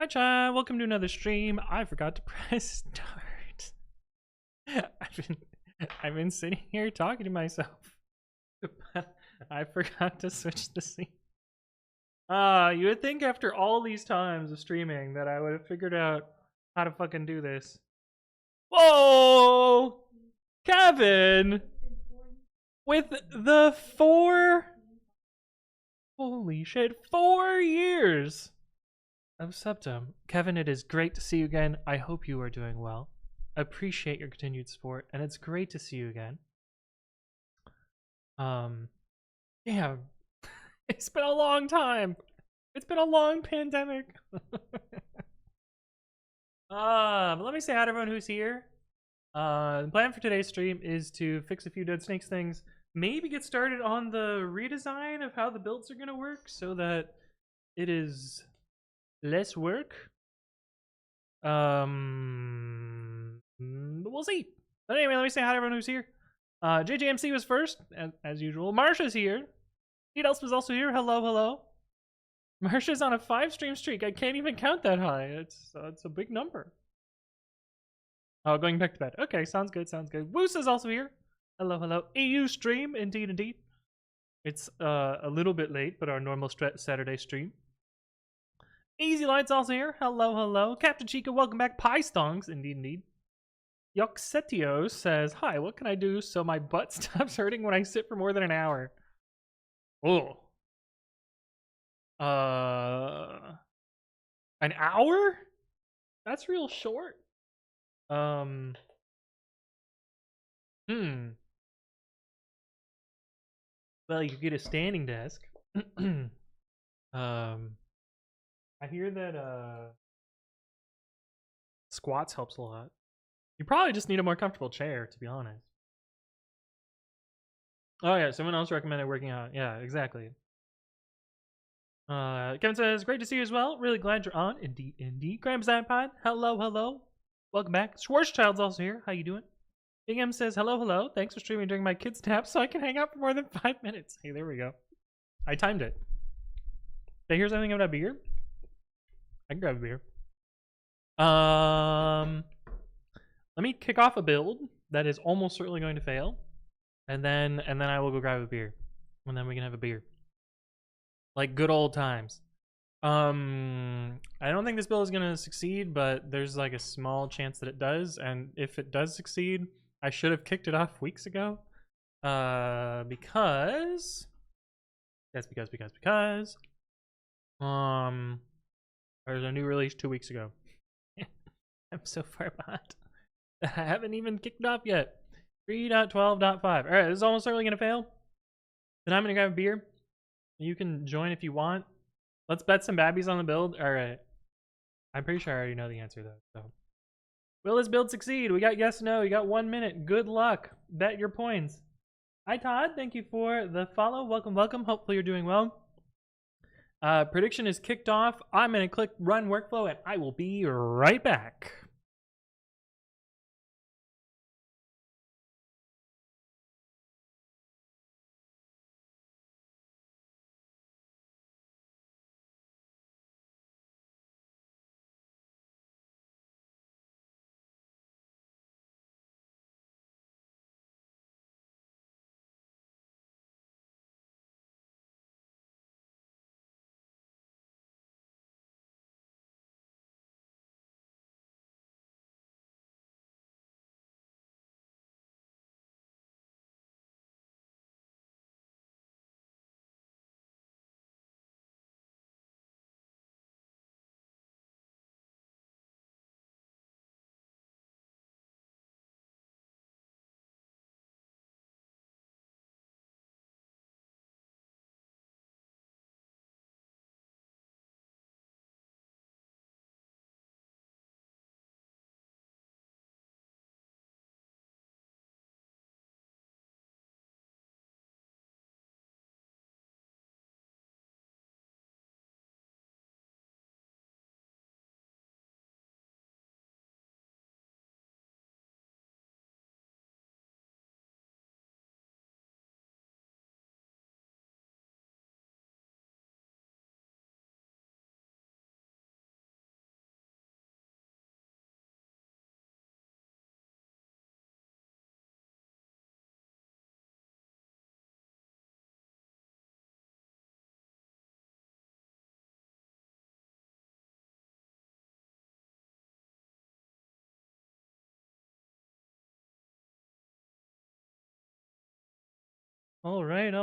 Hi, chat. Welcome to another stream. I forgot to press start. I've been sitting here talking to myself, but I forgot to switch the scene. You would think after all these times of streaming that I would have figured out how to fucking do this. Whoa, Kevin, with the 4. Holy shit, 4 years of Septum. Kevin, it is great to see you again. I hope you are doing well. Appreciate your continued support, and it's great to see you again. Yeah, it's been a long time. It's been a long pandemic. But let me say hi to everyone who's here. The plan for today's stream is to fix a few Dead Snakes things, maybe get started on the redesign of how the builds are gonna work so that it is less work. But we'll see. But anyway, let me say hi to everyone who's here. JJMC was first, as usual. Marsha's here. Pete Else was also here. Hello, hello. Marsha's on a 5-stream streak. I can't even count that high. It's a big number. Oh, going back to bed. Okay, sounds good, sounds good. Woos is also here. Hello, hello. EU stream, indeed, indeed. It's a little bit late, but our normal Saturday stream. Easy Light's also here. Hello, hello. Captain Chica, welcome back. Pie Stongs, indeed, indeed. Yoxetio says, hi, what can I do so my butt stops hurting when I sit for more than an hour? Oh. An hour? That's real short. Well, you could get a standing desk. I hear that squats helps a lot. You probably just need a more comfortable chair, to be honest. Oh yeah, someone else recommended working out. Yeah, exactly. Kevin says, great to see you as well. Really glad you're on. Indeed, indeed. Graham's iPod. Hello, hello. Welcome back. Schwarzchild's also here. How you doing? Big M says, hello, hello. Thanks for streaming during my kids' nap so I can hang out for more than 5 minutes. Hey, there we go. I timed it. Did I hear something about a beer? I can grab a beer. Let me kick off a build that is almost certainly going to fail. And then I will go grab a beer. And then we can have a beer. Like good old times. I don't think this build is gonna succeed, but there's like a small chance that it does, and if it does succeed, I should have kicked it off weeks ago. Because there's a new release 2 weeks ago. I'm so far behind. I haven't even kicked it off yet. 3.12.5. Alright, this is almost certainly gonna fail. Then I'm gonna grab a beer. You can join if you want. Let's bet some babbies on the build. Alright. I'm pretty sure I already know the answer though. So, will this build succeed? We got yes, no. You got 1 minute. Good luck. Bet your points. Hi Todd, thank you for the follow. Welcome, welcome. Hopefully you're doing well. Prediction is kicked off. I'm gonna click run workflow and I will be right back. All right.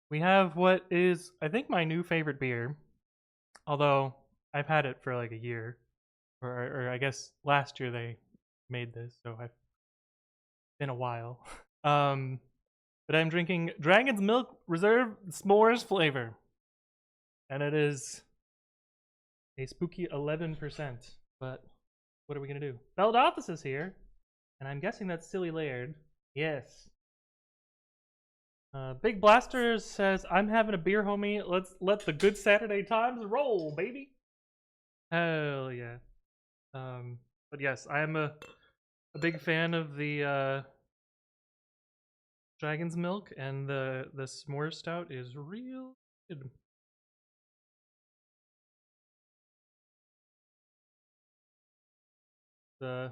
We have what is, I think, my new favorite beer. Although I've had it for like a year, or I guess last year they made this, so I've been a while. But I'm drinking Dragon's Milk Reserve S'mores flavor, and it is a spooky 11%. But what are we gonna do? Beldothus is here, and I'm guessing that's Silly Laird. Yes. Big Blaster says, I'm having a beer, homie. Let's let the good Saturday times roll, baby. Hell yeah. But yes, I am a big fan of the Dragon's Milk, and the s'more stout is real good.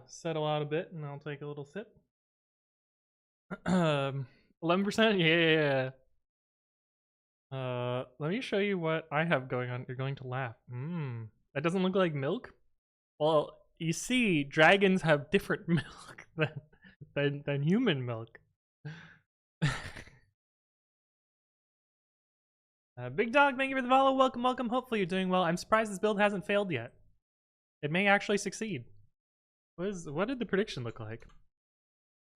Settle out a bit, and I'll take a little sip. 11%, yeah. Let me show you what I have going on. You're going to laugh. That doesn't look like milk. Well, you see, dragons have different milk than human milk. Big Dog, thank you for the follow. Welcome. Hopefully you're doing well. I'm surprised this build hasn't failed yet. It may actually succeed. What did the prediction look like?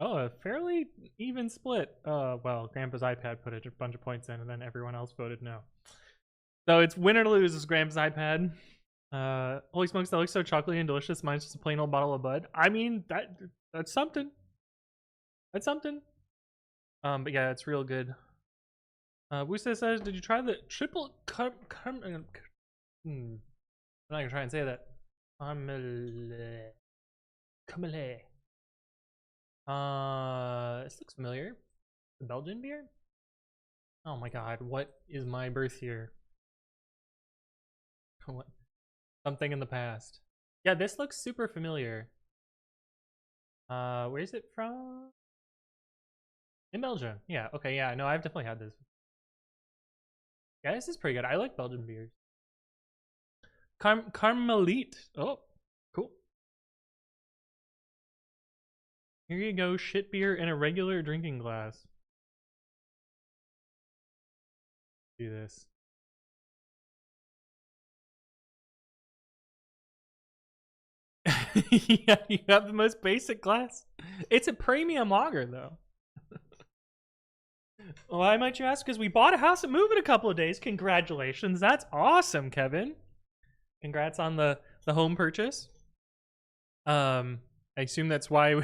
Oh, a fairly even split. Well, Grandpa's iPad put a bunch of points in, and then everyone else voted no. So it's win or lose is Grandpa's iPad. Holy smokes, that looks so chocolatey and delicious. Mine's just a plain old bottle of Bud. I mean, that's something. That's something. But yeah, it's real good. Wusa says, did you try the triple I'm not gonna try and say that. Camele. This looks familiar. The Belgian beer? Oh my god, what is my birth year? What? Something in the past. Yeah, this looks super familiar. Where is it from? In Belgium. Yeah, okay, yeah, no, I've definitely had this. Yeah, this is pretty good. I like Belgian beers. Carmelite. Oh, cool. Here you go, shit beer in a regular drinking glass. Do this. Yeah, you have the most basic glass. It's a premium lager, though. Why might you ask? Because we bought a house and moved in a couple of days. Congratulations. That's awesome, Kevin. Congrats on the home purchase. I assume that's why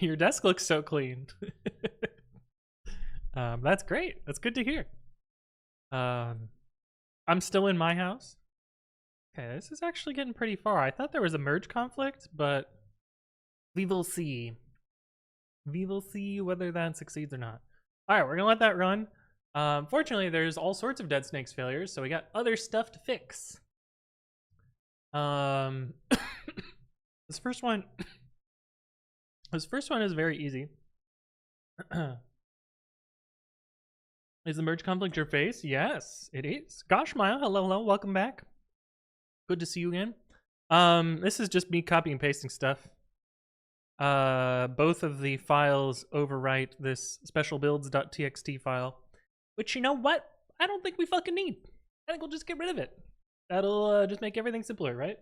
your desk looks so clean. That's great. That's good to hear. I'm still in my house. Okay, this is actually getting pretty far. I thought there was a merge conflict, but we will see. We will see whether that succeeds or not. All right, we're gonna let that run. Fortunately, there's all sorts of deadsnakes failures, so we got other stuff to fix. This first one is very easy. Is the merge conflict your face? Yes, it is. Gosh, Maya, hello, welcome back. Good to see you again. This is just me copy and pasting stuff. Both of the files overwrite this special builds.txt file, which, you know what? I don't think we fucking need. I think we'll just get rid of it. That'll just make everything simpler, right?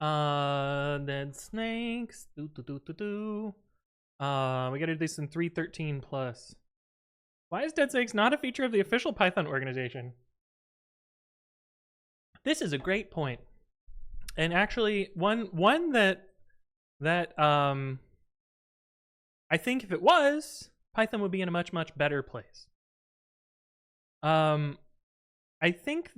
Deadsnakes. We gotta do this in 3.13 plus. Why is deadsnakes not a feature of the official Python organization? This is a great point. And actually, one that I think if it was, Python would be in a much better place. I think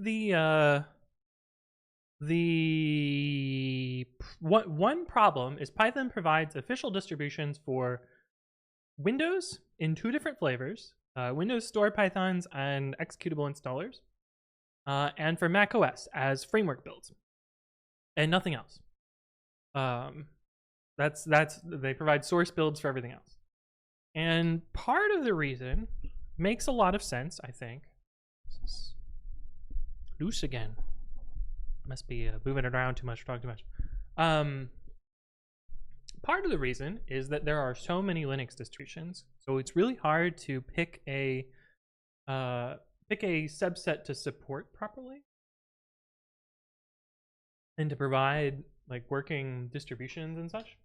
one problem is Python provides official distributions for Windows in 2 different flavors, Windows Store Pythons and executable installers, and for Mac OS as framework builds, and nothing else. They provide source builds for everything else. And part of the reason makes a lot of sense, I think. Loose again. Must be moving it around too much, talking too much. part of the reason is that there are so many Linux distributions, so it's really hard to pick a subset to support properly and to provide like working distributions and such.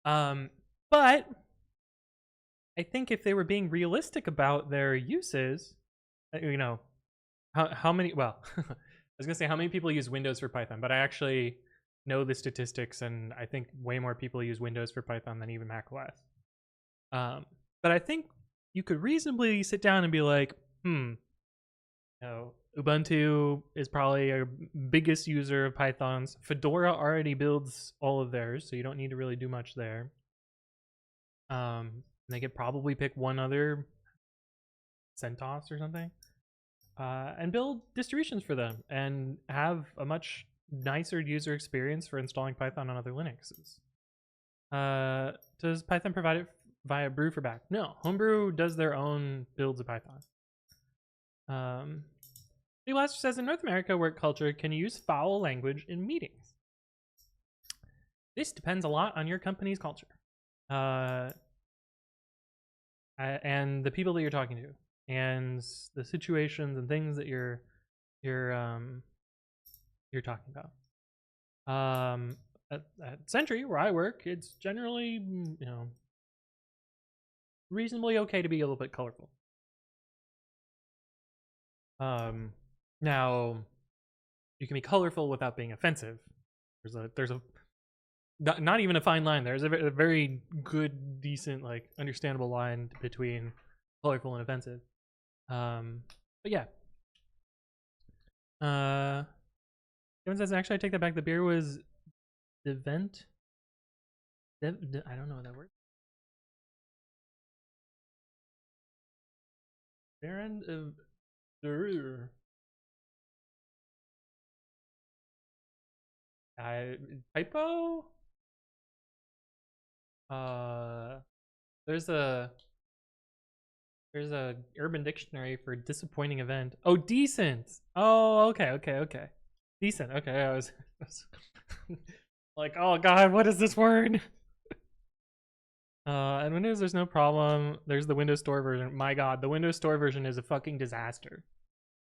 But I think if they were being realistic about their uses, you know, how many, well, I was gonna say how many people use Windows for Python, but I actually know the statistics, and I think way more people use Windows for Python than even Mac OS. But I think you could reasonably sit down and be like, you know, Ubuntu is probably our biggest user of Pythons. Fedora already builds all of theirs, so you don't need to really do much there. They could probably pick one other, CentOS or something, and build distributions for them and have a much nicer user experience for installing Python on other Linuxes. Does Python provide it via Brew for back? No, Homebrew does their own builds of Python. The Blaster says, in North America work culture, can you use foul language in meetings? This depends a lot on your company's culture. And the people that you're talking to, and the situations and things that you're talking about. At Sentry, where I work, it's generally, you know, reasonably okay to be a little bit colorful. Now, you can be colorful without being offensive. There's a not even a fine line. There's a very good, decent, like understandable line between colorful and offensive. But yeah. Kevin says, actually, I take that back. The beer was Devent. I don't know what that word. Baron of Derur. Typo? There's a Urban Dictionary for disappointing event. Oh, decent. Oh, okay. Decent. Okay, I was like, oh god, what is this word? And Windows, there's no problem. There's the Windows Store version. My god, the Windows Store version is a fucking disaster.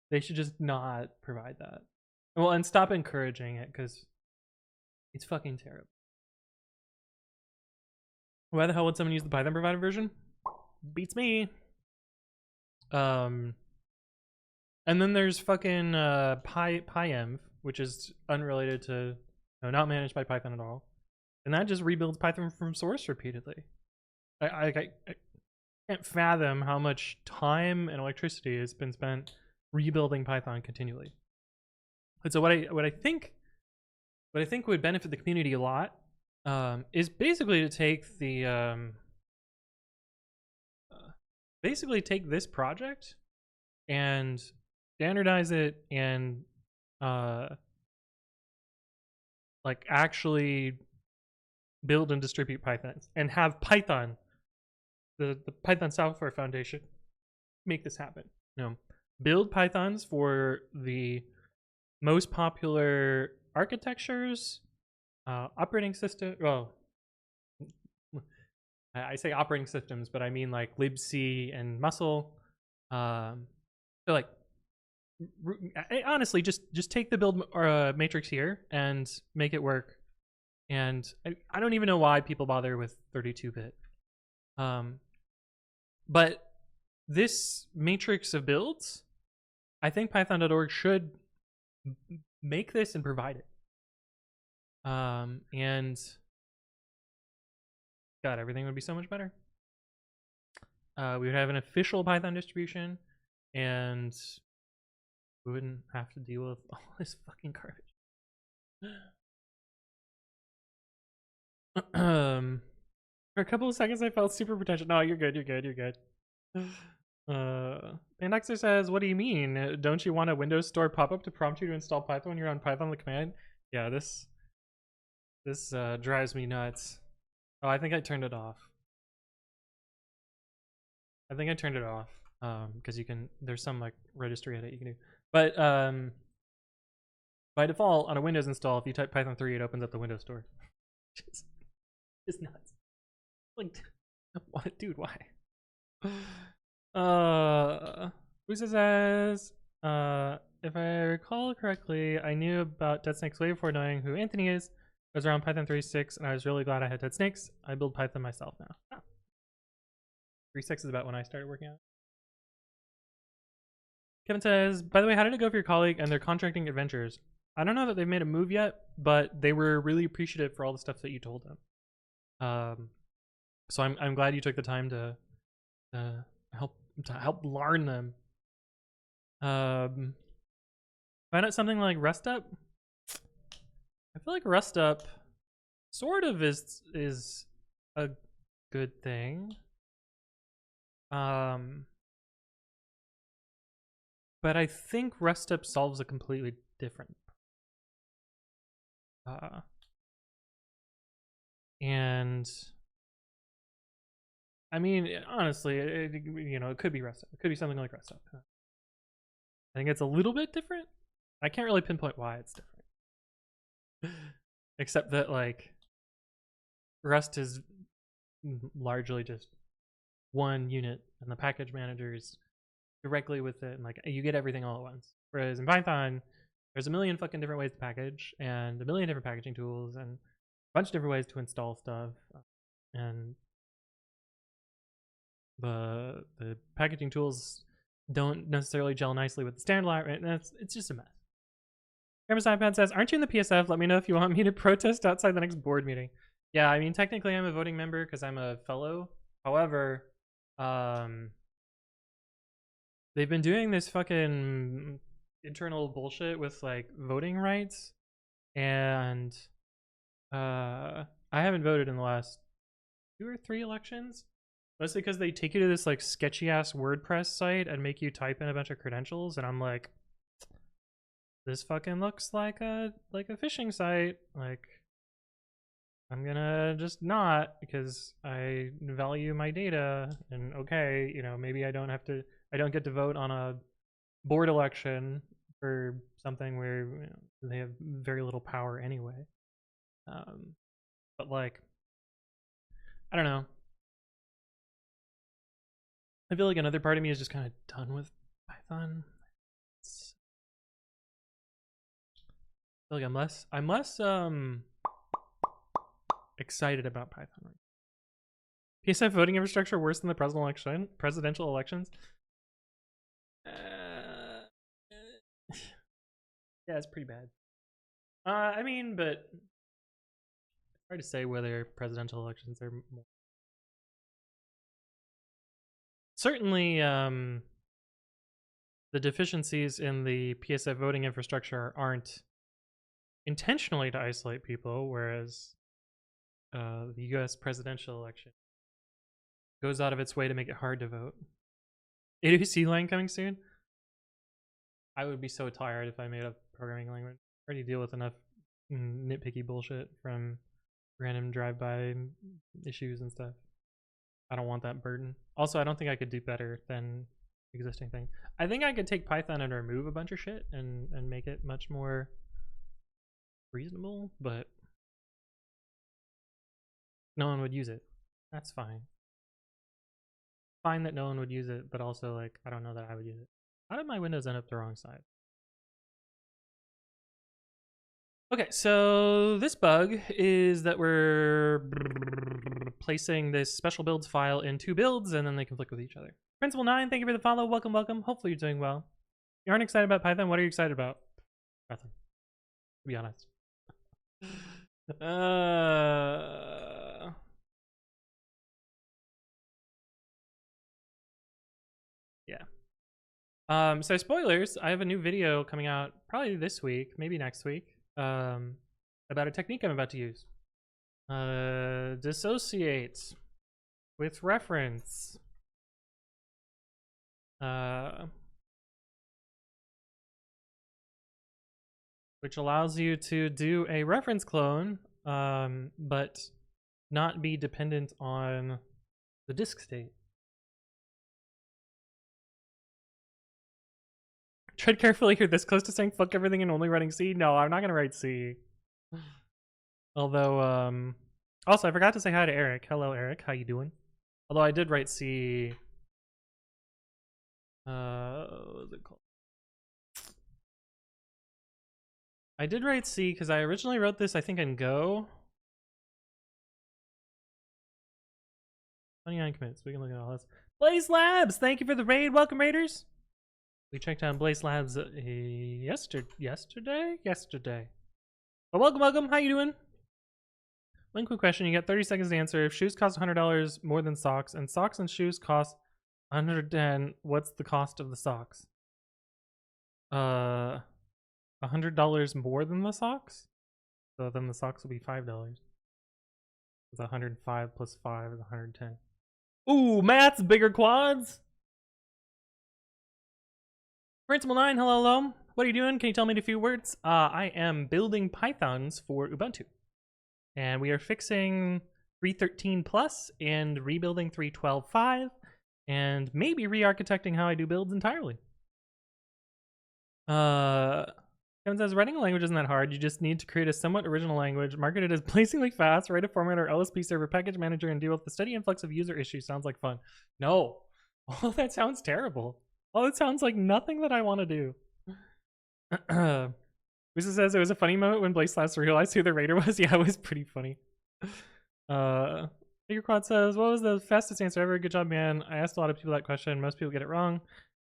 They should just not provide that. Well, and stop encouraging it, because it's fucking terrible. Why the hell would someone use the Python provided version? Beats me. And then there's fucking PyEnv, which is unrelated to, not managed by Python at all, and that just rebuilds Python from source repeatedly. I can't fathom how much time and electricity has been spent rebuilding Python continually. And so what I think would benefit the community a lot is basically to take the take this project and standardize it and like actually build and distribute Python, and have Python, the Python Software Foundation, make this happen. Build Pythons for the most popular architectures, operating system. Well, I say operating systems, but I mean like libc and muscle. So like, honestly, just take the build matrix here and make it work. And I don't even know why people bother with 32-bit. But this matrix of builds, I think python.org should make this and provide it. And God, everything would be so much better. We would have an official Python distribution, and we wouldn't have to deal with all this fucking garbage. For a couple of seconds, I felt super pretentious. No, you're good. Pandaxer says, what do you mean? Don't you want a Windows Store pop-up to prompt you to install Python when you're on Python the command? Yeah, this drives me nuts. Oh, I think I turned it off. Because you can, there's some like registry edit you can do. But by default, on a Windows install, if you type Python 3, it opens up the Windows Store. It's nuts. Like, what, dude? Why? Luisa says, if I recall correctly, I knew about deadsnakes way before knowing who Anthony is. I was around Python 3.6, and I was really glad I had deadsnakes. I build Python myself now. Oh. 3.6 is about when I started working on it. Kevin says, by the way, how did it go for your colleague and their contracting adventures? I don't know that they've made a move yet, but they were really appreciative for all the stuff that you told them. So I'm glad you took the time to help learn them. Find out something like Rust Up. I feel like Rust Up sort of is a good thing. But I think Rust Up solves a completely different and I mean, honestly, it could be Rust Up. It could be something like Rust Up. I think it's a little bit different. I can't really pinpoint why it's different. Except that, like, Rust is largely just one unit, and the package manager is directly with it, and, like, you get everything all at once. Whereas in Python, there's a million fucking different ways to package, and a million different packaging tools, and a bunch of different ways to install stuff, and the packaging tools don't necessarily gel nicely with the standard library, and it's just a mess. Grandma's iPad says, aren't you in the PSF? Let me know if you want me to protest outside the next board meeting. Yeah, I mean, technically I'm a voting member because I'm a fellow. However, they've been doing this fucking internal bullshit with, like, voting rights, and I haven't voted in the last 2 or 3 elections. Mostly because they take you to this, like, sketchy ass WordPress site and make you type in a bunch of credentials, and I'm like, this fucking looks like a phishing site. Like, I'm gonna just not, because I value my data, and okay, maybe I don't get to vote on a board election for something where they have very little power anyway. But, like, I don't know. I feel like another part of me is just kind of done with Python. I feel like I'm less excited about Python right now. PSF voting infrastructure worse than the presidential elections? Yeah, it's pretty bad. I mean, but it's hard to say whether presidential elections are more. Certainly, the deficiencies in the PSF voting infrastructure aren't intentionally to isolate people, whereas the US presidential election goes out of its way to make it hard to vote. AWC line coming soon? I would be so tired if I made a programming language. I already deal with enough nitpicky bullshit from random drive-by issues and stuff. I don't want that burden. Also, I don't think I could do better than existing things. I think I could take Python and remove a bunch of shit and make it much more reasonable, but no one would use it. That's fine. Fine that no one would use it, but also, like, I don't know that I would use it. How did my windows end up the wrong side? Okay, so this bug is that we're placing this special builds file in 2 builds, and then they conflict with each other. Principal 9, thank you for the follow. Welcome, welcome. Hopefully you're doing well. If you aren't excited about Python, what are you excited about? Nothing. To be honest. Yeah. So spoilers, I have a new video coming out probably this week, maybe next week, about a technique I'm about to use. Dissociate with reference. Which allows you to do a reference clone, but not be dependent on the disk state. Tread carefully, you're this close to saying fuck everything and only running C? No, I'm not gonna write C. Although, Also, I forgot to say hi to Eric. Hello, Eric. How you doing? Although I did write C. What was it called? I did write C because I originally wrote this, I think, in Go. 29 commits. We can look at all this. Blaze Labs, thank you for the raid. Welcome, Raiders. We checked out Blaze Labs yesterday. But welcome. How you doing? One quick question. You get 30 seconds to answer. If shoes cost $100 more than socks, and socks and shoes cost $110, what's the cost of the socks? $100 more than the socks? So then the socks will be $5. It's 105 plus 5 is 110. Ooh, math's bigger quads. Principal 9, hello. What are you doing? Can you tell me in a few words? I am building Pythons for Ubuntu. And we are fixing 3.13 plus and rebuilding 3.12.5 and maybe re-architecting how I do builds entirely. Kevin says, writing a language isn't that hard. You just need to create a somewhat original language, market it as blazingly fast, write a formatter, LSP server, package manager, and deal with the steady influx of user issues. Sounds like fun. No. Oh, that sounds terrible. Oh, it sounds like nothing that I want to do. Lisa says it was a funny moment when Blaze Labs realized who the raider was. Yeah, it was pretty funny. Figure Quad says, what was the fastest answer ever? Good job, man. I asked a lot of people that question. Most people get it wrong.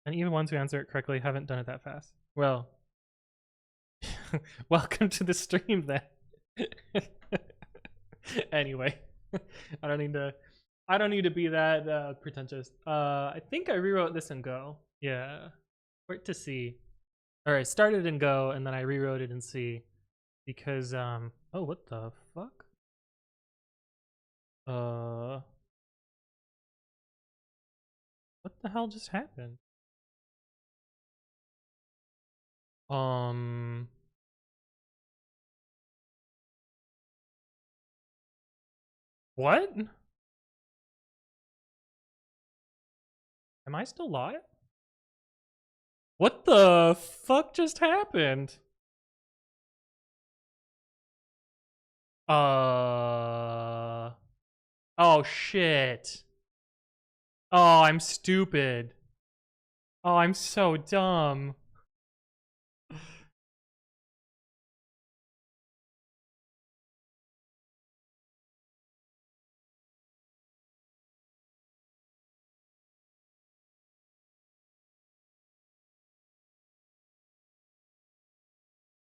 And even ones who answer it correctly haven't done it that fast. Well, welcome to the stream then. Anyway, I don't need to be that pretentious. I think I rewrote this in Go. Yeah. Wait to see. Or I started in Go and then I rewrote it in C because oh, what the fuck? What the hell just happened? What? Am I still live? What the fuck just happened? Oh shit. Oh, I'm stupid. Oh, I'm so dumb.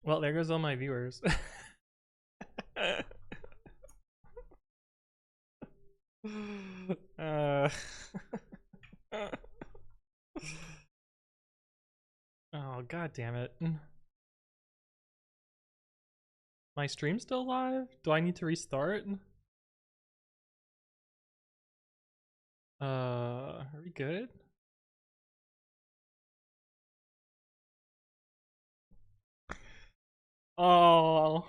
Well, there goes all my viewers. Oh, god damn it. My stream's still live? Do I need to restart? Are we good? Oh.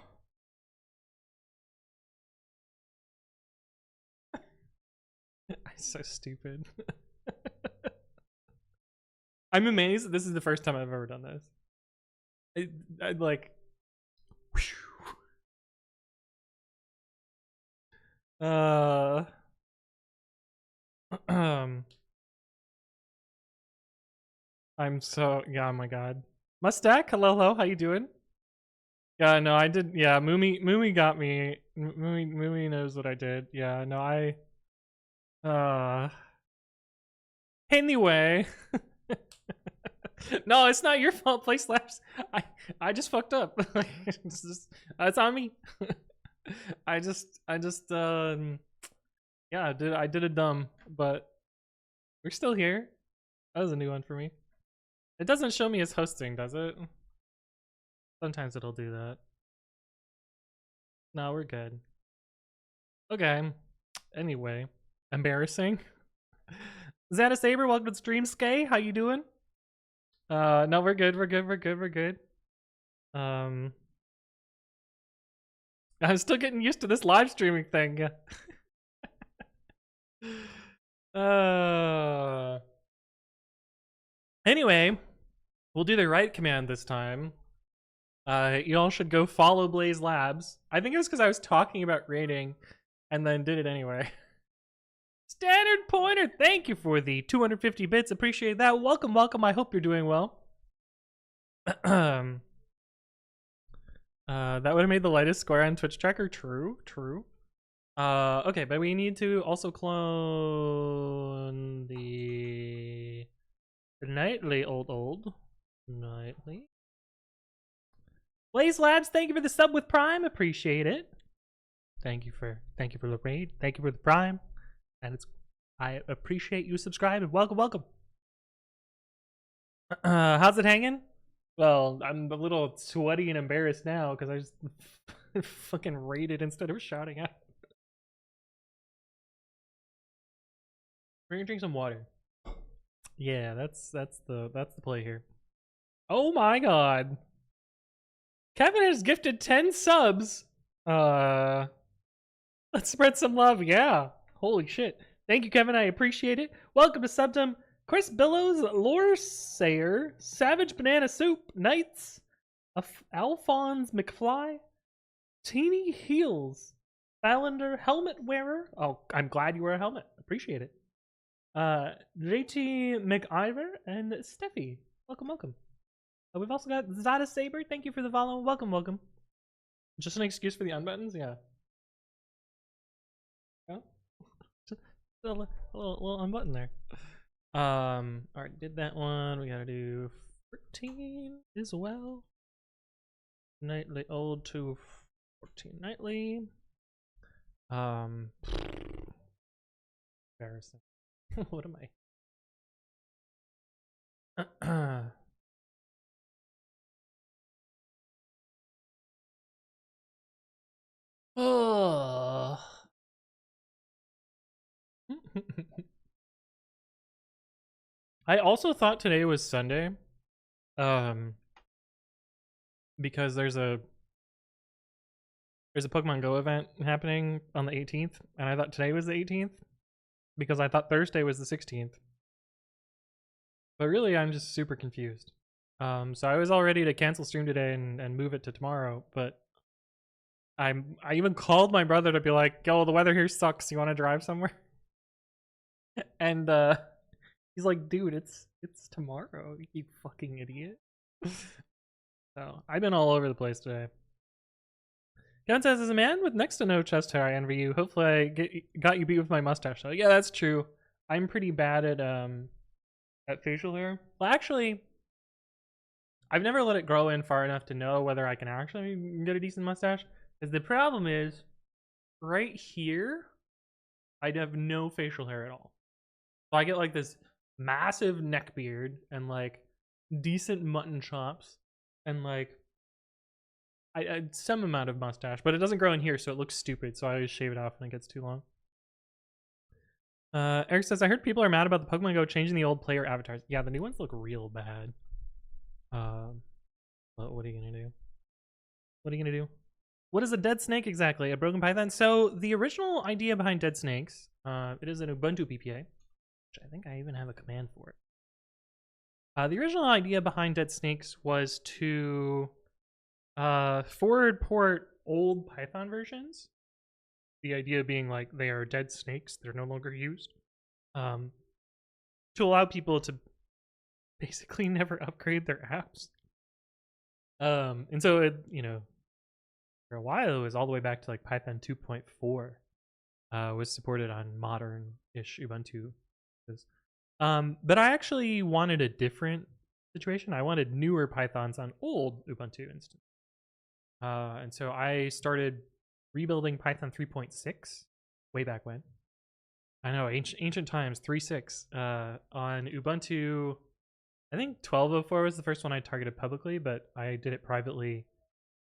I'm so stupid. I'm amazed that this is the first time I've ever done this. I'd like... I'm so... Yeah, oh my god. Mustack, hello, how you doing? Yeah, no, I did... Yeah, Moomy got me. Moomy knows what I did. Yeah, no, Anyway... No, it's not your fault, Play Slaps. I just fucked up. It's on me. I just yeah, I did a dumb, but we're still here. That was a new one for me. It doesn't show me as hosting, does it? Sometimes it'll do that. No, we're good. Okay. Anyway, embarrassing. Zana Saber, welcome to the stream. Skay, how you doing? No, we're good. I'm still getting used to this live streaming thing. Anyway, we'll do the right command this time. You all should go follow Blaze Labs. I think it was because I was talking about raiding, and then did it anyway. Standard Pointer, thank you for the 250 bits. Appreciate that. Welcome, welcome. I hope you're doing well. That would have made the lightest square on Twitch tracker. True, true. Okay, but we need to also clone the nightly old nightly. Blaze Labs, thank you for the sub with Prime. Appreciate it. Thank you for the raid. Thank you for the Prime. And I appreciate you subscribing. Welcome, welcome. How's it hanging? Well, I'm a little sweaty and embarrassed now because I just fucking raided instead of shouting out. We're gonna drink some water. Yeah, that's the play here. Oh my god. Kevin has gifted 10 subs. Let's spread some love, yeah. Holy shit. Thank you, Kevin. I appreciate it. Welcome to Subtum. Chris Billows, Lore Sayer, Savage Banana Soup, Knights, Alphonse McFly, Teeny Heels, Ballender, Helmet Wearer. Oh, I'm glad you wear a helmet. Appreciate it. JT McIver and Steffi. Welcome, welcome. We've also got Zada Saber. Thank you for the follow. Welcome, welcome. Just an excuse for the unbuttons? Yeah. Oh. Just a little unbutton there. Alright, did that one. We gotta do 14 as well. Nightly old to 14 nightly. Embarrassing. What am I? Oh. I also thought today was Sunday. Because there's a Pokemon Go event happening on the 18th, and I thought today was the 18th because I thought Thursday was the 16th. But really, I'm just super confused. So I was all ready to cancel stream today and move it to tomorrow, but I even called my brother to be like, yo, the weather here sucks. You want to drive somewhere? And he's like, dude, it's tomorrow, you fucking idiot. So I've been all over the place today. Kevin says, as a man with next to no chest hair, I envy you. Hopefully I got you beat with my mustache. So yeah, that's true. I'm pretty bad at facial hair. Well, actually, I've never let it grow in far enough to know whether I can actually get a decent mustache. Because the problem is, right here, I'd have no facial hair at all. So I get like this massive neck beard and like decent mutton chops and like some amount of mustache, but it doesn't grow in here, so it looks stupid. So I always shave it off when it gets too long. Eric says, I heard people are mad about the Pokemon Go changing the old player avatars. Yeah, the new ones look real bad. What are you gonna do? What are you gonna do? What is a dead snake exactly? A broken python? So the original idea behind dead snakes, it is an Ubuntu PPA, which I think I even have a command for it. The original idea behind dead snakes was to forward port old Python versions. The idea being like they are dead snakes, they're no longer used, to allow people to basically never upgrade their apps. And so it, you know, for a while it was all the way back to like Python 2.4 was supported on modern-ish Ubuntu. But I actually wanted a different situation. I wanted newer Pythons on old Ubuntu instance. And so I started rebuilding Python 3.6 way back when. I know, ancient times, 3.6 on Ubuntu. I think 12.04 was the first one I targeted publicly, but I did it privately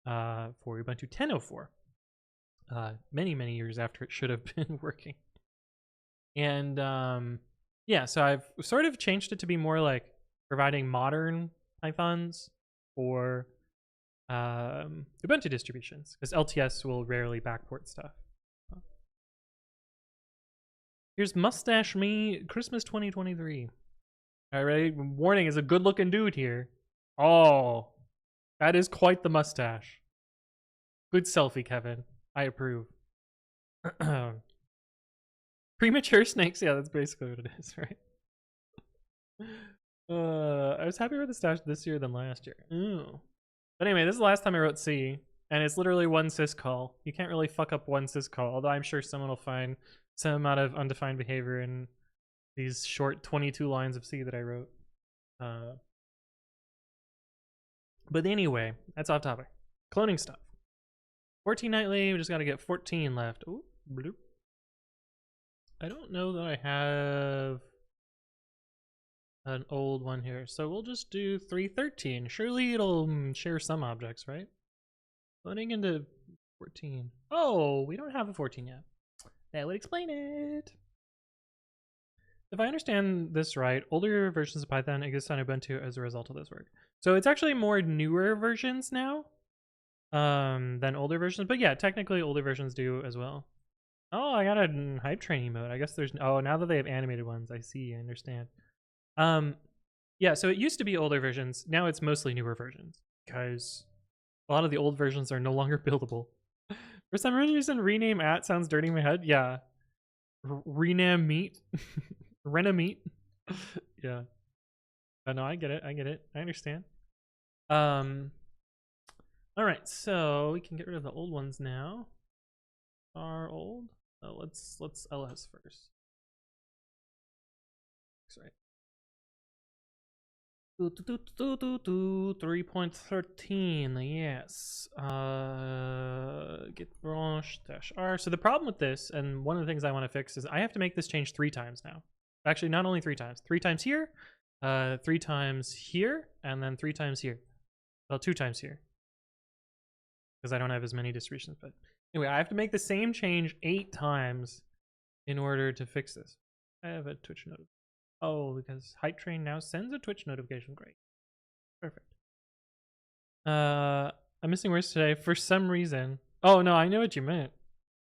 for Ubuntu 10.04. Many years after it should have been working. And yeah, so I've sort of changed it to be more like providing modern Pythons for Ubuntu distributions, because LTS will rarely backport stuff. Here's Mustache Me Christmas 2023. All right, ready? Warning, is a good-looking dude here. Oh, that is quite the mustache. Good selfie, Kevin. I approve. Premature snakes. Yeah, that's basically what it is, right? I was happier with the stash this year than last year. Ooh. But anyway, this is the last time I wrote C, and it's literally one syscall. You can't really fuck up one syscall, although I'm sure someone will find some amount of undefined behavior in these short 22 lines of C that I wrote. But anyway, that's off topic. Cloning stuff. 14 nightly, we just gotta get 14 left. Ooh, bloop. I don't know that I have an old one here, so we'll just do 313. Surely it'll share some objects, right? Loading into 14. Oh, we don't have a 14 yet. That would explain it. If I understand this right, older versions of Python exist on Ubuntu as a result of this work. So it's actually more newer versions now than older versions. But yeah, technically older versions do as well. Oh, I got a hype training mode. I guess there's... Oh, now that they have animated ones, I see, I understand. Yeah, so it used to be older versions. Now it's mostly newer versions because a lot of the old versions are no longer buildable. For some reason, rename at sounds dirty in my head. Yeah. Rename meat. Renameat. Yeah. Oh, no, I get it. I get it. I understand. All right, so we can get rid of the old ones now. Are old? Oh, let's ls first. That's right. 3.13, yes. Get branch -r. So the problem with this, and one of the things I want to fix, is I have to make this change 3 times now. Actually, not only 3 times. 3 times here, 3 times here, and then 3 times here. Well, 2 times here. Because I don't have as many distributions, but anyway, I have to make the same change 8 times in order to fix this. I have a Twitch notification. Oh, because Hype Train now sends a Twitch notification. Great. Perfect. I'm missing words today for some reason. Oh, no, I know what you meant.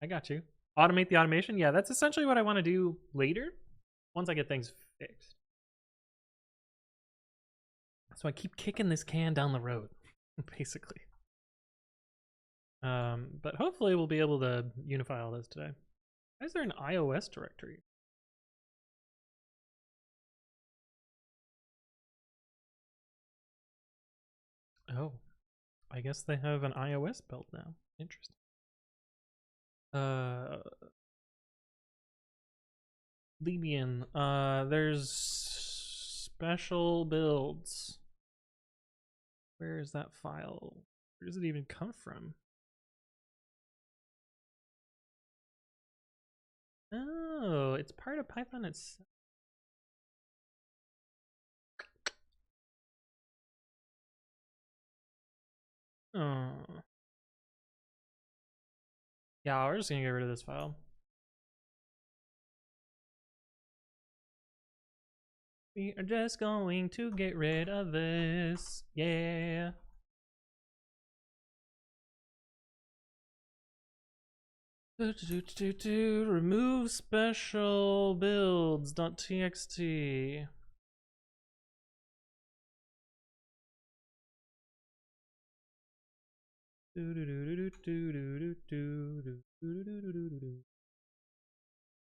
I got you. Automate the automation? Yeah, that's essentially what I want to do later once I get things fixed. So I keep kicking this can down the road, basically. But hopefully we'll be able to unify all this today. Why is there an iOS directory? Oh, I guess they have an iOS build now. Interesting. Debian. There's special builds. Where is that file? Where does it even come from? Oh, it's part of Python itself. Oh. Yeah, we're just gonna get rid of this file. We are just going to get rid of this. Yeah. Remove special builds.txt.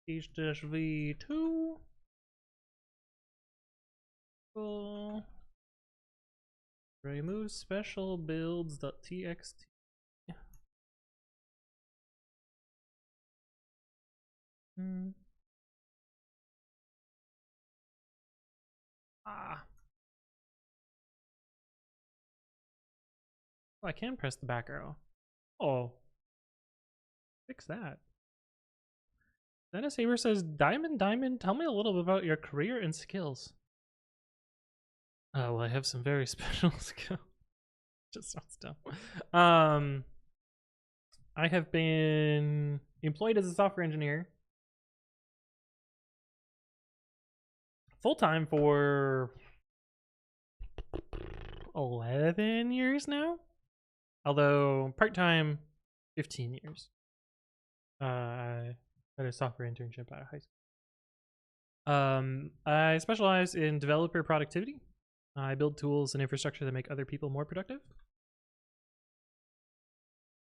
h-v2. Cool. Remove special builds.txt. Ah. Oh, I can press the back arrow. Oh. Fix that. Dennis Haber says, Diamond, tell me a little bit about your career and skills. Oh, well, I have some very special skills. Just sounds dumb. I have been employed as a software engineer full-time for 11 years now, although part-time 15 years. I had a software internship out of high school. I specialize in developer productivity. I build tools and infrastructure that make other people more productive.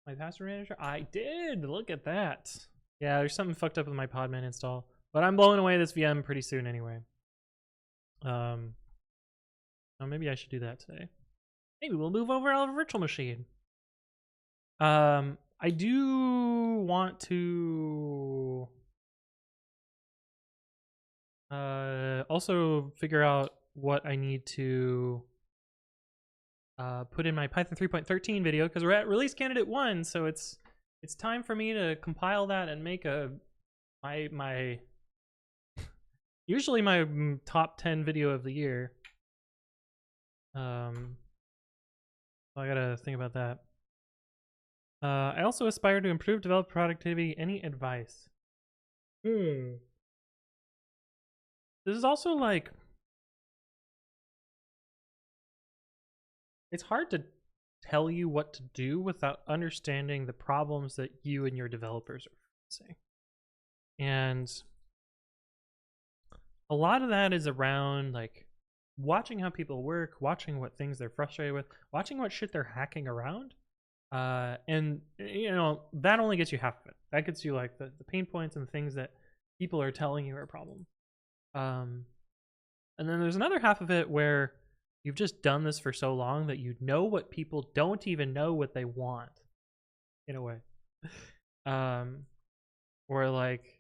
My password manager? I did! Look at that. Yeah, there's something fucked up with my Podman install, but I'm blowing away this VM pretty soon anyway. Oh, maybe I should do that today. Maybe we'll move over our virtual machine. I do want to also figure out what I need to put in my Python 3.13 video, because we're at release candidate 1, so it's time for me to compile that and make my usually my top 10 video of the year. So I gotta think about that. I also aspire to improve developer productivity. Any advice? This is also like, it's hard to tell you what to do without understanding the problems that you and your developers are facing. And a lot of that is around like watching how people work, watching what things they're frustrated with, watching what shit they're hacking around. And you know, that only gets you half of it. That gets you like the pain points and the things that people are telling you are a problem. And then there's another half of it where you've just done this for so long that you know what people don't even know what they want, in a way. Or like,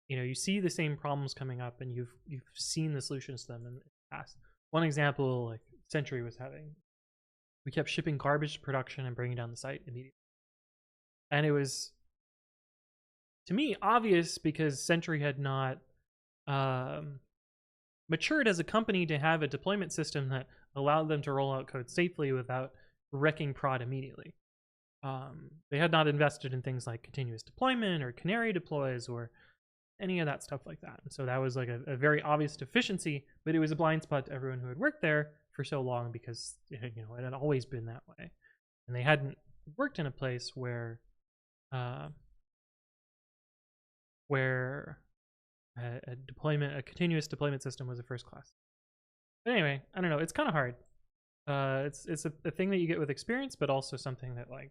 you know, you see the same problems coming up and you've seen the solutions to them in the past. One example, like Sentry was having, we kept shipping garbage to production and bringing down the site immediately. And it was, to me, obvious because Sentry had not matured as a company to have a deployment system that allowed them to roll out code safely without wrecking prod immediately. They had not invested in things like continuous deployment or canary deploys or any of that stuff like that. And so that was like a very obvious deficiency, but it was a blind spot to everyone who had worked there for so long because, you know, it had always been that way. And they hadn't worked in a place where a continuous deployment system was a first class. But anyway, I don't know. It's kind of hard. It's a thing that you get with experience, but also something that like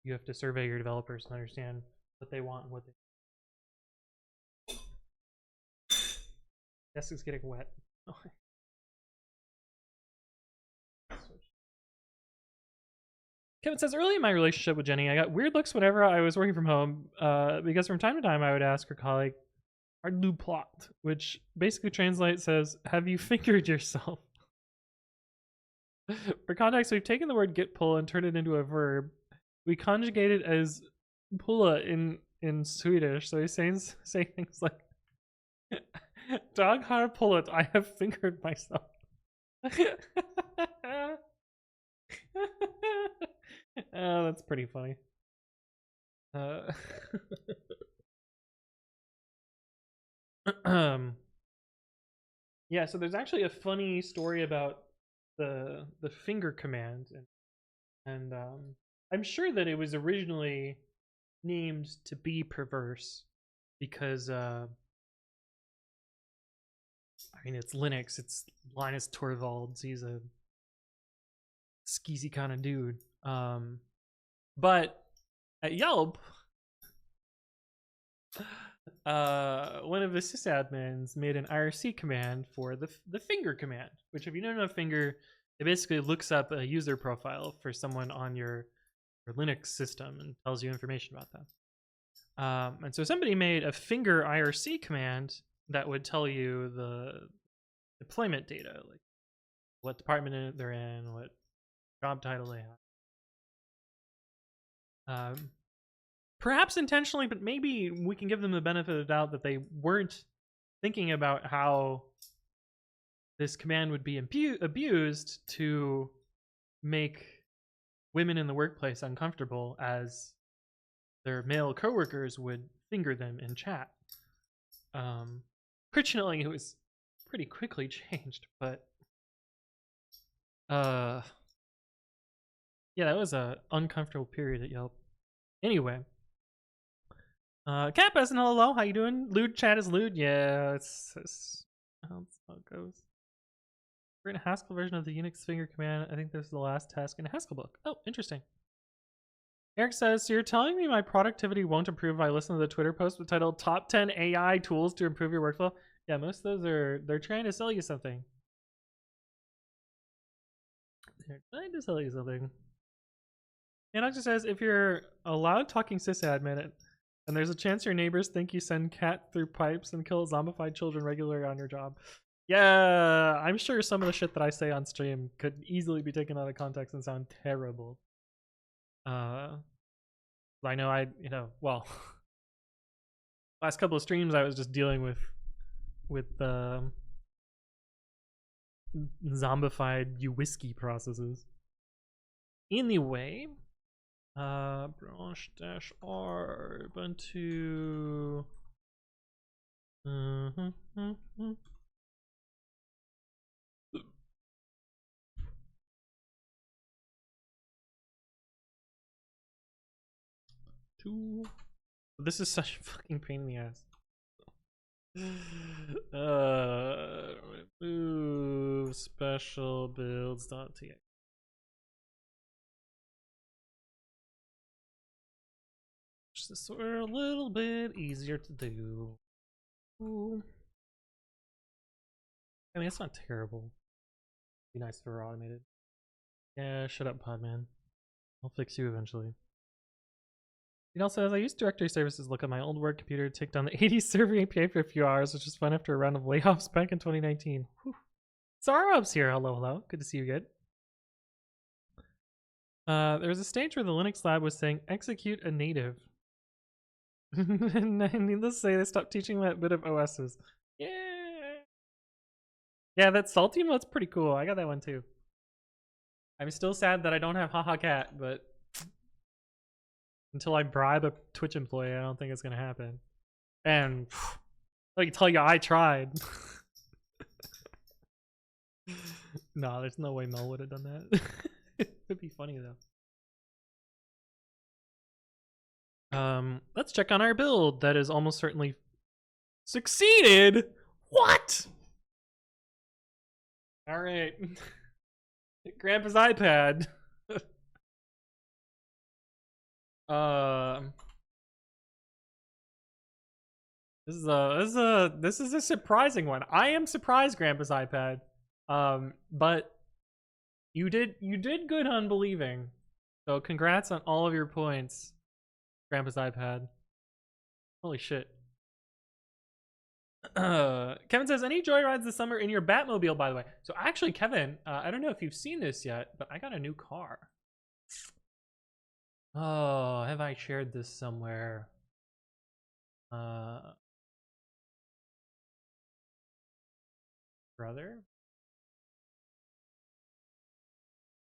you have to survey your developers and understand what they want and what they. Desk is getting wet. Kevin says, early in my relationship with Jenny, I got weird looks whenever I was working from home because from time to time I would ask her colleague, "Are you plot?" which basically translates says, "Have you fingered yourself?" For context, we've taken the word get pull and turned it into a verb. We conjugate it as pulla in Swedish, so he's saying things like, "Dog har pullet, I have fingered myself." Oh, that's pretty funny. Yeah, so there's actually a funny story about the finger command, and I'm sure that it was originally named to be perverse because I mean, it's Linux, it's Linus Torvalds, he's a skeezy kind of dude. But at Yelp, one of the sysadmins made an IRC command for the finger command, which if you don't know finger, it basically looks up a user profile for someone on your Linux system and tells you information about them. And so somebody made a finger IRC command that would tell you the deployment data, like what department they're in, what job title they have. Perhaps intentionally, but maybe we can give them the benefit of the doubt that they weren't thinking about how this command would be abused to make women in the workplace uncomfortable as their male coworkers would finger them in chat. Fortunately, it was pretty quickly changed, but yeah, that was a uncomfortable period at Yelp. Anyway, Cat Best and hello, how you doing? Lewd chat is lewd. Yeah, it's how it goes. We're in a Haskell version of the Unix finger command. I think this is the last task in a Haskell book. Oh, interesting. Eric says, so you're telling me my productivity won't improve if I listen to the Twitter post with titled Top 10 AI Tools to Improve Your Workflow? Yeah, most of those they're trying to sell you something. They're trying to sell you something. And it says, if you're a loud talking sysadmin and there's a chance your neighbors think you send cat through pipes and kill zombified children regularly on your job. Yeah, I'm sure some of the shit that I say on stream could easily be taken out of context and sound terrible. I know well, last couple of streams I was just dealing with zombified whiskey processes. Anyway, branch -r Ubuntu. This is such a fucking pain in the ass. Remove special builds.txt. This were a little bit easier to do. Ooh. I mean, it's not terrible. It'd be nice if it were automated. Yeah, shut up, Podman. I'll fix you eventually. It also says, I used directory services to look at my old work computer, take down the 80 server API for a few hours, which was fun after a round of layoffs back in 2019. Whew. Sarub's here. Hello, hello. Good to see you again. There was a stage where the Linux lab was saying, execute a native. And needless to say, they stopped teaching that bit of OSs. Yeah. Yeah, that salty mode's pretty cool. I got that one too. I'm still sad that I don't have Haha Cat, but until I bribe a Twitch employee, I don't think it's gonna happen. And I can tell you, I tried. No, there's no way Mel would have done that. It'd be funny though. Let's check on our build. That is almost certainly succeeded. What? All right. Grandpa's iPad. This is a surprising one. I am surprised, Grandpa's iPad. But you did good on believing. So congrats on all of your points, Grandpa's iPad. Holy shit. Kevin says, any joyrides this summer in your Batmobile, by the way? So actually, Kevin, I don't know if you've seen this yet, but I got a new car. Oh, have I shared this somewhere? Brother?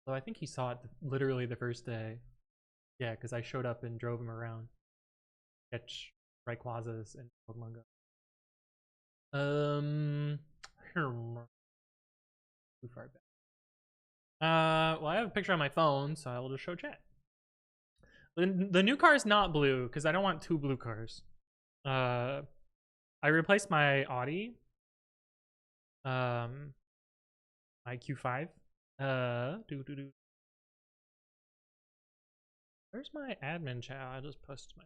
So I think he saw it literally the first day. Yeah, because I showed up and drove him around. Catch Rayquazas and Pokemon Go. Too far back. Well, I have a picture on my phone, so I will just show chat. The new car is not blue because I don't want two blue cars. I replaced my Audi, my Q5. Where's my admin chat? I just posted my.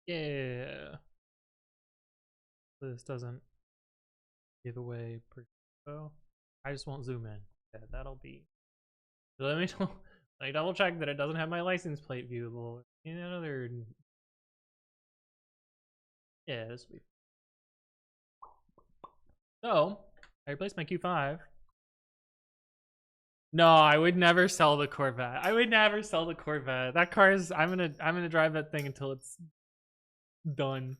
Yeah. This doesn't give away per. Oh, I just won't zoom in. Yeah, that'll be. Let me double check that it doesn't have my license plate viewable. In another. Yeah, this will be. So I replaced my Q5. No, I would never sell the Corvette. I would never sell the Corvette. That car is. I'm gonna drive that thing until it's done.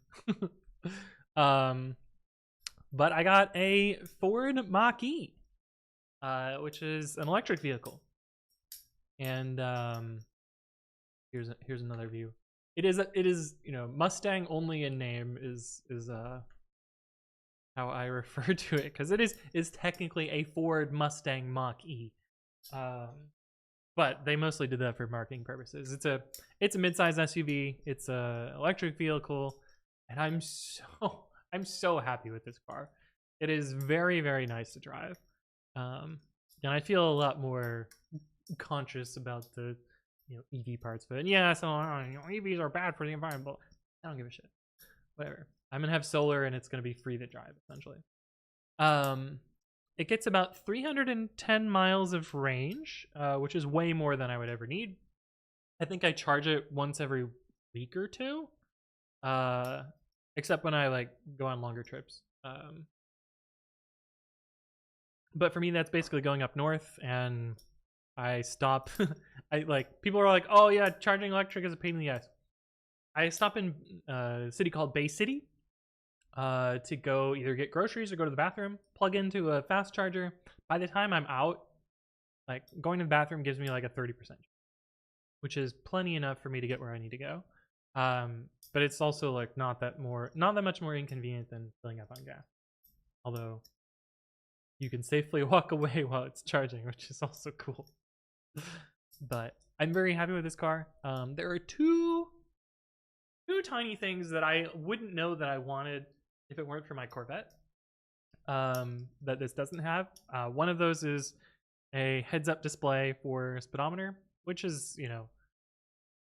But I got a Ford Mach-E, which is an electric vehicle, and here's another view. It is Mustang only in name is how I refer to it, because it is technically a Ford Mustang Mach-E. But they mostly did that for marketing purposes. It's a mid-size SUV. It's a electric vehicle, and I'm so happy with this car. It is very, very nice to drive. And I feel a lot more conscious about the EV parts of it. And yeah, so EVs are bad for the environment, but I don't give a shit. Whatever. I'm gonna have solar and it's gonna be free to drive essentially. It gets about 310 miles of range, which is way more than I would ever need. I think I charge it once every week or two, except when I like go on longer trips. But for me, that's basically going up north, and I stop. People are like, "Oh yeah, charging electric is a pain in the ass." I stop in a city called Bay City to go either get groceries or go to the bathroom. Plug into a fast charger. By the time I'm out, like going to the bathroom gives me like a 30%, which is plenty enough for me to get where I need to go. But it's also like not that much more inconvenient than filling up on gas. Although you can safely walk away while it's charging, which is also cool. But I'm very happy with this car. There are two tiny things that I wouldn't know that I wanted if it weren't for my Corvette, that this doesn't have. One of those is a heads-up display for speedometer, which is,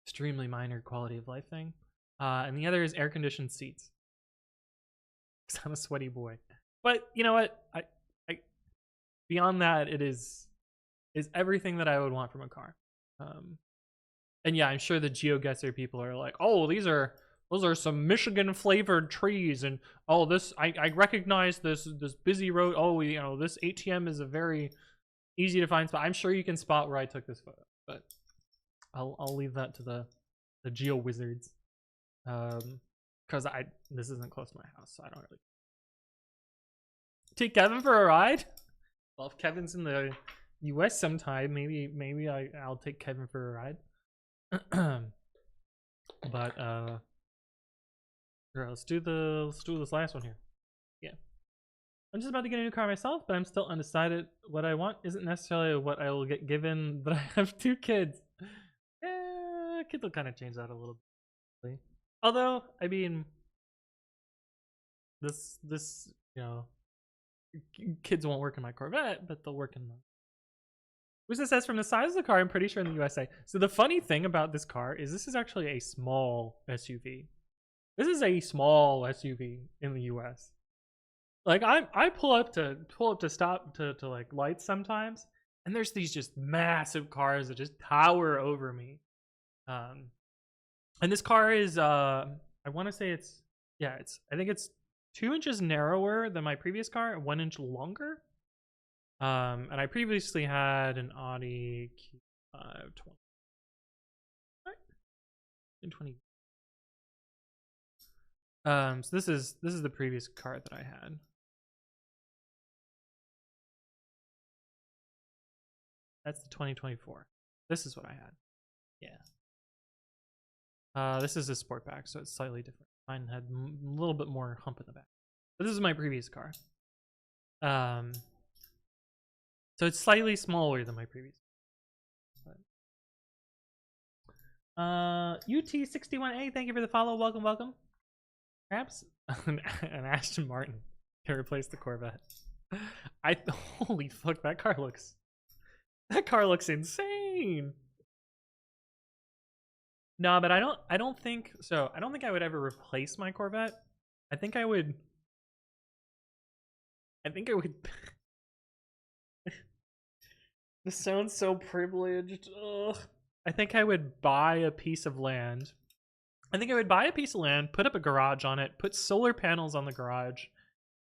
extremely minor quality of life thing. And the other is air-conditioned seats. Because I'm a sweaty boy. But you know what? I beyond that, it is everything that I would want from a car. And yeah, I'm sure the GeoGuessr people are like, "Oh, those are some Michigan flavored trees, and oh, this I recognize this busy road. Oh, this ATM is a very easy to find spot." I'm sure you can spot where I took this photo, but I'll leave that to the geo wizards, because this isn't close to my house, so I don't really take Kevin for a ride. Well, if Kevin's in the US sometime, maybe I'll take Kevin for a ride. But here, let's do this last one here. Yeah, I'm just about to get a new car myself, but I'm still undecided. What I want isn't necessarily what I will get given that I have 2 kids. Yeah, kids will kind of change that a little bit. Although, I mean, this kids won't work in my Corvette, but they'll work in the. Which it says from the size of the car, I'm pretty sure in the USA. So the funny thing about this car is this is actually a small SUV. This is a small SUV in the US. Like I pull up to stop to like lights sometimes, and there's these just massive cars that just tower over me. And this car is I want to say I think it's 2 inches narrower than my previous car, 1 inch longer. And I previously had an Audi Q5 20. So this is the previous car that I had. That's the 2024. This is what I had. Yeah. This is a Sportback, so it's slightly different. Mine had a little bit more hump in the back. But this is my previous car. So it's slightly smaller than my previous. UT61A, thank you for the follow. Welcome. Perhaps an Aston Martin to replace the Corvette. Holy fuck, that car looks insane. No, but I don't think so. I don't think I would ever replace my Corvette. I think I would. This sounds so privileged. Ugh. I think I would buy a piece of land. Put up a garage on it, put solar panels on the garage,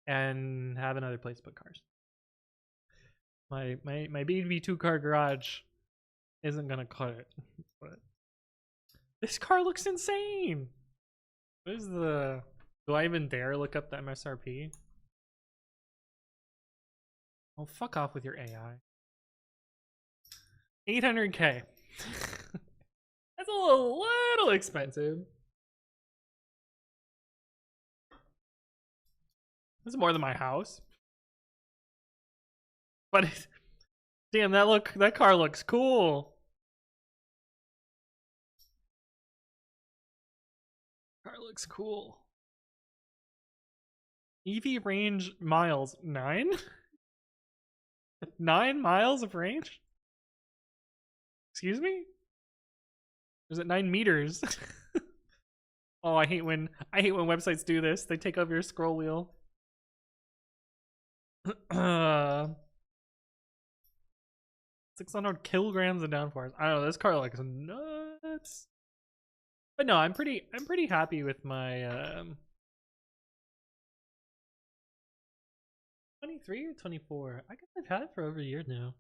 and have another place to put cars. My BB2 car garage isn't gonna cut it. But this car looks insane. What is the? Do I even dare look up the MSRP? Oh, fuck off with your AI. 800K. That's a little expensive. This is more than my house. But damn, that car looks cool. Car looks cool. EV range miles 9. 9 miles of range. Excuse me? Or is it 9 meters? Oh, I hate when websites do this. They take over your scroll wheel. 600 kilograms of downforce. I don't know. This car looks nuts. But no, I'm pretty happy with my 23 or 24. I guess I've had it for over a year now.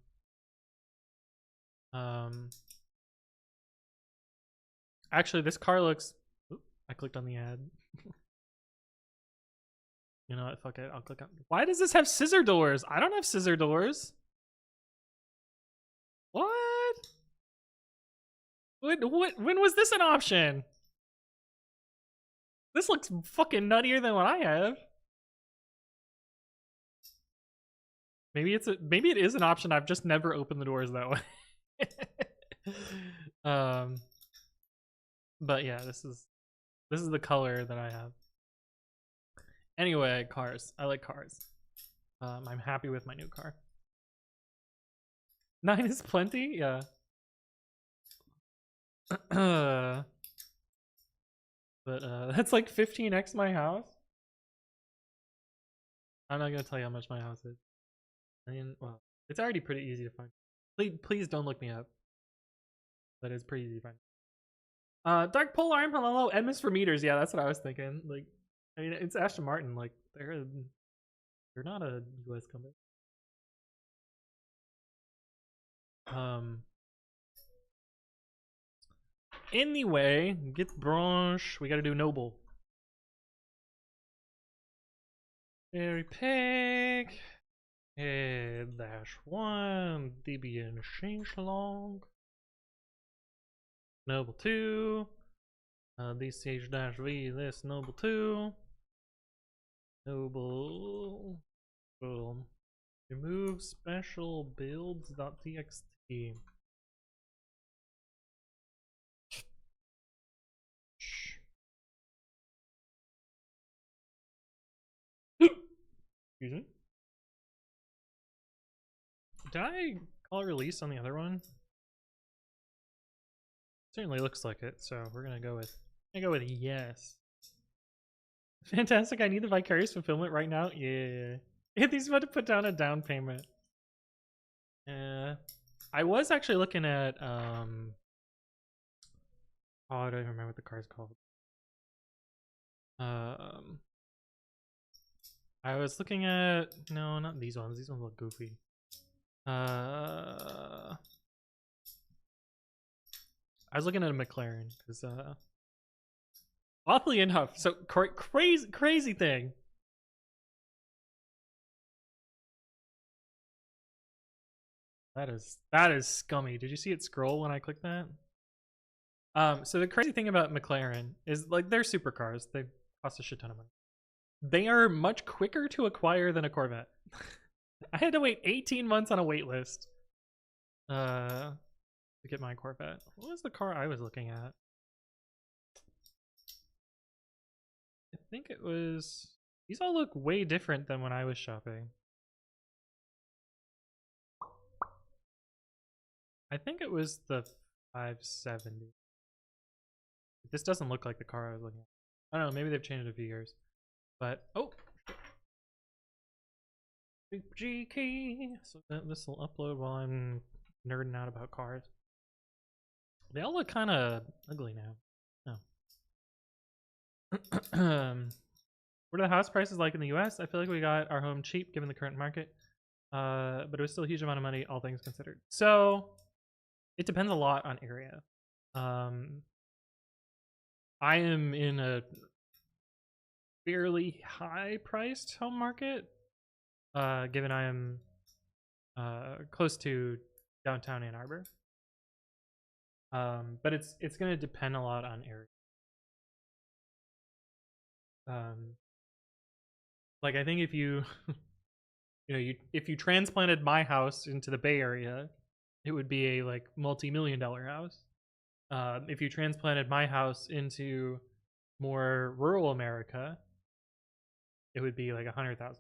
Actually, this car looks. Oops, I clicked on the ad. You know what? Fuck it. I'll click on. Why does this have scissor doors? I don't have scissor doors. What? When was this an option? This looks fucking nuttier than what I have. Maybe it is an option. I've just never opened the doors that way. But yeah, this is the color that I have. Anyway, cars. I like cars. I'm happy with my new car. 9 is plenty? Yeah. But that's like 15x my house. I'm not gonna tell you how much my house is. I mean, well, it's already pretty easy to find. Please don't look me up. That is pretty easy to find. Dark Polar, I'm hello. M is for meters. Yeah, that's what I was thinking. Like, I mean, it's Aston Martin. Like, they're not a US company. Anyway, get branch. We gotta do noble. Very pig. -1. Debian change long. Noble 2. DCH-V. This noble 2. Noble. Boom. Remove special builds.txt. Excuse me. Did I call release on the other one? Certainly looks like it, so we're gonna go with yes. Fantastic, I need the vicarious fulfillment right now. Yeah. Anthony's about to put down a down payment. I was actually looking at oh, I don't even remember what the car's called. I was looking at, no, not these ones. These ones look goofy. I was looking at a McLaren because oddly enough, so crazy thing. That is scummy. Did you see it scroll when I clicked that? So the crazy thing about McLaren is, like, they're supercars. They cost a shit ton of money. They are much quicker to acquire than a Corvette. I had to wait 18 months on a wait list to get my Corvette. What was the car I was looking at? I think it was... These all look way different than when I was shopping. I think it was the 570. This doesn't look like the car I was looking at. I don't know, maybe they've changed it a few years. But, oh! Big G key! So this will upload while I'm nerding out about cars. They all look kind of ugly now. Oh. What are the house prices like in the US? I feel like we got our home cheap given the current market. But it was still a huge amount of money, all things considered. So, it depends a lot on area. I am in a fairly high-priced home market, given I am close to downtown Ann Arbor. But it's going to depend a lot on area. Like, I think if you if you transplanted my house into the Bay Area, it would be a like multi-million-dollar house. If you transplanted my house into more rural America, it would be like $100,000 house.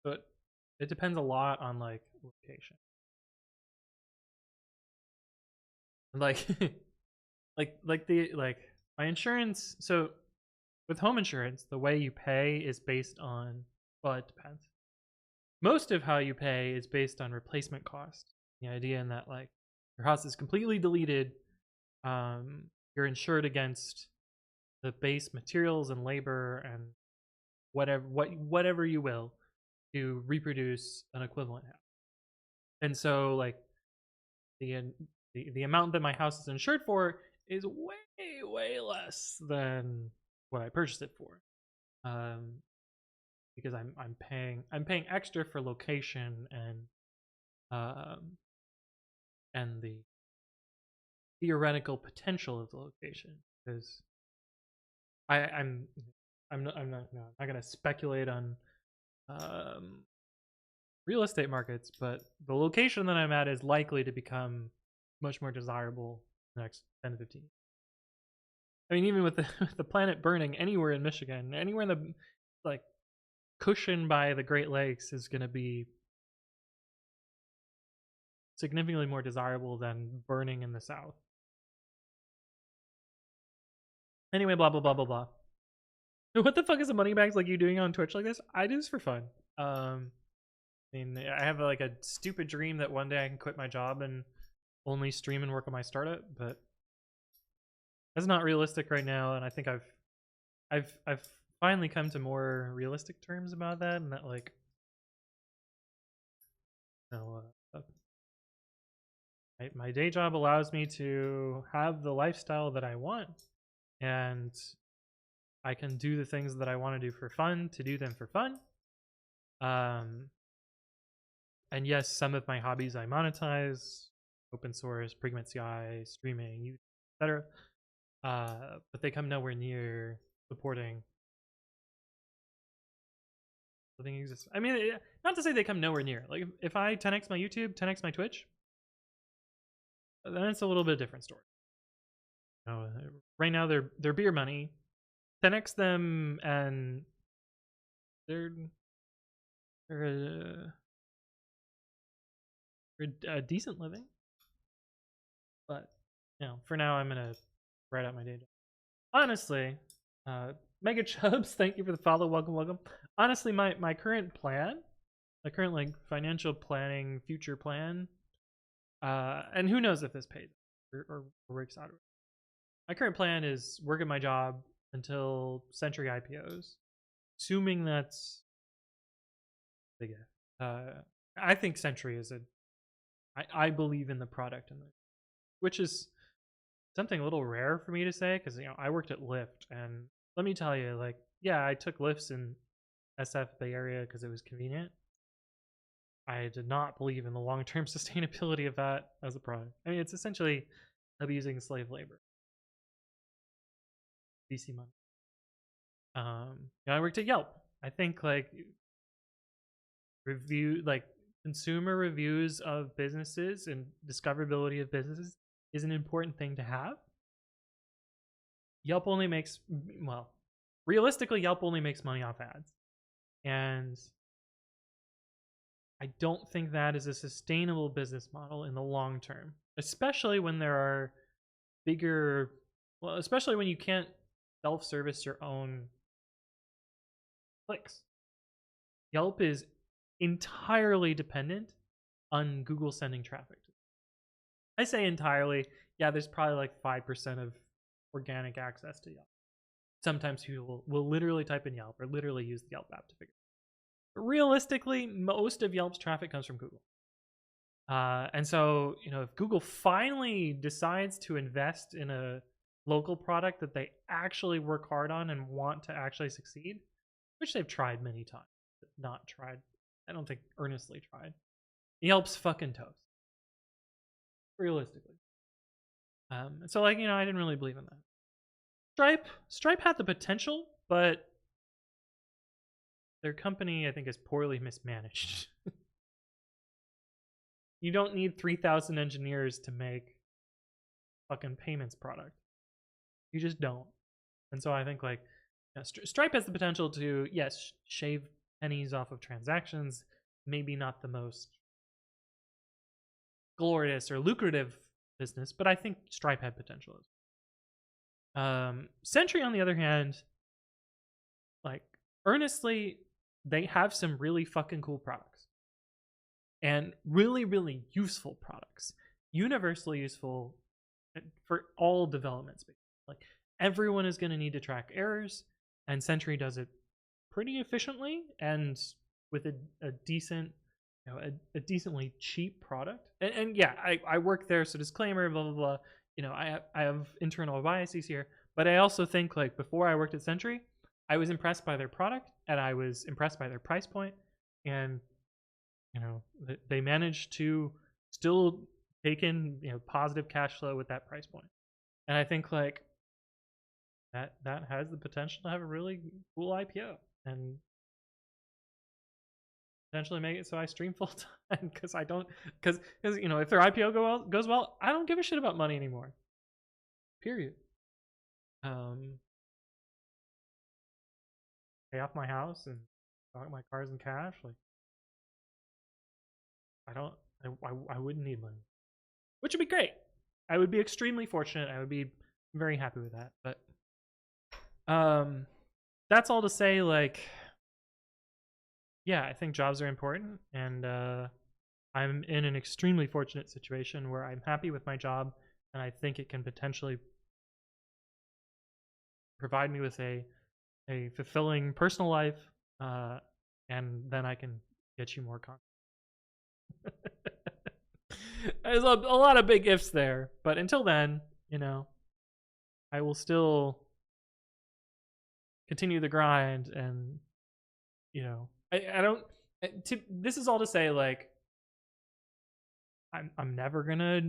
But it depends a lot on like location. Like like my insurance. So with home insurance, the way you pay is based on, well, it depends. Most of how you pay is based on replacement cost. The idea in that like your house is completely deleted, you're insured against the base materials and labor and whatever you will to reproduce an equivalent house. And so like the amount that my house is insured for is way less than what I purchased it for, because I'm paying extra for location and the theoretical potential of the location, because I'm not gonna speculate on real estate markets, but the location that I'm at is likely to become much more desirable in the next 10 to 15 years. I mean, even with the planet burning, anywhere in Michigan, anywhere in the like cushion by the Great Lakes is going to be significantly more desirable than burning in the South. Anyway, blah blah blah blah blah. What the fuck is a moneybags like you doing on Twitch like this? I do this for fun. I mean, I have like a stupid dream that one day I can quit my job and only stream and work on my startup, but that's not realistic right now. And I think I've finally come to more realistic terms about that, and that like, you know, my day job allows me to have the lifestyle that I want, and I can do the things that I want to do for fun, to do them for fun. And yes, some of my hobbies I monetize, open source, Pragmat CI, streaming, YouTube, etc. But they come nowhere near supporting living existence. I mean, not to say they come nowhere near. Like if I 10x my YouTube, 10x my Twitch, then it's a little bit different story. You know, right now they're beer money. 10x them and they're a decent living. But you know, for now I'm gonna write out my day job. Honestly, Mega Chubs, thank you for the follow. Welcome. Honestly, my current plan, my current like financial planning, future plan, and who knows if this pays or works out. My current plan is work at my job until Century IPOs, assuming that's big. I think Century is I believe in the product, and which is something a little rare for me to say, because you know I worked at Lyft, and let me tell you, like, yeah, I took Lyfts in SF Bay Area because it was convenient. I did not believe in the long-term sustainability of that as a product. I mean, it's essentially abusing slave labor. VC money. I worked at Yelp. I think like consumer reviews of businesses and discoverability of businesses is an important thing to have. Yelp only makes, well, realistically, Yelp only makes money off ads. And I don't think that is a sustainable business model in the long term, especially when there are especially when you can't self-service your own clicks. Yelp is entirely dependent on Google sending traffic. I say entirely. Yeah, there's probably like 5% of organic access to Yelp. Sometimes people will literally type in Yelp or literally use the Yelp app to figure it out. But realistically, most of Yelp's traffic comes from Google. And so, you know, if Google finally decides to invest in a local product that they actually work hard on and want to actually succeed, which they've tried many times, but not tried, I don't think earnestly tried, Yelp's fucking toast. Realistically. So like, you know, I didn't really believe in that. Stripe had the potential, but their company, I think, is poorly mismanaged. You don't need 3,000 engineers to make fucking payments product. You just don't. And so I think like Stripe has the potential to, yes, shave pennies off of transactions. Maybe not the most glorious or lucrative business, but I think Stripe had potential. Sentry, on the other hand, like, earnestly, they have some really fucking cool products. And really, really useful products. Universally useful for all developments. Like, everyone is going to need to track errors, and Sentry does it pretty efficiently and with a decent, a decently cheap product. And yeah, I work there, so disclaimer, blah blah blah. I have internal biases here, but I also think, like, before I worked at Sentry, I was impressed by their product and I was impressed by their price point, and they managed to still take in positive cash flow with that price point. And I think, like, that has the potential to have a really cool IPO and potentially make it so I stream full time, because if their IPO goes well, I don't give a shit about money anymore. Period. Pay off my house and buy my cars in cash. Like, I wouldn't need money, which would be great. I would be extremely fortunate. I would be very happy with that. But that's all to say, like, yeah, I think jobs are important, and I'm in an extremely fortunate situation where I'm happy with my job, and I think it can potentially provide me with a fulfilling personal life, and then I can get you more content. There's a lot of big ifs there, but until then, I will still continue the grind, and I don't. This is all to say, like, I'm never gonna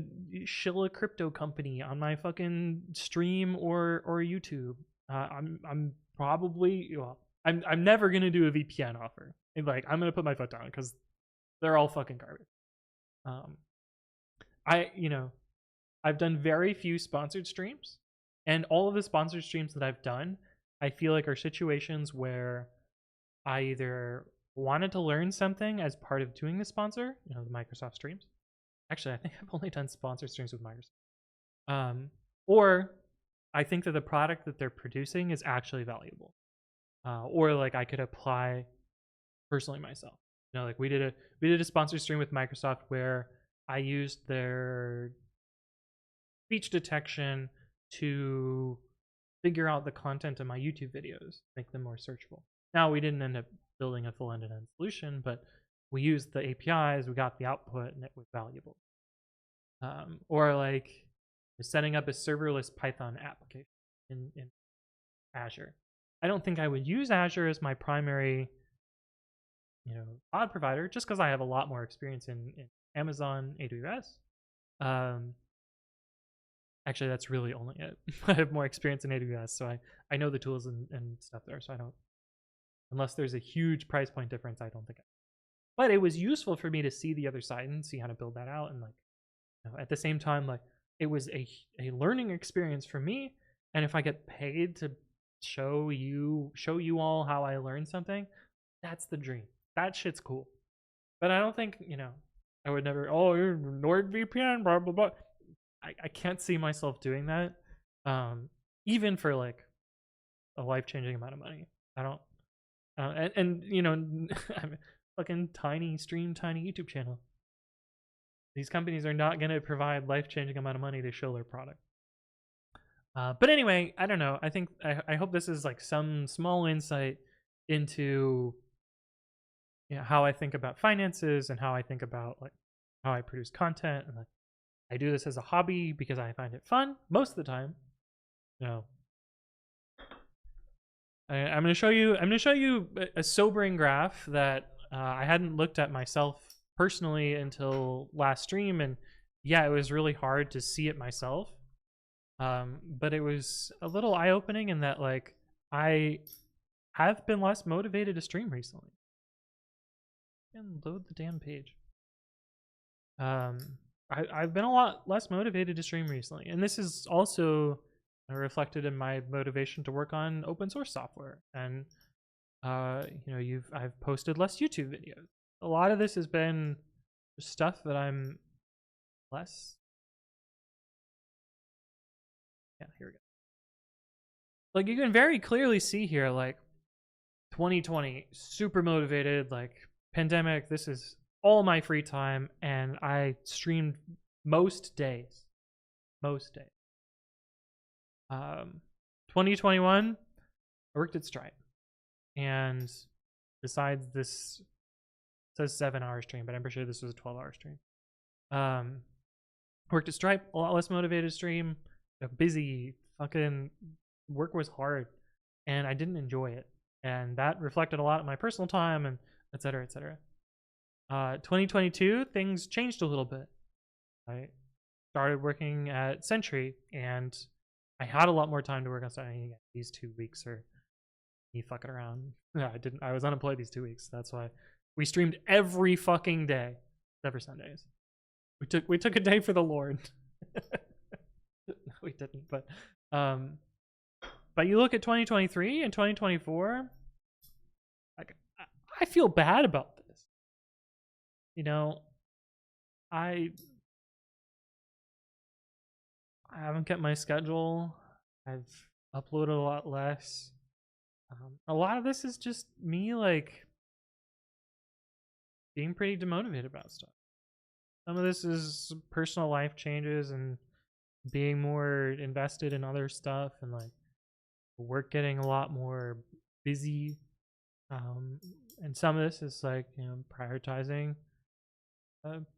shill a crypto company on my fucking stream or YouTube. I'm probably, I'm never gonna do a VPN offer. Like, I'm gonna put my foot down because they're all fucking garbage. I've done very few sponsored streams, and all of the sponsored streams that I've done, I feel like, are situations where I either wanted to learn something as part of doing the sponsor, the Microsoft streams. Actually, I think I've only done sponsored streams with Microsoft. Or I think that the product that they're producing is actually valuable. Or, like, I could apply personally myself. Like, we did a sponsored stream with Microsoft where I used their speech detection to figure out the content of my YouTube videos, make them more searchable. Now, we didn't end up building a full end-to-end solution, but we used the APIs, we got the output, and it was valuable. Or, like, setting up a serverless Python application in Azure. I don't think I would use Azure as my primary cloud provider, just because I have a lot more experience in Amazon AWS. Actually, that's really only it. I have more experience in AWS, so I know the tools and stuff there, so I don't, unless there's a huge price point difference, I don't think but it was useful for me to see the other side and see how to build that out, and, like, at the same time, like, it was a learning experience for me, and if I get paid to show you all how I learned something, that's the dream. That shit's cool. But I don't think, I would never, you're NordVPN, blah, blah, blah. I can't see myself doing that, even for, like, a life-changing amount of money. I don't, I'm a fucking tiny YouTube channel. These companies are not going to provide life-changing amount of money to show their product. But anyway, I don't know. I think I hope this is, like, some small insight into how I think about finances, and how I think about, like, how I produce content, and, like, I do this as a hobby because I find it fun most of the time. I'm going to show you a sobering graph that I hadn't looked at myself personally until last stream, and yeah, it was really hard to see it myself. But it was a little eye-opening in that, like, I have been less motivated to stream recently. And load the damn page. I've been a lot less motivated to stream recently, and this is also reflected in my motivation to work on open source software. And I've posted less YouTube videos. A lot of this has been stuff that I'm less. Yeah, here we go. Like, you can very clearly see here, like, 2020, super motivated, like, pandemic, this is all my free time, and I streamed most days. 2021, I worked at Stripe, and besides this, it says 7-hour stream, but I'm pretty sure this was a 12-hour stream. Worked at Stripe, a lot less motivated stream, busy, fucking work was hard, and I didn't enjoy it, and that reflected a lot of my personal time, and etc. 2022, things changed a little bit. I started working at Sentry, and I had a lot more time to work on something. These 2 weeks are me fucking around. Yeah, I was unemployed these 2 weeks. That's why we streamed every fucking day, except for Sundays. We took a day for the Lord. No, we didn't, but you look at 2023 and 2024, like, I feel bad about this. You know, I haven't kept my schedule. I've uploaded a lot less. A lot of this is just me, like, being pretty demotivated about stuff. Some of this is personal life changes and being more invested in other stuff, and like work getting a lot more busy. And some of this is like, prioritizing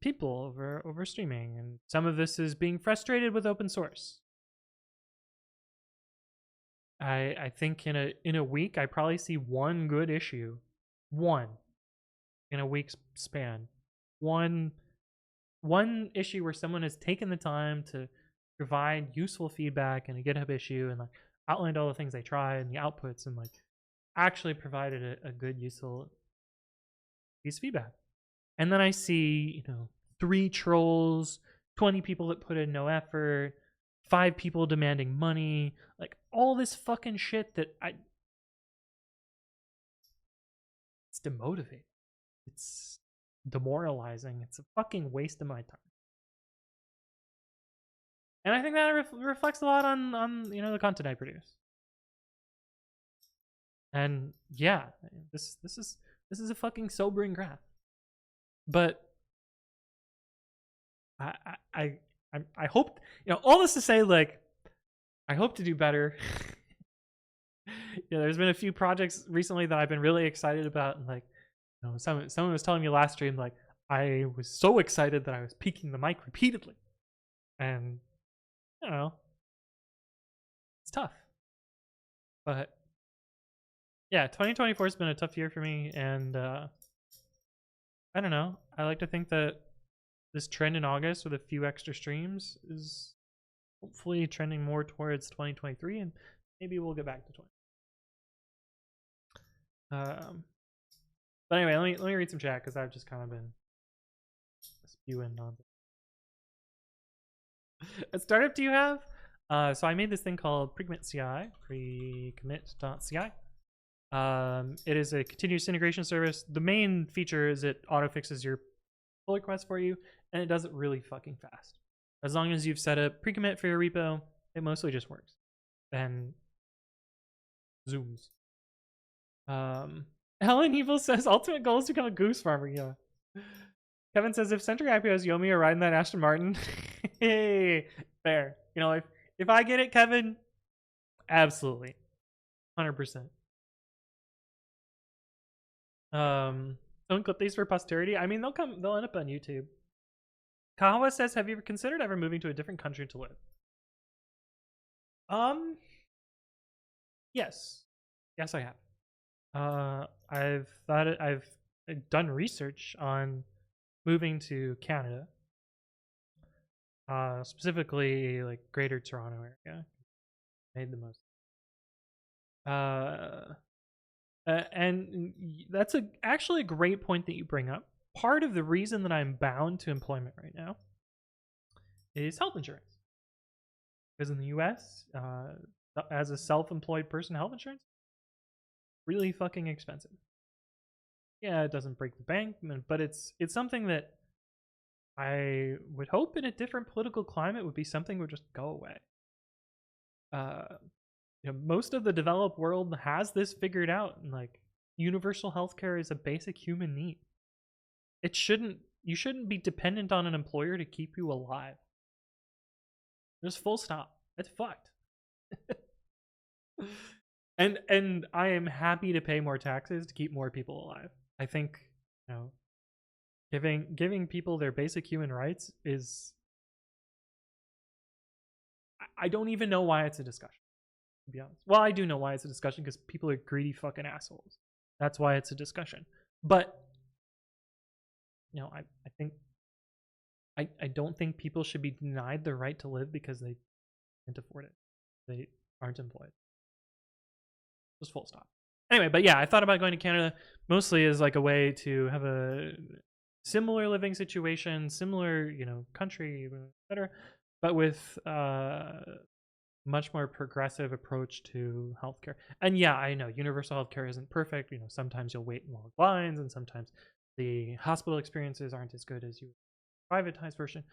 people over streaming, and some of this is being frustrated with open source. I think in a week I probably see one good issue, one in a week's span, one issue where someone has taken the time to provide useful feedback in a GitHub issue and like outlined all the things they tried and the outputs and like actually provided a good useful piece of feedback. And then I see 3 trolls, 20 people that put in no effort, 5 people demanding money, like all this fucking shit that it's demotivating. It's demoralizing. It's a fucking waste of my time. And I think that reflects a lot on the content I produce. And yeah, this is a fucking sobering graph. But I hope, all this to say, like, I hope to do better. There's been a few projects recently that I've been really excited about, and like, someone was telling me last stream, like, I was so excited that I was peeking the mic repeatedly, and it's tough. But yeah, 2024 has been a tough year for me, and I don't know. I like to think that this trend in August with a few extra streams is hopefully trending more towards 2023, and maybe we'll get back to 20. But anyway, let me read some chat because I've just kind of been spewing nonsense. What startup do you have? So I made this thing called precommit.ci, precommit.ci. It is a continuous integration service. The main feature is it auto fixes your pull request for you, and it does it really fucking fast. As long as you've set up pre-commit for your repo, it mostly just works and zooms. Helen Evil says ultimate goal is to become a goose farmer. Yeah. Kevin says if Sentry IPOs Yomi are riding that Aston Martin, hey, fair. If I get it, Kevin, absolutely, 100%. Don't clip these for posterity. I mean, they'll end up on YouTube. Kawa says, have you ever considered moving to a different country to live? Yes, I have. I've done research on moving to Canada, specifically like Greater Toronto area. Made the most. And that's actually a great point that you bring up. Part of the reason that I'm bound to employment right now is health insurance. Because in the US, as a self-employed person, health insurance really fucking expensive. Yeah, it doesn't break the bank, but it's something that I would hope in a different political climate would be something would just go away. Most of the developed world has this figured out, and like universal healthcare is a basic human need. You shouldn't be dependent on an employer to keep you alive. Just full stop. It's fucked. and I am happy to pay more taxes to keep more people alive. I think, giving people their basic human rights is, I don't even know why it's a discussion, to be honest. Well, I do know why it's a discussion, because people are greedy fucking assholes. That's why it's a discussion. But I don't think people should be denied the right to live because they can't afford it. They aren't employed. Just full stop. Anyway, but yeah, I thought about going to Canada mostly as like a way to have a similar living situation, similar, country, etc., but with much more progressive approach to healthcare. And yeah, I know universal healthcare isn't perfect. Sometimes you'll wait in long lines, and sometimes the hospital experiences aren't as good as you privatized version.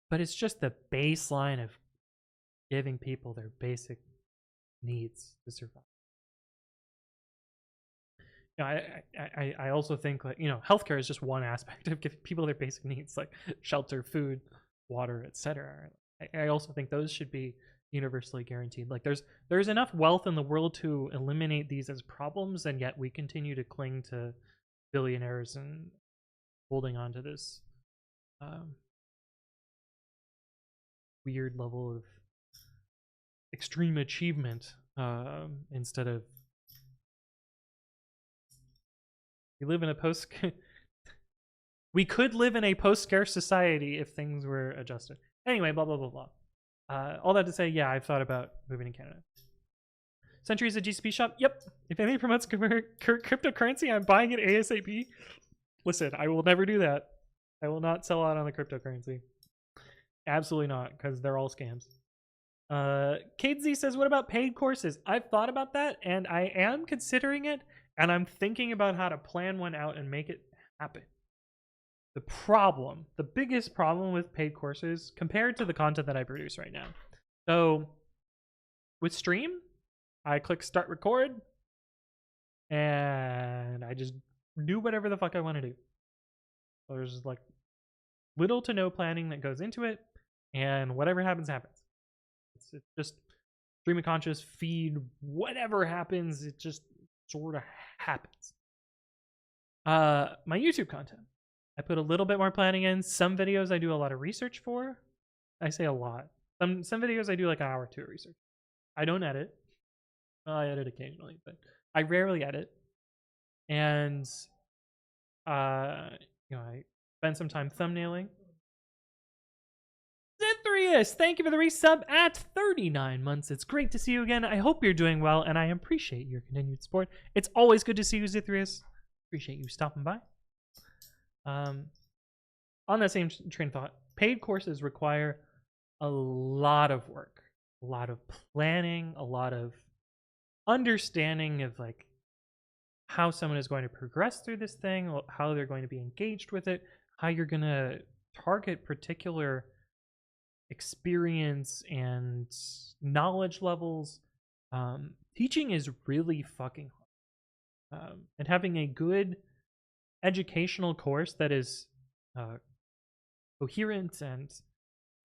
But it's just the baseline of giving people their basic needs to survive. I also think like healthcare is just one aspect of giving people their basic needs, like shelter, food, water, etc. I also think those should be universally guaranteed. Like there's enough wealth in the world to eliminate these as problems, and yet we continue to cling to billionaires and holding on to this weird level of extreme achievement instead of we could live in a post-scarce society if things were adjusted. Anyway, blah blah blah blah. All that to say, yeah, I've thought about moving to Canada. Century is a GCP shop. Yep. If anything promotes cryptocurrency, I'm buying it ASAP. Listen, I will never do that. I will not sell out on the cryptocurrency. Absolutely not, because they're all scams. Kadesy says, what about paid courses? I've thought about that, and I am considering it, and I'm thinking about how to plan one out and make it happen. The biggest problem with paid courses compared to the content that I produce right now. So with Stream, I click start record, and I just do whatever the fuck I want to do. So there's like little to no planning that goes into it, and whatever happens, happens. It's just stream of conscious, feed, whatever happens, it just sort of happens. My YouTube content, I put a little bit more planning in. Some videos I do a lot of research for. I say a lot. Some videos I do like an hour or two of research. I don't edit. Well, I edit occasionally, but I rarely edit. And I spend some time thumbnailing. Zithrius, thank you for the resub at 39 months. It's great to see you again. I hope you're doing well, and I appreciate your continued support. It's always good to see you, Zithrius. Appreciate you stopping by. On that same train of thought, paid courses require a lot of work, a lot of planning, a lot of understanding of like how someone is going to progress through this thing, how they're going to be engaged with it, how you're going to target particular experience and knowledge levels. Teaching is really fucking hard. And having a good educational course that is coherent and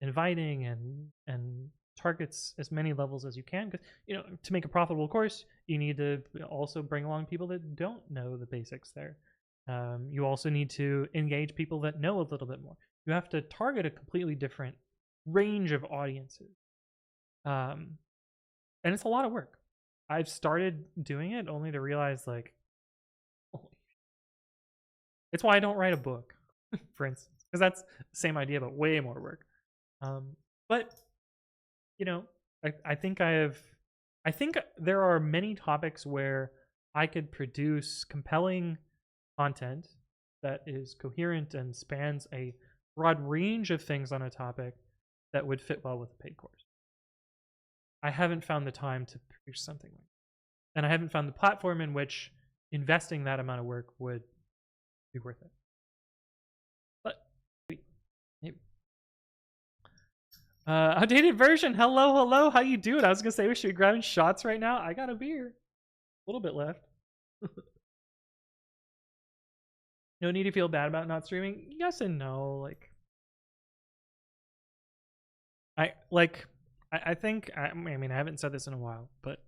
inviting and targets as many levels as you can, because to make a profitable course you need to also bring along people that don't know the basics there. You also need to engage people that know a little bit more. You have to target a completely different range of audiences, and it's a lot of work. I've started doing it only to realize like, it's why I don't write a book, for instance, because that's the same idea but way more work. But I think there are many topics where I could produce compelling content that is coherent and spans a broad range of things on a topic that would fit well with a paid course. I haven't found the time to produce something like that. And I haven't found the platform in which investing that amount of work would be worth it. But maybe. Outdated version. Hello. How you doing? I was gonna say we should be grabbing shots right now. I got a beer. A little bit left. No need to feel bad about not streaming. Yes and no. Like, I think I mean I haven't said this in a while, but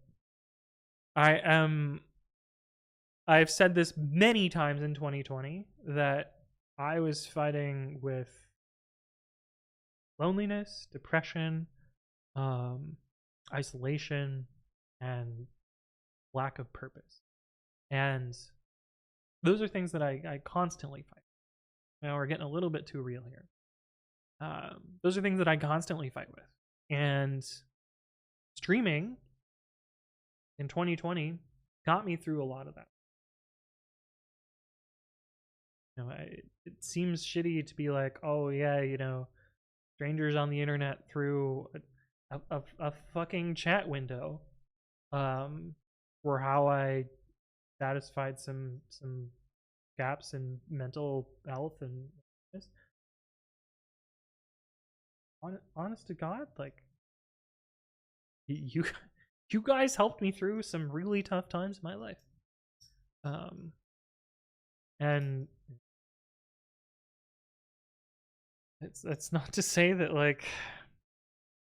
I've said this many times in 2020 that I was fighting with loneliness, depression, isolation, and lack of purpose. And those are things that I constantly fight. Now we're getting a little bit too real here. Those are things that I constantly fight with. And streaming in 2020 got me through a lot of that. You know, it seems shitty to be like, oh yeah, you know, strangers on the internet through a fucking chat window were how I satisfied some gaps in mental health and this. Honest to God, like you guys helped me through some really tough times in my life. And it's not to say that like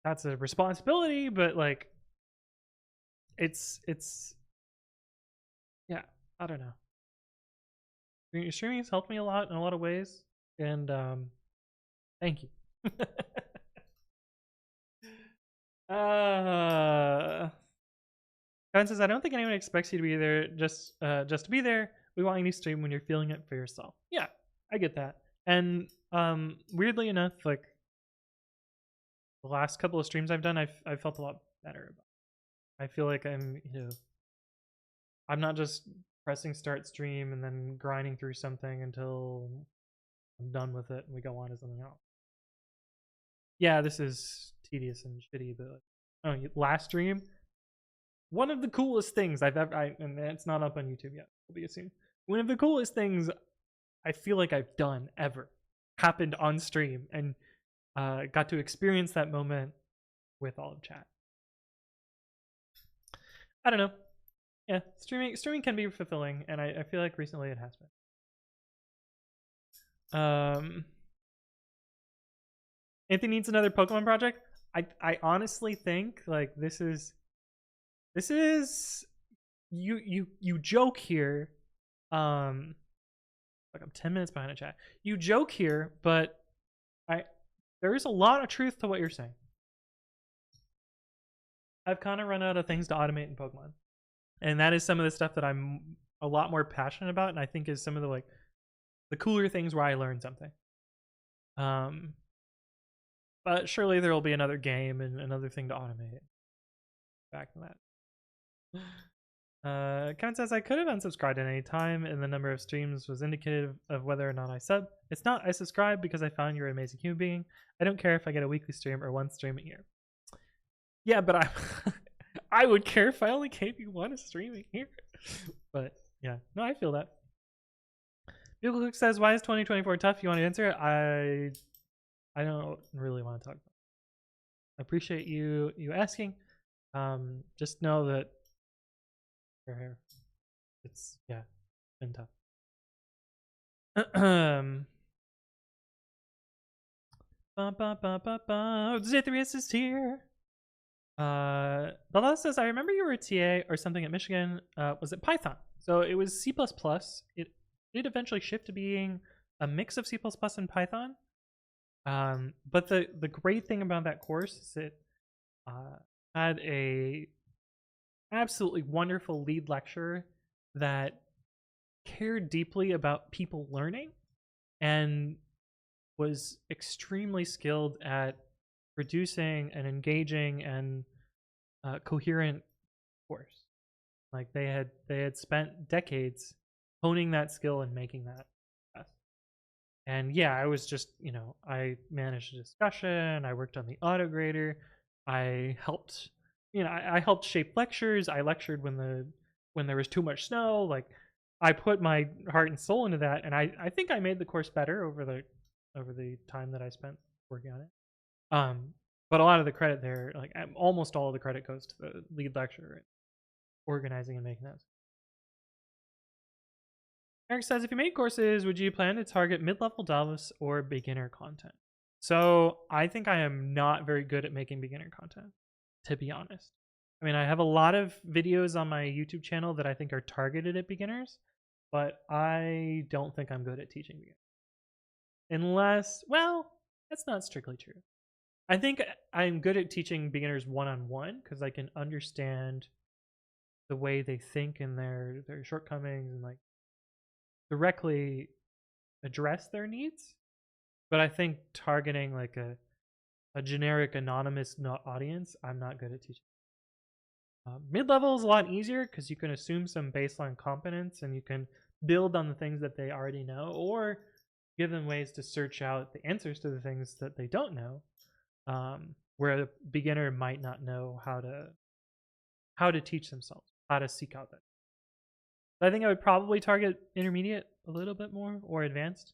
that's a responsibility, but like it's yeah, I don't know. Streaming has helped me a lot in a lot of ways, and thank you. Kevin says, I don't think anyone expects you to be there just to be there. We want you to stream when you're feeling it for yourself. Yeah, I get that. And weirdly enough, like the last couple of streams I've done, I've felt a lot better about it. I feel like I'm not just pressing start stream and then grinding through something until I'm done with it and we go on to something else. Yeah, this is tedious and shitty, but last stream, one of the coolest things I've ever, and it's not up on YouTube yet, will be soon. One of the coolest things I feel like I've done ever happened on stream, and got to experience that moment with all of chat. I don't know. Yeah, streaming can be fulfilling, and I feel like recently it has been. Anthony needs another Pokemon project. I honestly think like this is you joke here. Like I'm 10 minutes behind a chat. You joke here, but there is a lot of truth to what you're saying. I've kind of run out of things to automate in Pokemon, and that is some of the stuff that I'm a lot more passionate about, and I think is some of the the cooler things where I learn something. But surely there will be another game and another thing to automate. Back to that. Kevin says, I could have unsubscribed at any time, and the number of streams was indicative of whether or not I sub. It's not I subscribe because I found you're an amazing human being. I don't care if I get a weekly stream or one stream a year. Yeah, but I would care if I only gave you one stream a year. But yeah, no, I feel that. Bugle Cook says, why is 2024 tough? You want to answer it? I don't really want to talk about it. I appreciate you asking. Just know that it's been tough. Zithrius is here. Bella says, I remember you were a TA or something at Michigan. Was it Python? So it was C++. It did eventually shift to being a mix of C++ and Python. But the great thing about that course is it had a absolutely wonderful lead lecturer that cared deeply about people learning and was extremely skilled at producing an engaging and coherent course. Like they had spent decades honing that skill and making that best. And yeah, I was just, you know, I managed a discussion, I worked on the auto grader, I helped, you know, I helped shape lectures, I lectured when there was too much snow, like I put my heart and soul into that, and I think I made the course better over the time that I spent working on it. But a lot of the credit there, like almost all of the credit goes to the lead lecturer, organizing and making that. Eric says, if you make courses, would you plan to target mid-level devs or beginner content? So I think I am not very good at making beginner content, to be honest. I mean, I have a lot of videos on my YouTube channel that I think are targeted at beginners, but I don't think I'm good at teaching beginners. Unless, well, that's not strictly true. I think I'm good at teaching beginners one-on-one because I can understand the way they think and their shortcomings and like directly address their needs. But I think targeting like a generic anonymous audience, I'm not good at teaching. Mid-level is a lot easier because you can assume some baseline competence and you can build on the things that they already know, or give them ways to search out the answers to the things that they don't know, where a beginner might not know how to teach themselves, how to seek out that. So I think I would probably target intermediate a little bit more, or advanced.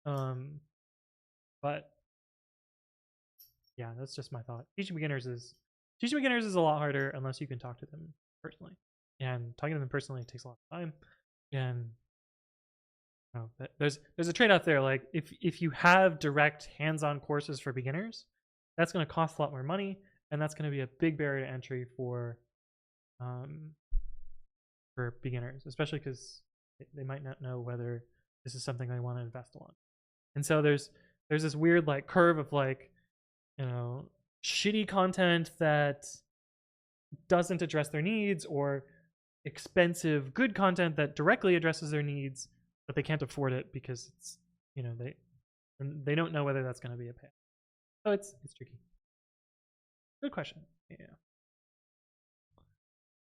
But yeah, that's just my thought. Teaching beginners is a lot harder unless you can talk to them personally, and talking to them personally takes a lot of time. And you know, there's a trade-off there. Like if you have direct hands-on courses for beginners, that's going to cost a lot more money, and that's going to be a big barrier to entry for beginners, especially because they might not know whether this is something they want to invest a lot. And so there's this weird like curve of like, you know, shitty content that doesn't address their needs, or expensive good content that directly addresses their needs, but they can't afford it because it's, you know, they don't know whether that's going to be a payoff. So it's tricky. Good question. Yeah.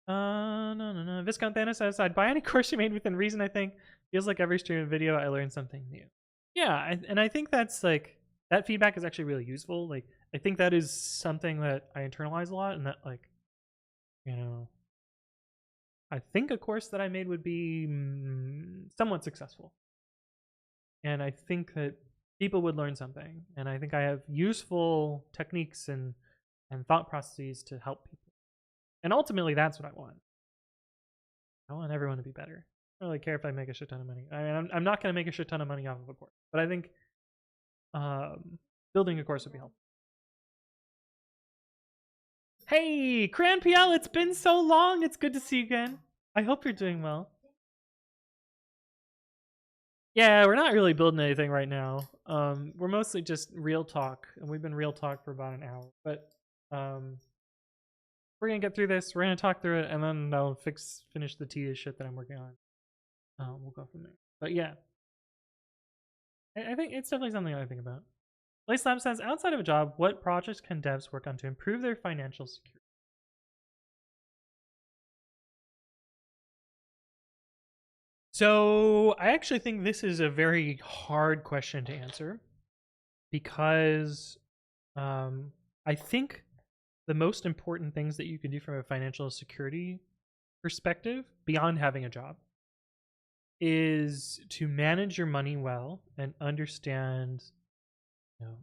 No. Viscount Thanos says, I'd buy any course you made within reason, I think. Feels like every stream and video I learned something new. Yeah, and I think that's like, that feedback is actually really useful. Like, I think that is something that I internalize a lot, and that like, you know, I think a course that I made would be somewhat successful. And I think that people would learn something. And I think I have useful techniques and thought processes to help people. And ultimately, that's what I want. I want everyone to be better. I don't really care if I make a shit ton of money. I mean, I'm not going to make a shit ton of money off of a course. But I think building a course would be helpful. Hey, Cran PL, it's been so long. It's good to see you again. I hope you're doing well. Yeah, we're not really building anything right now. We're mostly just real talk, and we've been real talk for about an hour. But we're gonna get through this. We're gonna talk through it, and then I'll finish the tedious shit that I'm working on. We'll go from there. But yeah, I think it's definitely something I think about. Lace Lab says, outside of a job, what projects can devs work on to improve their financial security? So I actually think this is a very hard question to answer, because I think the most important things that you can do from a financial security perspective, beyond having a job, is to manage your money well and understand, you know,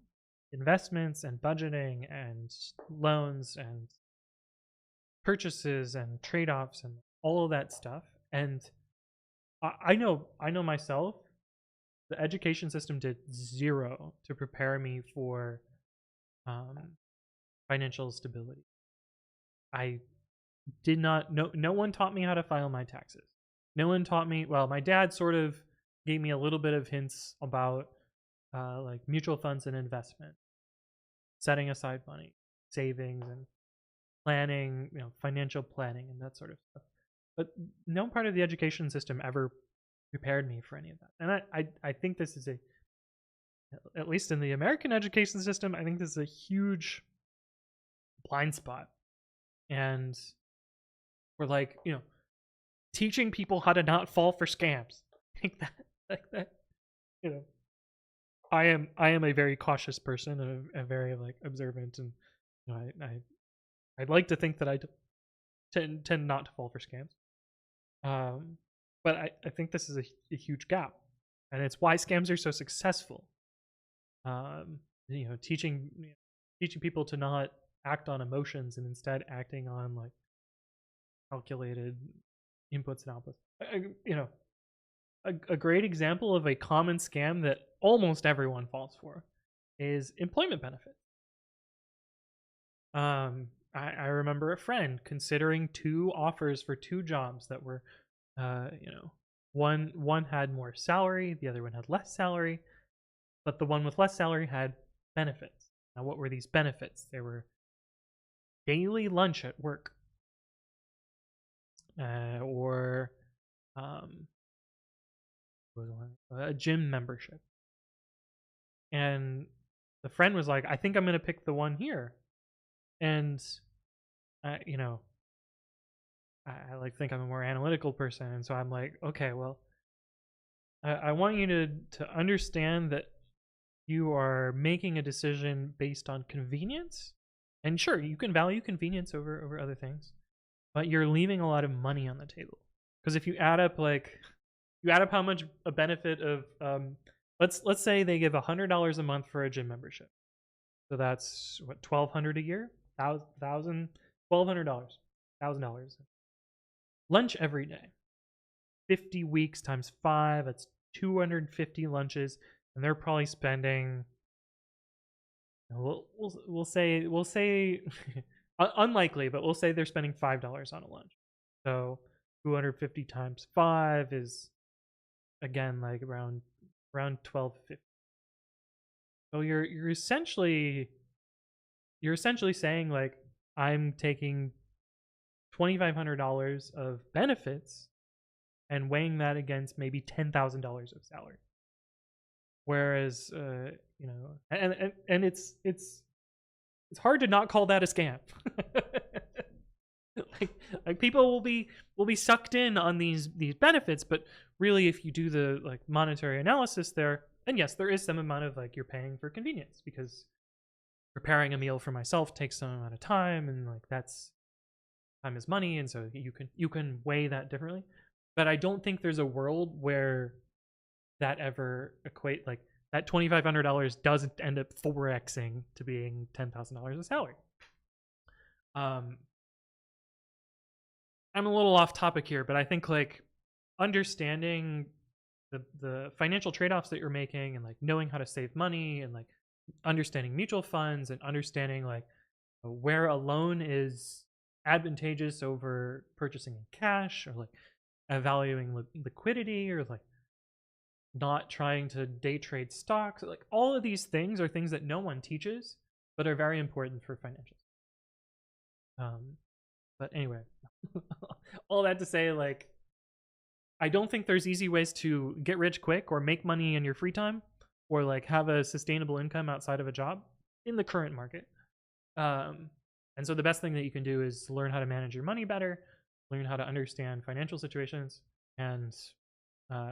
investments and budgeting and loans and purchases and trade-offs and all of that stuff. And I know myself, the education system did zero to prepare me for financial stability. I did not know. No one taught me how to file my taxes. No one taught me. Well, my dad sort of gave me a little bit of hints about like mutual funds and investment, setting aside money, savings, and planning, you know, financial planning and that sort of stuff. But no part of the education system ever prepared me for any of that. And I think this is at least in the American education system, I think this is a huge blind spot. And we're like, you know, teaching people how to not fall for scams. Like that, you know, I am a very cautious person and a very like observant, and you know, I'd like to think that I tend not to fall for scams. But I think this is a huge gap, and it's why scams are so successful. You know, teaching people to not act on emotions and instead acting on like calculated inputs and outputs. You know, a great example of a common scam that almost everyone falls for is employment benefits. I remember a friend considering 2 offers for 2 jobs that were, you know, one had more salary, the other one had less salary, but the one with less salary had benefits. Now, what were these benefits? They were daily lunch at work, or a gym membership. And the friend was like, I think I'm going to pick the one here. And, you know, I like think I'm a more analytical person. And so I'm like, okay, well, I want you to understand that you are making a decision based on convenience. And sure, you can value convenience over other things, but you're leaving a lot of money on the table. Because if you add up how much a benefit of let's say they give $100 a month for a gym membership, so that's what, $1,200 a year, $1,200, $1,000. Lunch every day, 50 weeks times 5, that's 250 lunches, and they're probably spending. We'll say unlikely, but we'll say they're spending $5 on a lunch. So 250 times 5 is, again, like around $1,250. So you're essentially saying like, I'm taking $2,500 of benefits and weighing that against maybe $10,000 of salary. Whereas you know, and it's hard to not call that a scam. like people will be sucked in on these benefits, but really, if you do the like monetary analysis there, and yes, there is some amount of like, you're paying for convenience, because preparing a meal for myself takes some amount of time, and like that's time is money, and so you can weigh that differently. But I don't think there's a world where that ever equate, like that $2,500 doesn't end up 4xing to being $10,000 of salary. I'm a little off topic here, but I think like understanding the financial trade-offs that you're making, and like knowing how to save money, and like understanding mutual funds, and understanding like where a loan is advantageous over purchasing in cash, or like evaluating liquidity, or like not trying to day trade stocks. Like all of these things are things that no one teaches, but are very important for financials. But anyway, all that to say, like, I don't think there's easy ways to get rich quick or make money in your free time, or like have a sustainable income outside of a job in the current market. And so the best thing that you can do is learn how to manage your money better, learn how to understand financial situations, and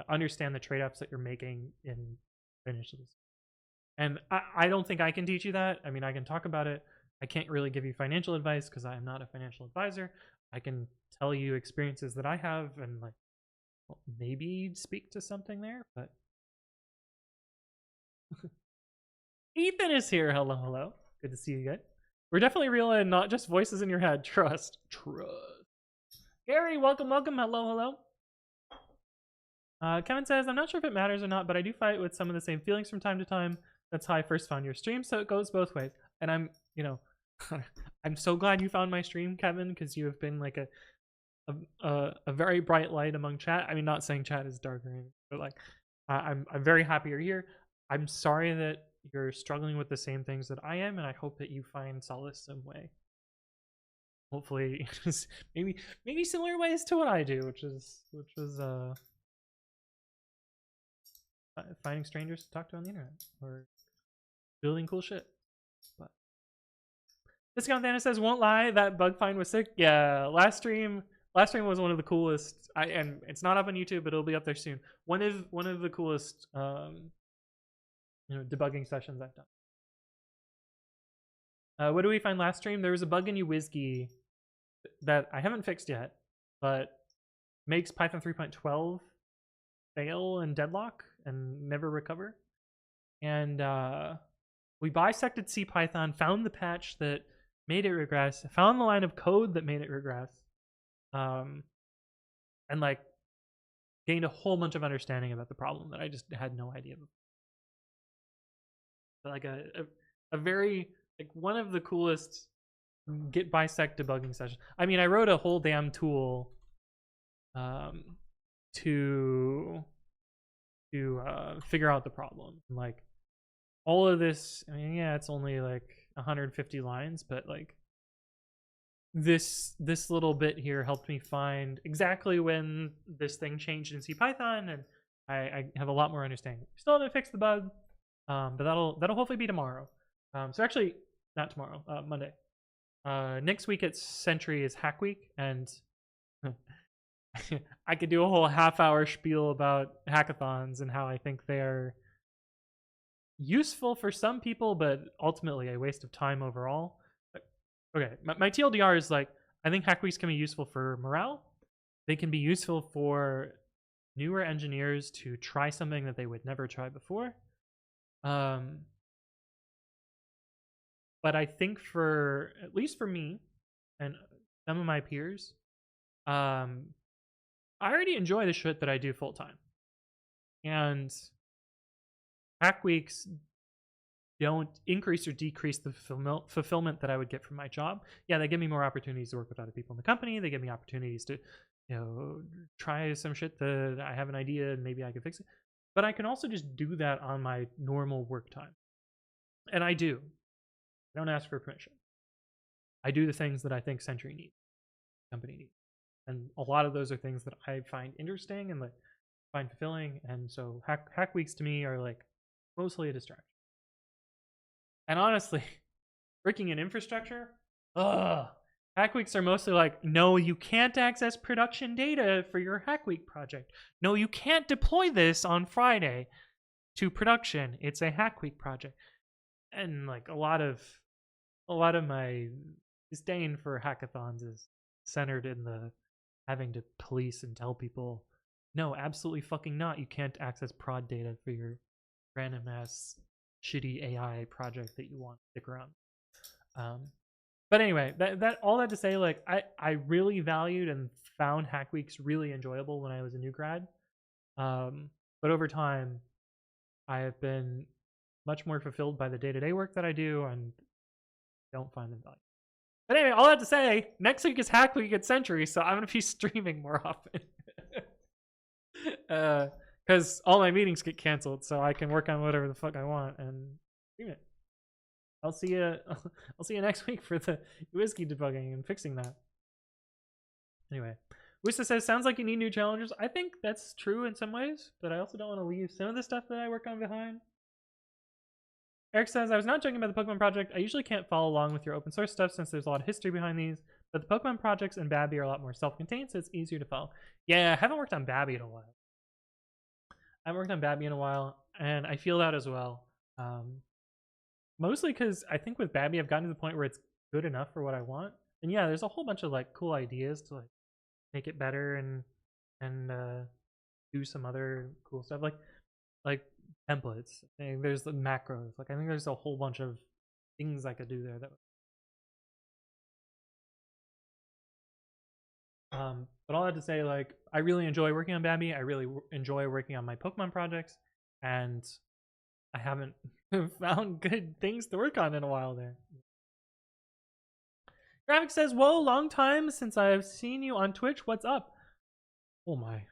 understand the trade-offs that you're making in financial decisions. And I don't think I can teach you that. I mean, I can talk about it. I can't really give you financial advice because I am not a financial advisor. I can tell you experiences that I have, and like, well, maybe speak to something there, but Ethan is here. Hello, hello. Good to see you guys. We're definitely real and not just voices in your head. Trust. Gary, welcome. Hello. Kevin says, I'm not sure if it matters or not, but I do fight with some of the same feelings from time to time. That's how I first found your stream, so it goes both ways. And I'm, you know, I'm so glad you found my stream, Kevin, because you have been like a very bright light among chat. I mean, not saying chat is dark or anything, but like, I'm very happy you're here. I'm sorry that you're struggling with the same things that I am, and I hope that you find solace some way. Hopefully, maybe similar ways to what I do, which is finding strangers to talk to on the internet, or building cool shit. But Discount Thanos says, won't lie, that bug find was sick. Yeah, last stream was one of the coolest. And it's not up on YouTube, but it'll be up there soon. One of the coolest debugging sessions I've done. What did we find last stream? There was a bug in uWSGI that I haven't fixed yet, but makes Python 3.12 fail and deadlock and never recover. And we bisected CPython, found the patch that made it regress, found the line of code that made it regress, and like gained a whole bunch of understanding about the problem that I just had no idea before. Like a very, like, one of the coolest git bisect debugging sessions. I mean, I wrote a whole damn tool to figure out the problem. And like all of this, I mean, yeah, it's only like 150 lines, but like this little bit here helped me find exactly when this thing changed in CPython, and I have a lot more understanding. Still haven't fixed the bug, but that'll hopefully be tomorrow. So actually, not tomorrow, Monday. Next week at Century is Hack Week, and I could do a whole half-hour spiel about hackathons and how I think they're useful for some people, but ultimately a waste of time overall. Okay, my TLDR is like, I think Hack Weeks can be useful for morale. They can be useful for newer engineers to try something that they would never try before. But I think for, at least for me and some of my peers, I already enjoy the shit that I do full time. And Hack Weeks don't increase or decrease the fulfillment that I would get from my job. Yeah, they give me more opportunities to work with other people in the company. They give me opportunities to, try some shit that I have an idea and maybe I can fix it. But I can also just do that on my normal work time. And I do. I don't ask for permission. I do the things that I think Century needs, company needs. And a lot of those are things that I find interesting and like find fulfilling. And so hack weeks to me are like mostly a distraction. And honestly, working in infrastructure, Hack Weeks are mostly like, no, you can't access production data for your Hack Week project. No, you can't deploy this on Friday to production. It's a Hack Week project. And like a lot of my disdain for hackathons is centered in the having to police and tell people, no, absolutely fucking not. You can't access prod data for your random ass shitty AI project that you want to stick around. But anyway, that all that to say, like I really valued and found Hack Weeks really enjoyable when I was a new grad. But over time, I have been much more fulfilled by the day-to-day work that I do and don't find them valuable. But anyway, all that to say, next week is Hack Week at Century, so I'm gonna be streaming more often. Because all my meetings get canceled, so I can work on whatever the fuck I want and stream it. I'll see you next week for the uWSGI debugging and fixing that. Anyway, Wista says, sounds like you need new challenges. I think that's true in some ways, but I also don't want to leave some of the stuff that I work on behind. Eric says, I was not joking about the Pokemon project. I usually can't follow along with your open source stuff since there's a lot of history behind these, but the Pokemon projects and Babby are a lot more self-contained, so it's easier to follow. Yeah, I haven't worked on Babby in a while. And I feel that as well. Mostly because I think with Babby, I've gotten to the point where it's good enough for what I want. And yeah, there's a whole bunch of like cool ideas to like make it better and do some other cool stuff like templates. There's the macros. Like I think there's a whole bunch of things I could do there. But all that to say, like I really enjoy working on Babby. I really enjoy working on my Pokemon projects, and I haven't found good things to work on in a while there. Graphic says, whoa, long time since I've seen you on Twitch. What's up? Oh my.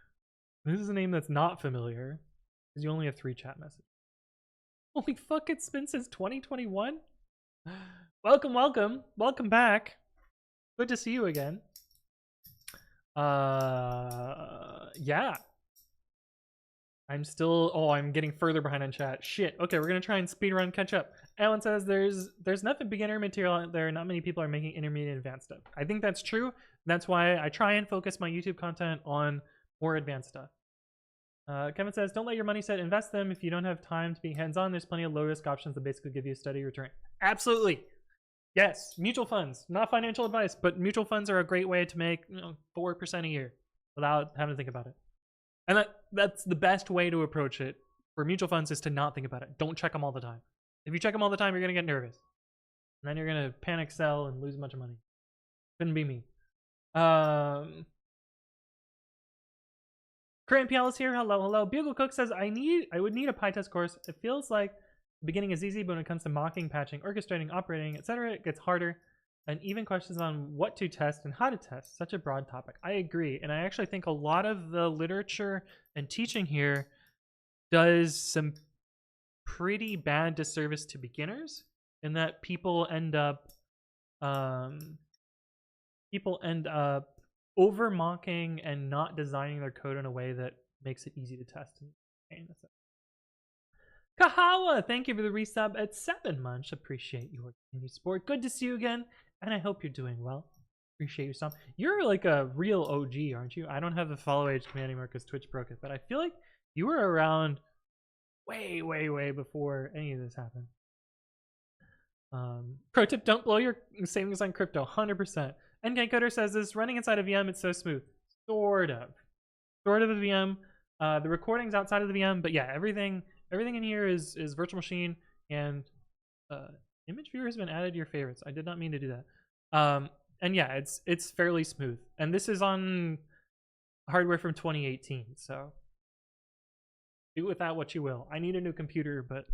This is a name that's not familiar because you only have 3 chat messages. Holy fuck, it's been since 2021? Welcome, welcome. Welcome back. Good to see you again. Yeah. I'm getting further behind on chat. Shit. Okay, we're gonna try and speedrun catch up. Alan says there's nothing beginner material out there. Not many people are making intermediate advanced stuff. I think that's true. That's why I try and focus my YouTube content on more advanced stuff. Kevin says, don't let your money sit, invest them. If you don't have time to be hands-on, there's plenty of low-risk options that basically give you a steady return. Absolutely. Yes, mutual funds. Not financial advice, but mutual funds are a great way to make 4% a year without having to think about it. And that's the best way to approach it for mutual funds, is to not think about it. Don't check them all the time. If you check them all the time, you're going to get nervous. And then you're going to panic sell and lose a bunch of money. Couldn't be me. Korean PL is here. Hello, hello. Bugle Cook says, I would need a PyTest course. It feels like the beginning is easy, but when it comes to mocking, patching, orchestrating, operating, etc., it gets harder. And even questions on what to test and how to test. Such a broad topic. I agree. And I actually think a lot of the literature and teaching here does some pretty bad disservice to beginners, in that people end up over mocking and not designing their code in a way that makes it easy to test. Kahawa, thank you for the resub at 7 months. Appreciate your continued support. Good to see you again, and I hope you're doing well. Appreciate your sub. You're like a real OG, aren't you? I don't have the follow age command anymore because Twitch broke it, but I feel like you were around way, way, way before any of this happened. Pro tip, don't blow your savings on crypto. 100%. NK Coder says this, running inside a VM, it's so smooth. Sort of a VM. The recording's outside of the VM, but yeah, everything in here is virtual machine, and image viewer has been added to your favorites. I did not mean to do that. And yeah, it's fairly smooth. And this is on hardware from 2018, so do with that what you will. I need a new computer, but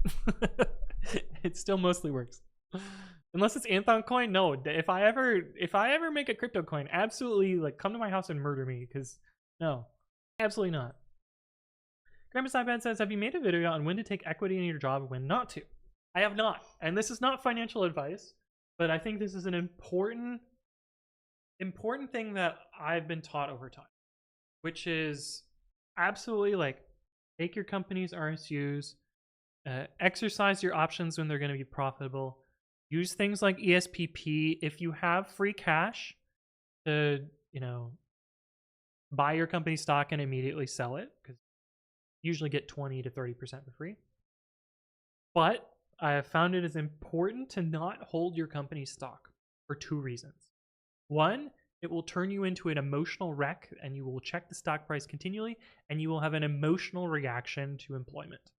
it still mostly works. Unless it's Anthon coin, no. If I ever make a crypto coin, absolutely, like, come to my house and murder me, because no, absolutely not. Grandpa's iPad says, have you made a video on when to take equity in your job and when not to? I have not, and this is not financial advice, but I think this is an important thing that I've been taught over time, which is absolutely, like, take your company's RSUs, exercise your options when they're going to be profitable. Use things like ESPP. If you have free cash to, buy your company stock and immediately sell it, because you usually get 20 to 30% for free. But I have found it is important to not hold your company stock for 2 reasons. One, it will turn you into an emotional wreck, and you will check the stock price continually, and you will have an emotional reaction to employment.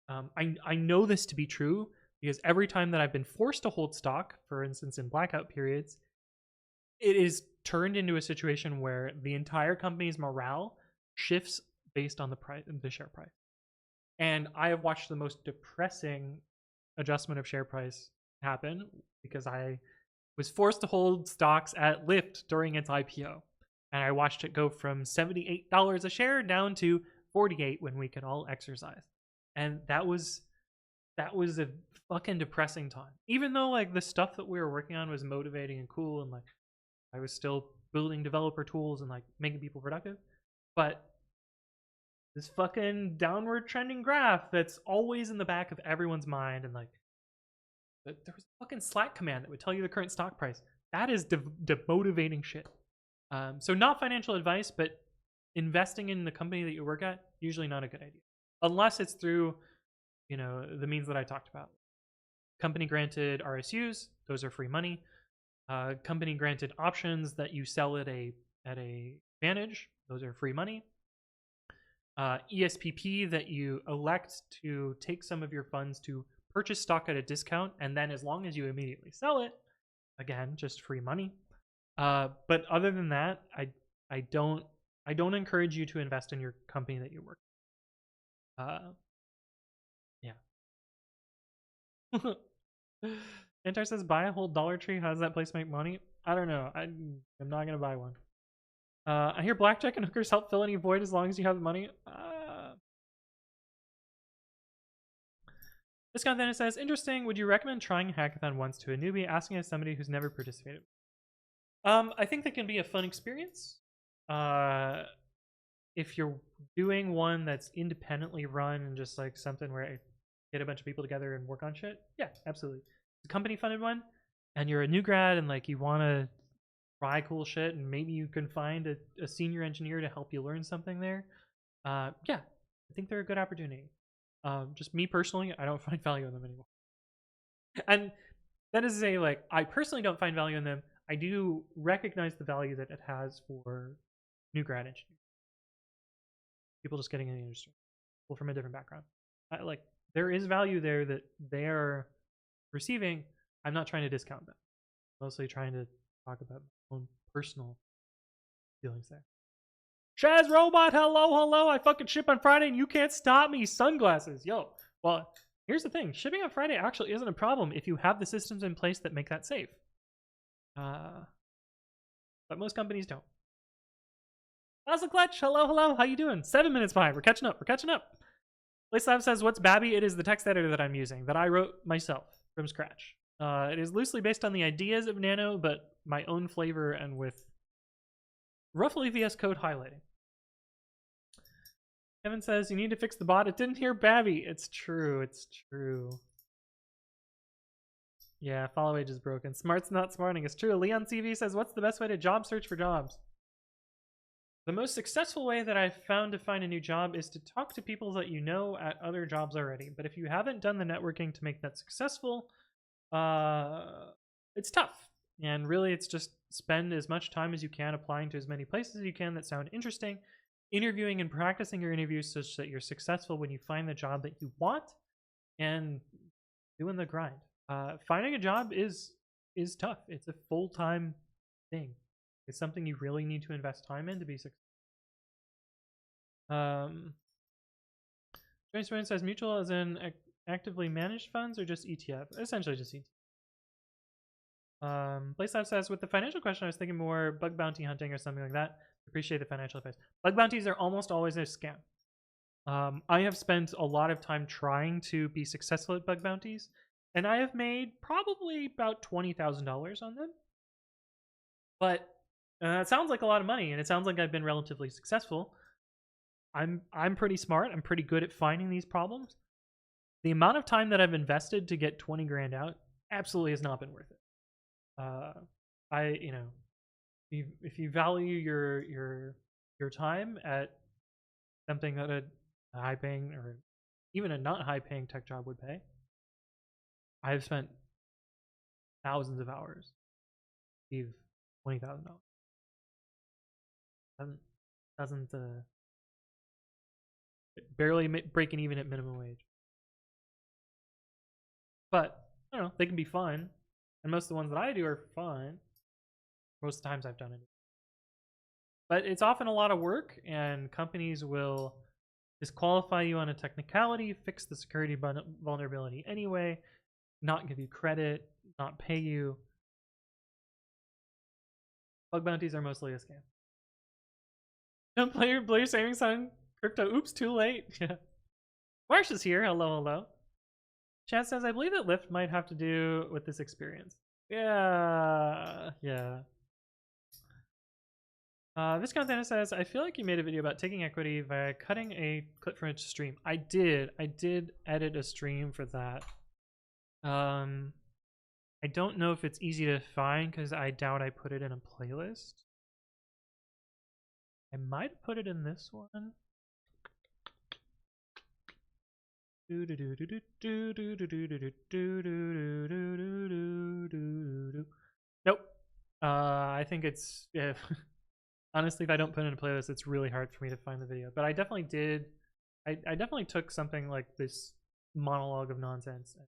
I know this to be true, because every time that I've been forced to hold stock, for instance in blackout periods, it is turned into a situation where the entire company's morale shifts based on the share price. And I have watched the most depressing adjustment of share price happen, because I was forced to hold stocks at Lyft during its IPO. And I watched it go from $78 a share down to $48 when we could all exercise. And that was a fucking depressing time. Even though, like, the stuff that we were working on was motivating and cool, and, like, I was still building developer tools and, like, making people productive. But this fucking downward trending graph that's always in the back of everyone's mind, and, like, there was a fucking Slack command that would tell you the current stock price. That is demotivating shit. So not financial advice, but investing in the company that you work at, usually not a good idea. Unless it's through, the means that I talked about. Company granted RSUs, those are free money. Company granted options that you sell at a advantage, those are free money. ESPP that you elect to take some of your funds to purchase stock at a discount, and then as long as you immediately sell it, again, just free money. But other than that, I don't encourage you to invest in your company that you work. Yeah. Antar says, buy a whole Dollar Tree. How does that place make money? I don't know. I'm not gonna buy one. I hear blackjack and hookers help fill any void as long as you have the money. This content says, interesting. Would you recommend trying a hackathon once to a newbie, asking as somebody who's never participated? I think that can be a fun experience. If you're doing one that's independently run and just like something where I get a bunch of people together and work on shit, yeah, absolutely. It's a company funded one, and you're a new grad and like you want to try cool shit, and maybe you can find a senior engineer to help you learn something there. Yeah, I think they're a good opportunity. Just me personally, I don't find value in them anymore. And that is to say, like, I personally don't find value in them. I do recognize the value that it has for new grad engineers, people just getting in the industry, people from a different background. Like, there is value there that they're receiving. I'm not trying to discount them. I'm mostly trying to talk about my own personal feelings there. Shaz Robot, hello. I fucking ship on Friday and you can't stop me. Sunglasses, yo. Well, here's the thing. Shipping on Friday actually isn't a problem if you have the systems in place that make that safe. But most companies don't. Awesome Clutch, hello. How you doing? 7 minutes behind. We're catching up. PlaySlab says, what's Babby? It is the text editor that I'm using, that I wrote myself from scratch. It is loosely based on the ideas of Nano, but my own flavor and with roughly VS Code highlighting. Kevin says, you need to fix the bot. It didn't hear Babby. It's true. Yeah, follow age is broken. Smart's not smarting. It's true. Leon CV says, what's the best way to job search for jobs? The most successful way that I've found to find a new job is to talk to people that you know at other jobs already. But if you haven't done the networking to make that successful, it's tough. And really, it's just spend as much time as you can applying to as many places as you can that sound interesting, interviewing and practicing your interviews such that you're successful when you find the job that you want, and doing the grind. Finding a job is tough. It's a full-time thing. It's something you really need to invest time in to be successful. Joint Student says mutual as in actively managed funds or just ETF? Essentially just ETF. PlaySlab says, with the financial question, I was thinking more bug bounty hunting or something like that. Appreciate the financial advice. Bug bounties are almost always a scam. I have spent a lot of time trying to be successful at bug bounties, and I have made probably about $20,000 on them. But it sounds like a lot of money, and it sounds like I've been relatively successful. I'm pretty smart. I'm pretty good at finding these problems. The amount of time that I've invested to get 20 grand out absolutely has not been worth it. If you value your time at something that a high-paying or even a not high-paying tech job would pay, I've spent thousands of hours to achieve $20,000. Doesn't barely breaking even at minimum wage. But I don't know, they can be fun, and most of the ones that I do are fun. Most of the times I've done it, but it's often a lot of work, and companies will disqualify you on a technicality, fix the security vulnerability anyway, not give you credit, not pay you. Bug bounties are mostly a scam. Don't play your savings on crypto. Oops, too late. Yeah. Marsh is here. Hello. Chad says, I believe that Lyft might have to do with this experience. Yeah. Viscount Dennis says, I feel like you made a video about taking equity via cutting a clip from a stream. I did edit a stream for that. I don't know if it's easy to find because I doubt I put it in a playlist. I might have put it in this one. Nope. I think it's honestly, if I don't put it in a playlist, it's really hard for me to find the video. But I definitely did. I definitely took something like this monologue of nonsense and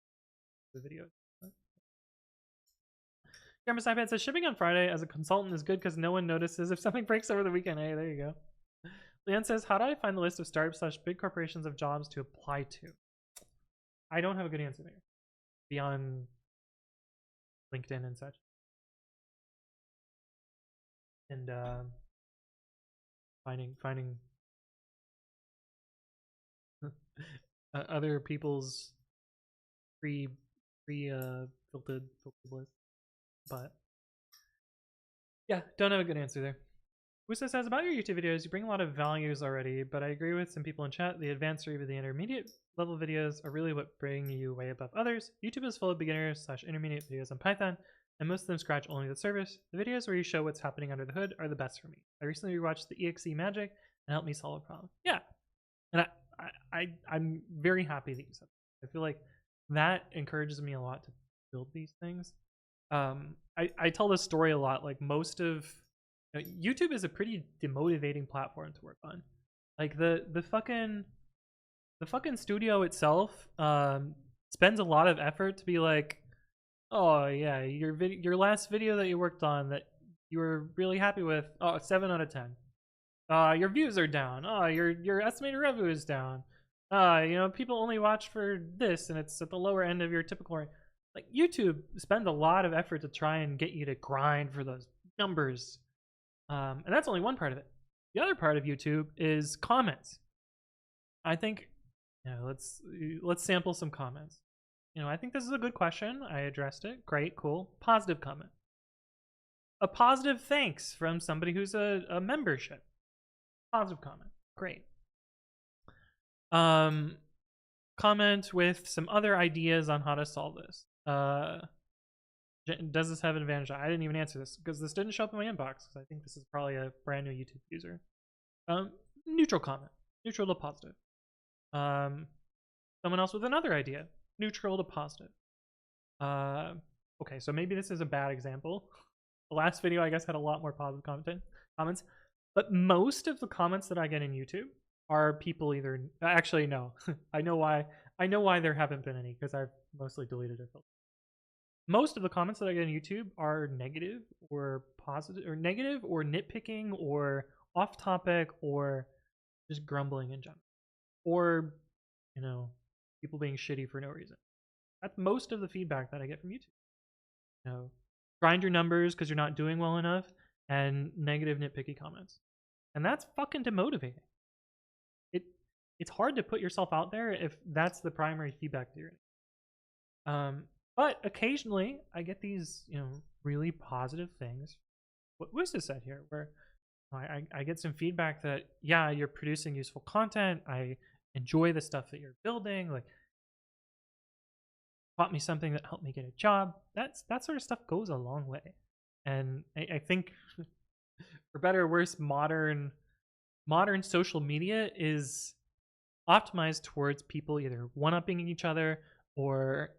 the video. Cameras iPad says shipping on Friday as a consultant is good because no one notices if something breaks over the weekend. Hey, there you go. Leanne says, how do I find the list of startups / big corporations of jobs to apply to? I don't have a good answer there beyond LinkedIn and such. And finding other people's filtered list. But yeah, don't have a good answer there. Wusa says, about your YouTube videos, you bring a lot of values already, but I agree with some people in chat. The advanced or even the intermediate level videos are really what bring you way above others. YouTube is full of beginners / intermediate videos on Python, and most of them scratch only the surface. The videos where you show what's happening under the hood are the best for me. I recently rewatched the EXE Magic and helped me solve a problem. Yeah, and I'm very happy that you said that. I feel like that encourages me a lot to build these things. I tell this story a lot. Like most of YouTube is a pretty demotivating platform to work on. Like the fucking studio itself spends a lot of effort to be like, oh yeah, your last video that you worked on that you were really happy with, 7 out of 10. Your views are down. Your estimated revenue is down. People only watch for this, and it's at the lower end of your typical range. Like YouTube spends a lot of effort to try and get you to grind for those numbers, and that's only one part of it. The other part of YouTube is comments. I think, let's sample some comments. I think this is a good question. I addressed it. Great, cool. Positive comment. A positive thanks from somebody who's a membership. Positive comment. Great. Comment with some other ideas on how to solve this. Does this have an advantage? I didn't even answer this because this didn't show up in my inbox because I think this is probably a brand new YouTube user. Neutral comment. Neutral to positive. Someone else with another idea. Neutral to positive. Okay, so maybe this is a bad example. The last video, I guess, had a lot more positive comments. But most of the comments that I get in YouTube are people either... Actually, no. I know why there haven't been any, because I've mostly deleted it. Most of the comments that I get on YouTube are negative or positive, or negative or nitpicking or off topic or just grumbling in general. Or, people being shitty for no reason. That's most of the feedback that I get from YouTube. Grind your numbers because you're not doing well enough, and negative nitpicky comments. And that's fucking demotivating. It's hard to put yourself out there if that's the primary feedback that you're getting. But occasionally I get these, really positive things. What Wusta said here, where I get some feedback that, yeah, you're producing useful content. I enjoy the stuff that you're building. Like, taught me something that helped me get a job. That sort of stuff goes a long way. And I think, for better or worse, modern social media is optimized towards people either one-upping each other or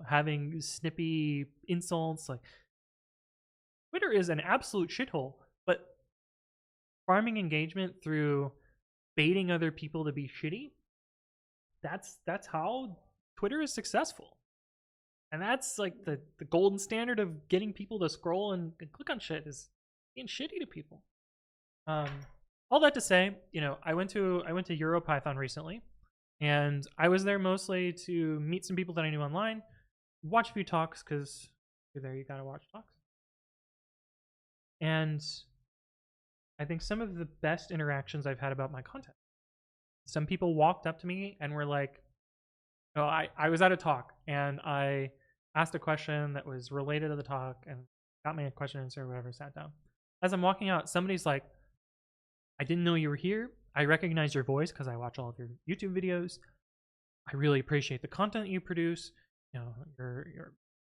having snippy insults. Like, Twitter is an absolute shithole, but farming engagement through baiting other people to be shitty, that's how Twitter is successful. And that's like the golden standard of getting people to scroll and click on shit, is being shitty to people. All that to say, I went to EuroPython recently, and I was there mostly to meet some people that I knew online, watch a few talks, because you're there, you gotta watch talks. And I think some of the best interactions I've had about my content. Some people walked up to me and were like, I was at a talk and I asked a question that was related to the talk and got me a question answer or whatever, sat down. As I'm walking out, somebody's like, I didn't know you were here. I recognize your voice because I watch all of your YouTube videos. I really appreciate the content you produce.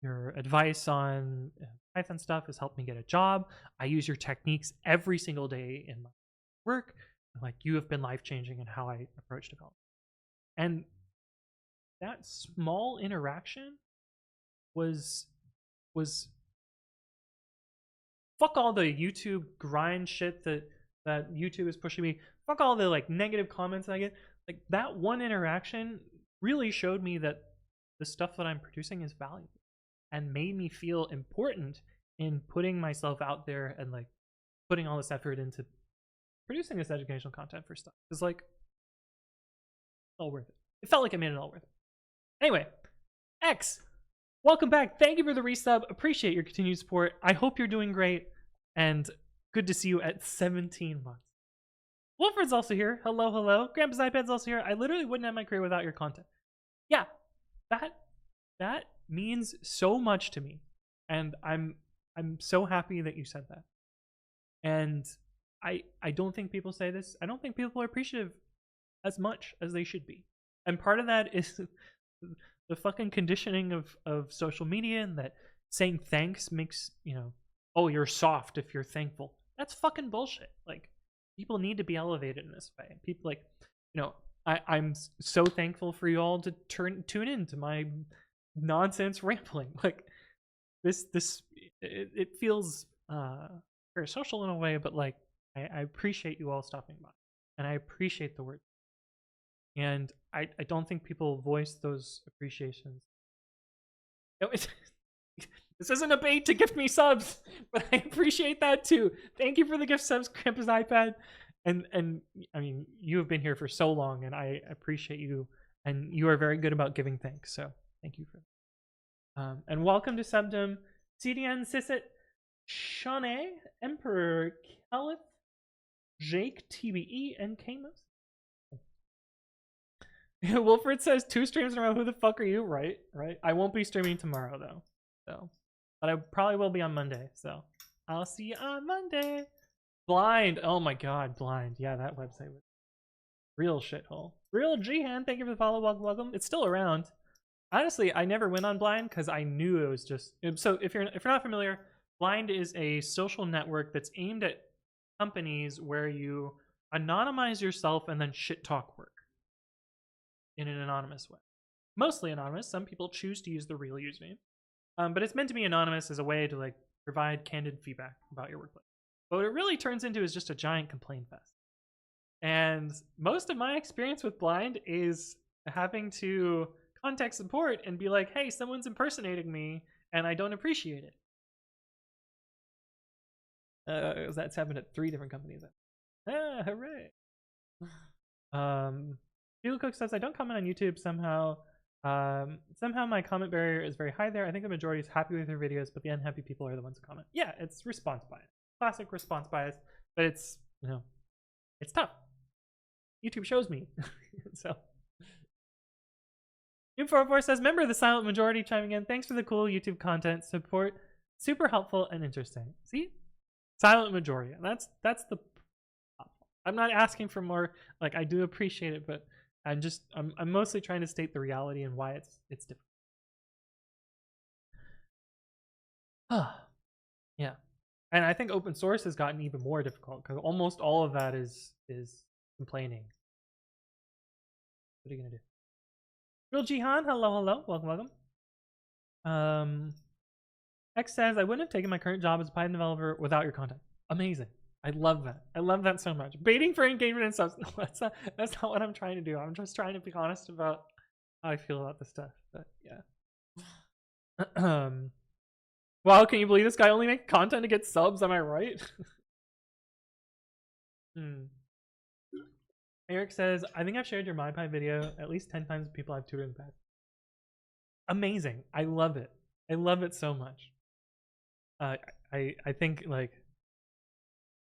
Your advice on Python stuff has helped me get a job. I use your techniques every single day in my work. Like, you have been life-changing in how I approach development. And that small interaction was fuck all the YouTube grind shit that YouTube is pushing me. Fuck all the negative comments I get. Like, that one interaction really showed me that the stuff that I'm producing is valuable and made me feel important in putting myself out there and putting all this effort into producing this educational content for stuff. It's all worth it. It felt like it made it all worth it. Anyway, X, welcome back. Thank you for the resub. Appreciate your continued support. I hope you're doing great, and good to see you at 17 months. Wolford's also here. Hello, hello. Grandpa's iPad's also here. I literally wouldn't have my career without your content. Yeah, that means so much to me, and I'm so happy that you said that. And I don't think people say this. I don't think people are appreciative as much as they should be. And part of that is the fucking conditioning of social media, and that saying thanks makes, oh, you're soft if you're thankful. That's fucking bullshit. Like, people need to be elevated in this way. People I'm so thankful for you all to tune in to my nonsense rambling. Like it feels very social in a way, but like I appreciate you all stopping by, and I appreciate the words. And I don't think people voice those appreciations. No, this isn't a bait to gift me subs, but I appreciate that too. Thank you for the gift subs, Krampus iPad. And I mean, you have been here for so long, and I appreciate you, and you are very good about giving thanks. So thank you for that. And welcome to Subdom, CDN, Sisset, Shanae, Emperor, Caliph, Jake, TBE, and Kamos. Wilfred says 2 streams in a row. Who the fuck are you? Right. I won't be streaming tomorrow though. So, but I probably will be on Monday. So I'll see you on Monday. Blind. Oh my god, Blind. Yeah, that website was real shithole. Real Jihan, thank you for the follow. Welcome. It's still around. Honestly, I never went on Blind because I knew it was just. So if you're not familiar, Blind is a social network that's aimed at companies where you anonymize yourself and then shit talk work in an anonymous way. Mostly anonymous. Some people choose to use the real username, but it's meant to be anonymous as a way to like provide candid feedback about your workplace. But what it really turns into is just a giant complaint fest. And most of my experience with Blind is having to contact support and be like, hey, someone's impersonating me and I don't appreciate it. That's happened at 3 different companies. Ah, hooray. Google Cook says, I don't comment on YouTube somehow. Somehow my comment barrier is very high there. I think the majority is happy with your videos, but the unhappy people are the ones who comment. Yeah, it's response bias. Classic response bias, but it's, you know, it's tough. YouTube shows me. So Noom404 says, member of the silent majority chiming in. Thanks for the cool YouTube content support. Super helpful and interesting. See? Silent majority. That's the. I'm not asking for more. Like, I do appreciate it, but I'm mostly trying to state the reality and why it's different. Yeah. And I think open source has gotten even more difficult because almost all of that is complaining. What are you gonna do? Real Jihan, hello, welcome. X says, I wouldn't have taken my current job as a Python developer without your content. Amazing. I love that. I love that so much. Baiting for engagement and stuff. No, that's not what I'm trying to do. I'm just trying to be honest about how I feel about this stuff. But yeah. Wow, can you believe this guy only makes content to get subs? Am I right? Eric says, I think I've shared your MyPy video at least 10 times with people I've tutored in the past. Amazing. I love it. I love it so much. I think, like,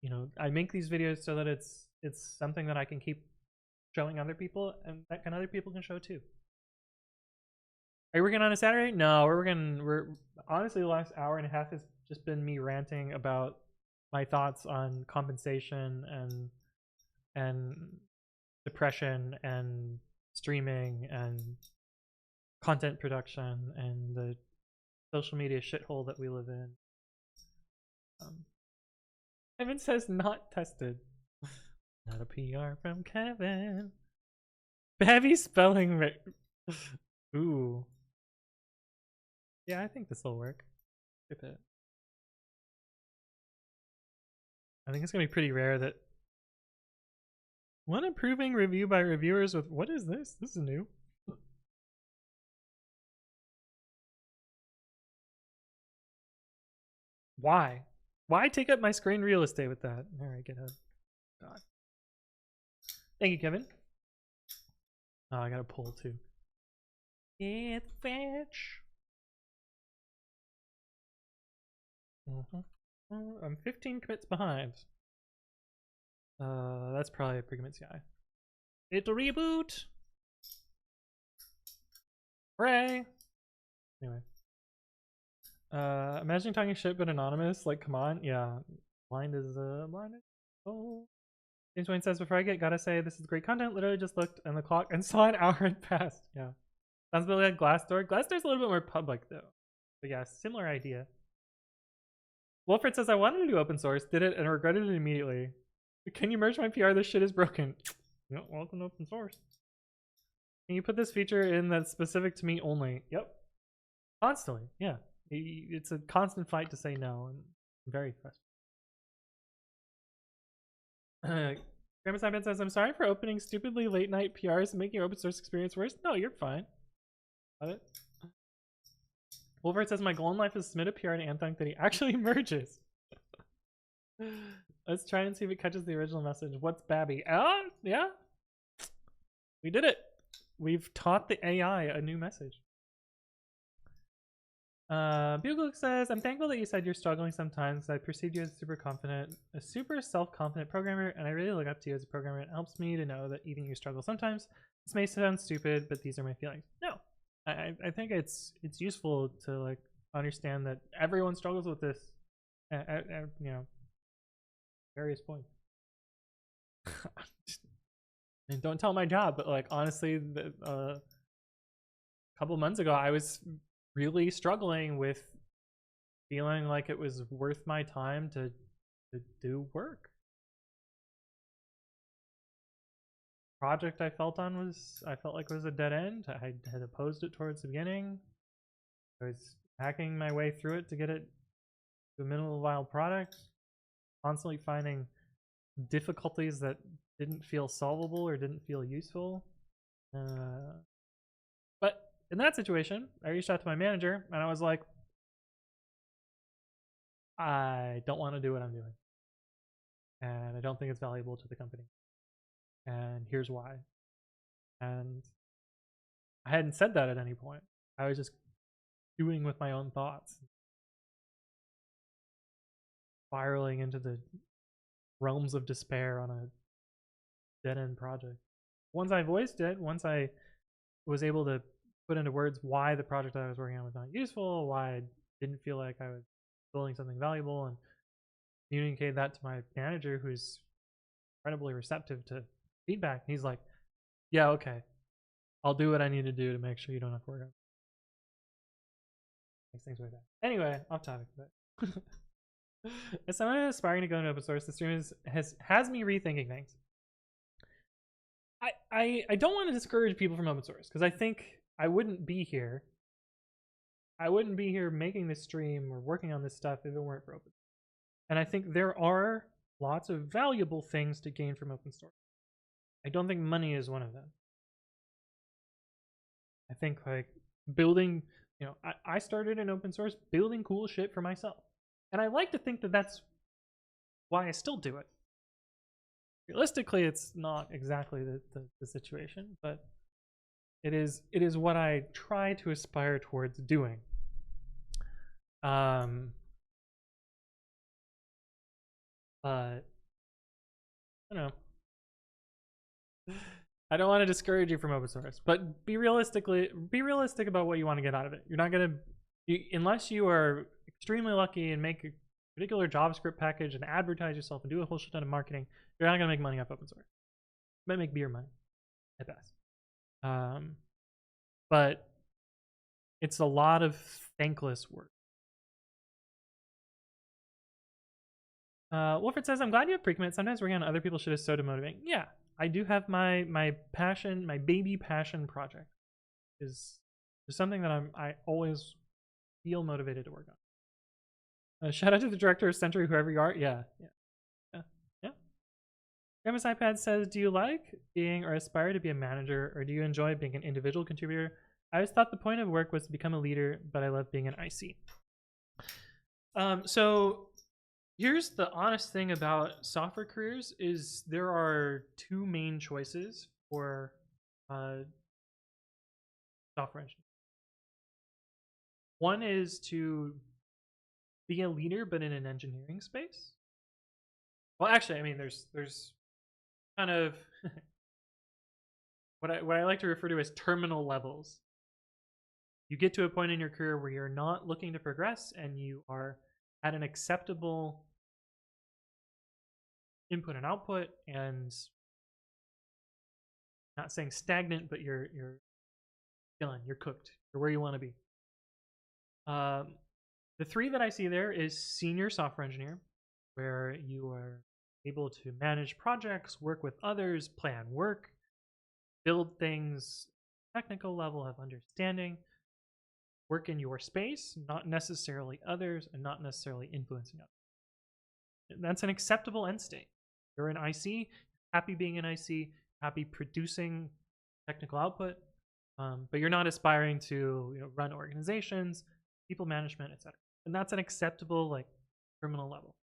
you know, I make these videos so that it's something that I can keep showing other people and that other people can show too. Are you working on a Saturday? No, we're honestly the last hour and a half has just been me ranting about my thoughts on compensation and depression and streaming and content production and the social media shithole that we live in. Kevin says not tested. Not a PR from Kevin. Heavy spelling. Ooh. Yeah, I think this will work. Skip it. I think it's gonna be pretty rare that one approving review by reviewers with what is this? This is new. Why? Why take up my screen real estate with that? Alright, get out. God. Thank you, Kevin. Oh, I gotta pull too. Get fetch. I'm 15 commits behind. That's probably a pre-commit CI. It'll reboot. Hooray. Anyway. Imagine talking shit but anonymous. Like, come on. Yeah. Blind is blind. Oh. James Wayne says, before I gotta say, this is great content. Literally just looked on the clock and saw an hour had passed. Yeah. Sounds a bit like Glassdoor. Glassdoor's a little bit more public though. But yeah, similar idea. Wilfred says, I wanted to do open source, did it, and regretted it immediately. Can you merge my PR? This shit is broken. Welcome to open source. Can you put this feature in that's specific to me only? Yep. Constantly, yeah. It's a constant fight to say no, and very frustrating. Grandma Simon says, I'm sorry for opening stupidly late night PRs and making your open source experience worse. No, you're fine. Got it. Wolverine says, my goal in life is to submit a PR to Anthon that he actually merges. Let's try and see if it catches the original message. What's Babby? Yeah. We did it. We've taught the AI a new message. Bugle says, I'm thankful that you said you're struggling sometimes. I perceived you as a super self-confident programmer, and I really look up to you as a programmer. It helps me to know that even you struggle sometimes. This may sound stupid, but these are my feelings. No, I think it's useful to like understand that everyone struggles with this at you know, various points. And don't tell my job, but like honestly, a couple months ago, I was really struggling with feeling like it was worth my time to do work. Project I felt like was a dead end. I had opposed it towards the beginning. I was hacking my way through it to get it to a minimal viable product, constantly finding difficulties that didn't feel solvable or didn't feel useful. But in that situation, I reached out to my manager and I was like, I don't want to do what I'm doing. And I don't think it's valuable to the company. And here's why. And I hadn't said that at any point. I was just doing with my own thoughts, spiraling into the realms of despair on a dead-end project. Once I voiced it, once I was able to put into words why the project I was working on was not useful, why I didn't feel like I was building something valuable, and communicate that to my manager, who's incredibly receptive to feedback. He's like, yeah, okay, I'll do what I need to do to make sure you don't have to work on it. Makes things way better. Anyway, off topic. But as someone aspiring to go into open source, the stream has me rethinking things. I don't want to discourage people from open source, because I think I wouldn't be here making this stream or working on this stuff if it weren't for open source. And I think there are lots of valuable things to gain from open source. I don't think money is one of them. I think like building, you know, I started in open source building cool shit for myself. And I like to think that that's why I still do it. Realistically, it's not exactly the situation, but it is what I try to aspire towards doing. But I don't know. I don't want to discourage you from open source, but be realistic about what you want to get out of it. You're not gonna, unless you are extremely lucky and make a particular JavaScript package and advertise yourself and do a whole shit ton of marketing, you're not gonna make money off open source. You might make beer money at best. But it's a lot of thankless work. Wolford says, I'm glad you have pre-commit. Sometimes working on other people's shit is so demotivating. Yeah, I do have my passion, my baby passion project is something that I always feel motivated to work on. Shout out to the director of Century, whoever you are. Yeah. Grandma's iPad says, do you like being or aspire to be a manager, or do you enjoy being an individual contributor? I always thought the point of work was to become a leader, but I love being an IC. So here's the honest thing about software careers is there are two main choices for software engineers. One is to be a leader, but in an engineering space. Well, actually, I mean, there's kind of what I like to refer to as terminal levels. You get to a point in your career where you're not looking to progress and you are at an acceptable input and output, and not saying stagnant, but you're done, you're cooked, you're where you want to be. The three that I see there is senior software engineer, where you are able to manage projects, work with others, plan work, build things, technical level, have understanding, work in your space, not necessarily others, and not necessarily influencing others. That's an acceptable end state. You're an IC, happy being an IC, happy producing technical output, but you're not aspiring to run organizations, people management, etc. And that's an acceptable terminal level.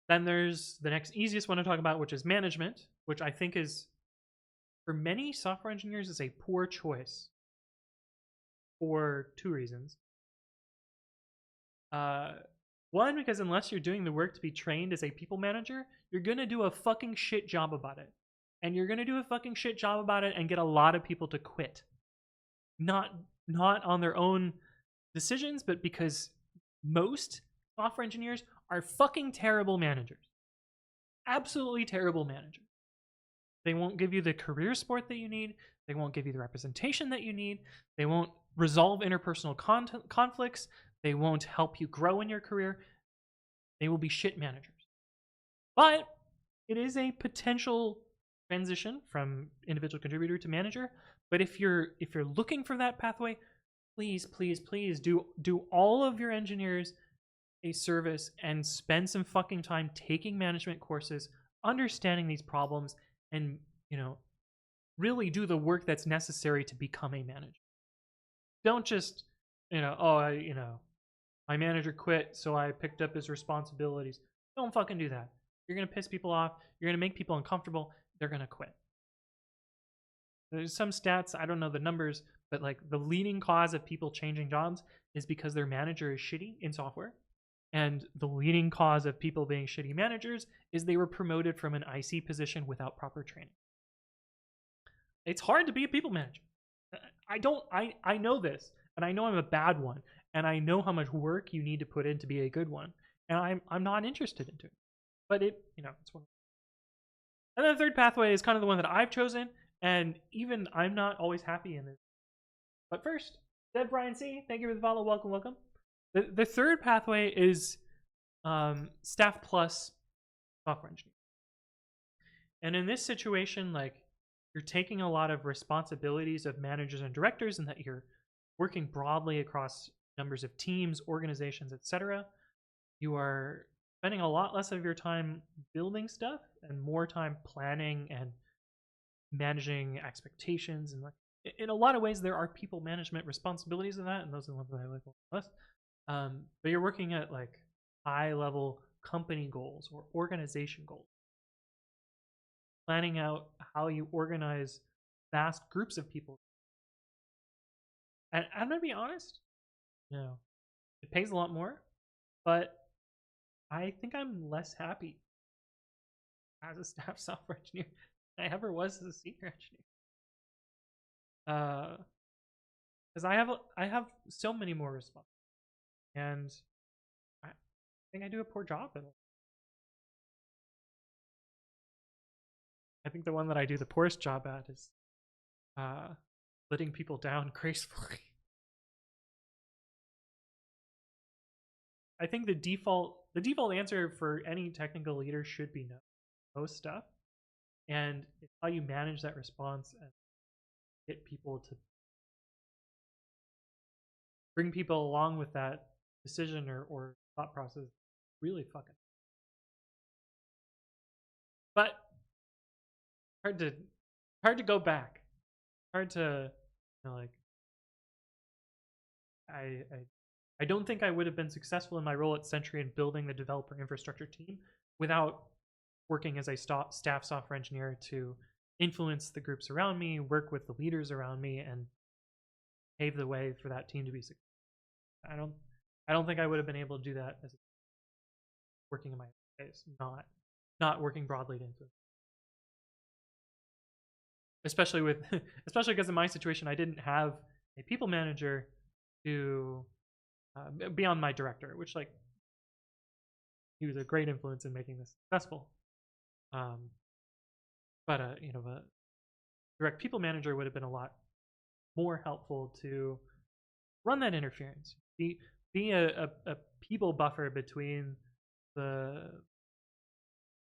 Then there's the next easiest one to talk about, which is management, which I think is, for many software engineers, is a poor choice for two reasons. One, because unless you're doing the work to be trained as a people manager, you're going to do a fucking shit job about it. And you're going to do a fucking shit job about it and get a lot of people to quit. Not on their own decisions, but because most software engineers are fucking terrible managers. Absolutely terrible managers. They won't give you the career support that you need. They won't give you the representation that you need. They won't resolve interpersonal conflicts. They won't help you grow in your career. They will be shit managers. But it is a potential transition from individual contributor to manager. But if you're looking for that pathway, please do all of your engineers a service and spend some fucking time taking management courses, understanding these problems, and really do the work that's necessary to become a manager. Don't just my manager quit, so I picked up his responsibilities. Don't fucking do that. You're gonna piss people off. You're gonna make people uncomfortable. They're gonna quit. There's some stats, I don't know the numbers, but the leading cause of people changing jobs is because their manager is shitty in software. And the leading cause of people being shitty managers is they were promoted from an IC position without proper training. It's hard to be a people manager. I know this, and I know I'm a bad one, and I know how much work you need to put in to be a good one, and I'm not interested in doing it. But it's one. And then the third pathway is kind of the one that I've chosen, and even I'm not always happy in this. But first, Dev Brian C, thank you for the follow. Welcome. The third pathway is staff plus software engineer. And in this situation, you're taking a lot of responsibilities of managers and directors, and that you're working broadly across numbers of teams, organizations, etc. You are spending a lot less of your time building stuff and more time planning and managing expectations. And in a lot of ways, there are people management responsibilities in that, and those are the ones that I like less. But you're working at high level company goals or organization goals, planning out how you organize vast groups of people. And I'm gonna be honest, it pays a lot more, but I think I'm less happy as a staff software engineer than I ever was as a senior engineer. Because I have so many more responsibilities. And I think I do a poor job at it. I think the one that I do the poorest job at is letting people down gracefully. I think the default answer for any technical leader should be no. Most stuff. And it's how you manage that response and get people to bring people along with that decision or thought process really fucking. But hard to go back. Hard to I don't think I would have been successful in my role at Sentry in building the developer infrastructure team without working as a staff software engineer to influence the groups around me, work with the leaders around me, and pave the way for that team to be successful. I don't think I would have been able to do that as working in my space, not working broadly to influence. Especially because in my situation, I didn't have a people manager to beyond my director, which he was a great influence in making this successful. But a direct people manager would have been a lot more helpful to run that interference, be a people buffer between the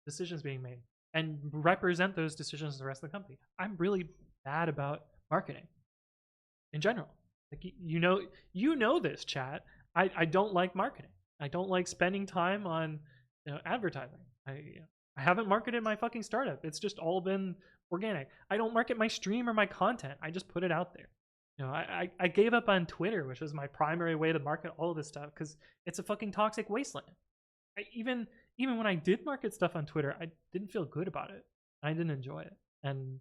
decisions being made and represent those decisions to the rest of the company. I'm really bad about marketing in general. Like you know this, chat. I don't like marketing. I don't like spending time on advertising. I haven't marketed my fucking startup. It's just all been organic. I don't market my stream or my content. I just put it out there. I gave up on Twitter, which was my primary way to market all of this stuff, because it's a fucking toxic wasteland. Even when I did market stuff on Twitter, I didn't feel good about it. I didn't enjoy it, and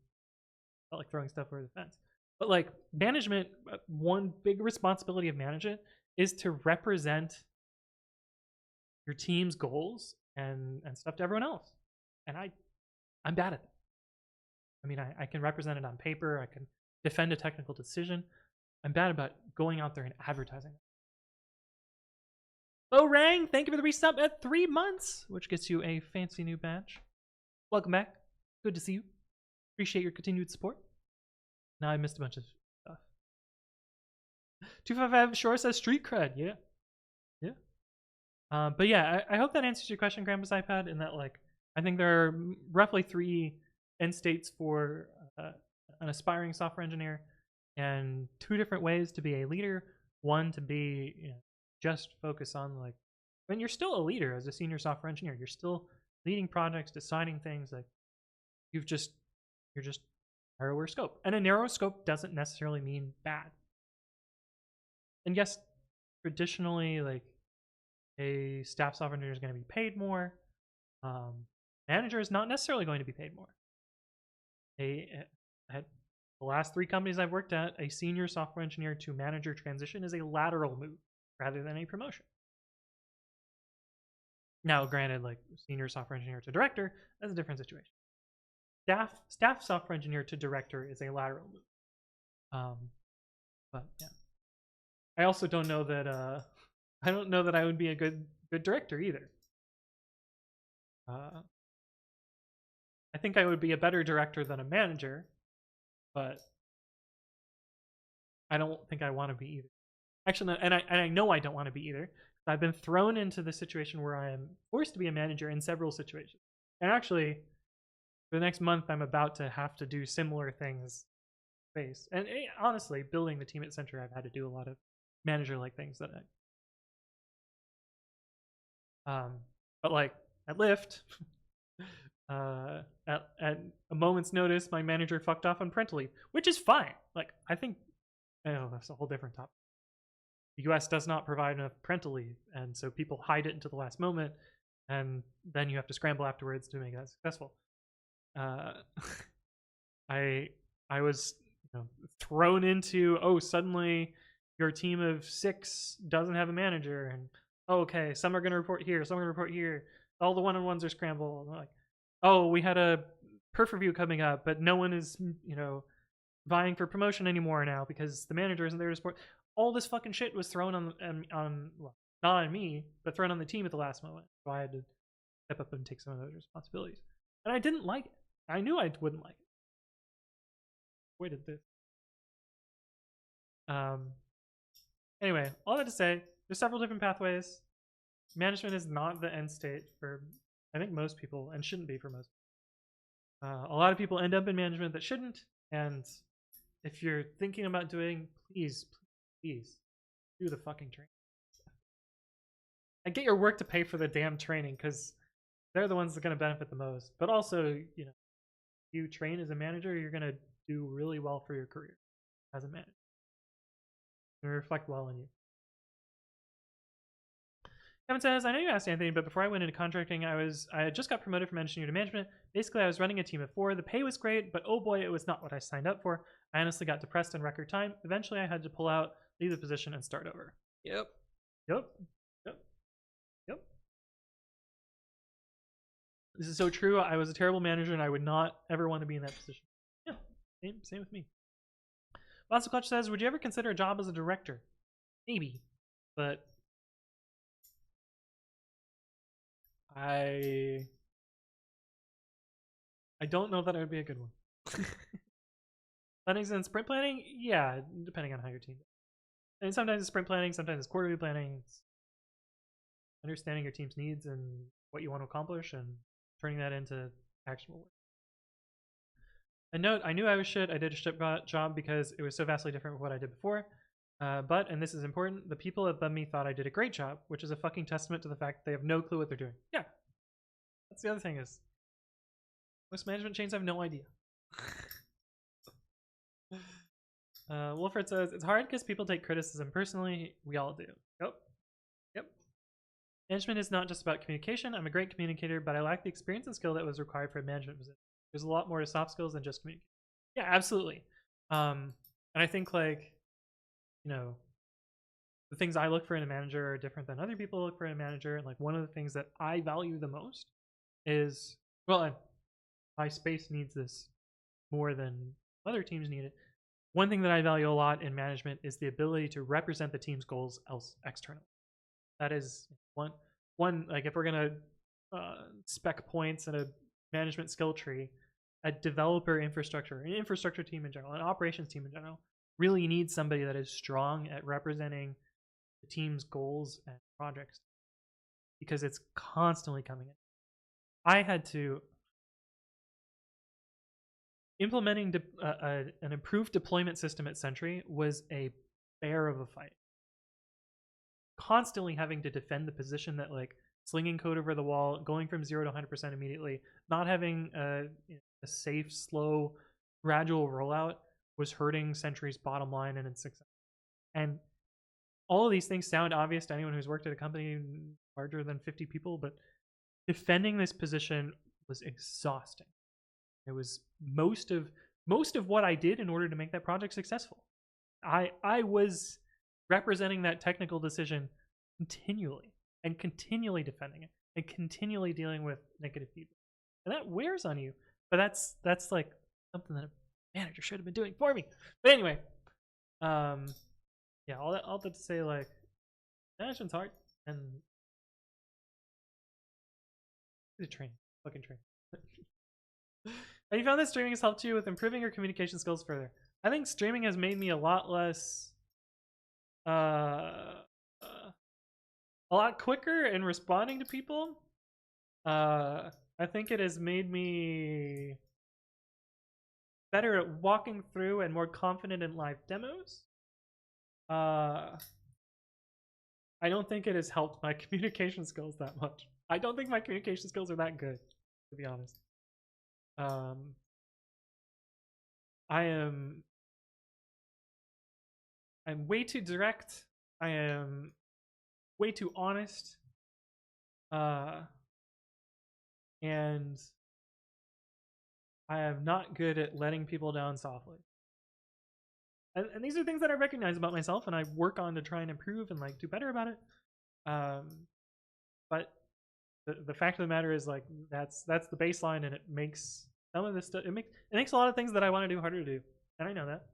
felt like throwing stuff over the fence. But like management, one big responsibility of management is to represent your team's goals and stuff to everyone else. And I'm bad at that. I mean, I can represent it on paper. I can defend a technical decision. I'm bad about going out there and advertising it. Bo Rang, thank you for the resub at 3 months, which gets you a fancy new badge. Welcome back. Good to see you. Appreciate your continued support. Now I missed a bunch of stuff. 255 Shore says street cred. Yeah. But yeah, I hope that answers your question, Grandpa's iPad, in that like I think there are roughly 3 end states for an aspiring software engineer, and 2 different ways to be a leader. One to be just focus on like when you're still a leader as a senior software engineer, you're still leading projects, deciding things. Like you're just narrower scope, and a narrow scope doesn't necessarily mean bad. And yes, traditionally, like a staff software engineer is going to be paid more. Manager is not necessarily going to be paid more. At the last 3 companies I've worked at, a senior software engineer to manager transition is a lateral move rather than a promotion. Now, granted, like senior software engineer to director, that's a different situation. Staff software engineer to director is a lateral move. But yeah, I also don't know that I don't know that I would be a good director either. I think I would be a better director than a manager, but I don't think I want to be either. Actually, and I know I don't want to be either. I've been thrown into the situation where I am forced to be a manager in several situations. And actually, for the next month, I'm about to have to do similar things. And honestly, building the team at Center, I've had to do a lot of manager-like things that but like at Lyft, at a moment's notice, my manager fucked off on parental leave, which is fine. Like I think, that's a whole different topic. The U.S. does not provide enough parental leave, and so people hide it until the last moment, and then you have to scramble afterwards to make that successful. I was thrown into, suddenly your team of 6 doesn't have a manager, and okay, some are going to report here, some are going to report here. All the one-on-ones are scrambled. Like, we had a perf review coming up, but no one is vying for promotion anymore now because the manager isn't there to support. All this fucking shit was thrown on well, not on me, but thrown on the team at the last moment. So I had to step up and take some of those responsibilities, and I didn't like it. I knew I wouldn't like it. Avoided this. Anyway, all that to say, there's several different pathways. Management is not the end state for, I think, most people, and shouldn't be for most people. A lot of people end up in management that shouldn't, and if you're thinking about doing, please do the fucking training. And get your work to pay for the damn training, because they're the ones that are going to benefit the most. But also, if you train as a manager, you're going to do really well for your career as a manager. It's going to reflect well on you. Kevin says, I know you asked Anthony, but before I went into contracting, I had just got promoted from engineer to management. Basically, I was running a team of 4. The pay was great, but oh boy, it was not what I signed up for. I honestly got depressed in record time. Eventually, I had to pull out, leave the position, and start over. Yep. This is so true. I was a terrible manager, and I would not ever want to be in that position. Yeah, same with me. Lots of Clutch says, would you ever consider a job as a director? Maybe, but I don't know that it would be a good one. Planning and sprint planning? Yeah, depending on how your team does. And sometimes it's sprint planning, sometimes it's quarterly planning. It's understanding your team's needs and what you want to accomplish and turning that into actionable work. A note, I knew I was shit. I did a shit job because it was so vastly different from what I did before. But, and this is important, the people above me thought I did a great job, which is a fucking testament to the fact that they have no clue what they're doing. Yeah. That's the other thing is, most management chains have no idea. Wilfred says, it's hard because people take criticism personally. We all do. Yep. Yep. Management is not just about communication. I'm a great communicator, but I lack the experience and skill that was required for a management position. There's a lot more to soft skills than just communication. Yeah, absolutely. And I think, like, you know, the things I look for in a manager are different than other people look for in a manager. And like one of the things that I value the most is, well, my space needs this more than other teams need it. One thing that I value a lot in management is the ability to represent the team's goals externally. That is one like if we're gonna spec points in a management skill tree, a developer infrastructure, an infrastructure team in general, an operations team in general, really needs somebody that is strong at representing the team's goals and projects, because it's constantly coming in. I had to implementing an improved deployment system at Sentry was a bear of a fight. Constantly having to defend the position that, like, slinging code over the wall, going from 0 to 100% immediately, not having a safe, slow, gradual rollout was hurting Sentry's bottom line and its success. And all of these things sound obvious to anyone who's worked at a company larger than 50 people, but defending this position was exhausting. It was most of what I did in order to make that project successful. I was representing that technical decision continually and continually defending it and continually dealing with negative feedback. And that wears on you. But that's like something that a manager should have been doing for me. But anyway, yeah, all that to say, like, management's hard, and the fucking train. Have you found that streaming has helped you with improving your communication skills further? I think streaming has made me a lot less, a lot quicker in responding to people. I think it has made me better at walking through and more confident in live demos. I don't think it has helped my communication skills that much. I don't think my communication skills are that good, to be honest. I'm way too direct. I am way too honest. And I am not good at letting people down softly. And these are things that I recognize about myself, and I work on to try and improve and, like, do better about it. But the fact of the matter is, like, that's the baseline, and it makes some of this stuff, it makes a lot of things that I want to do harder to do, and I know that.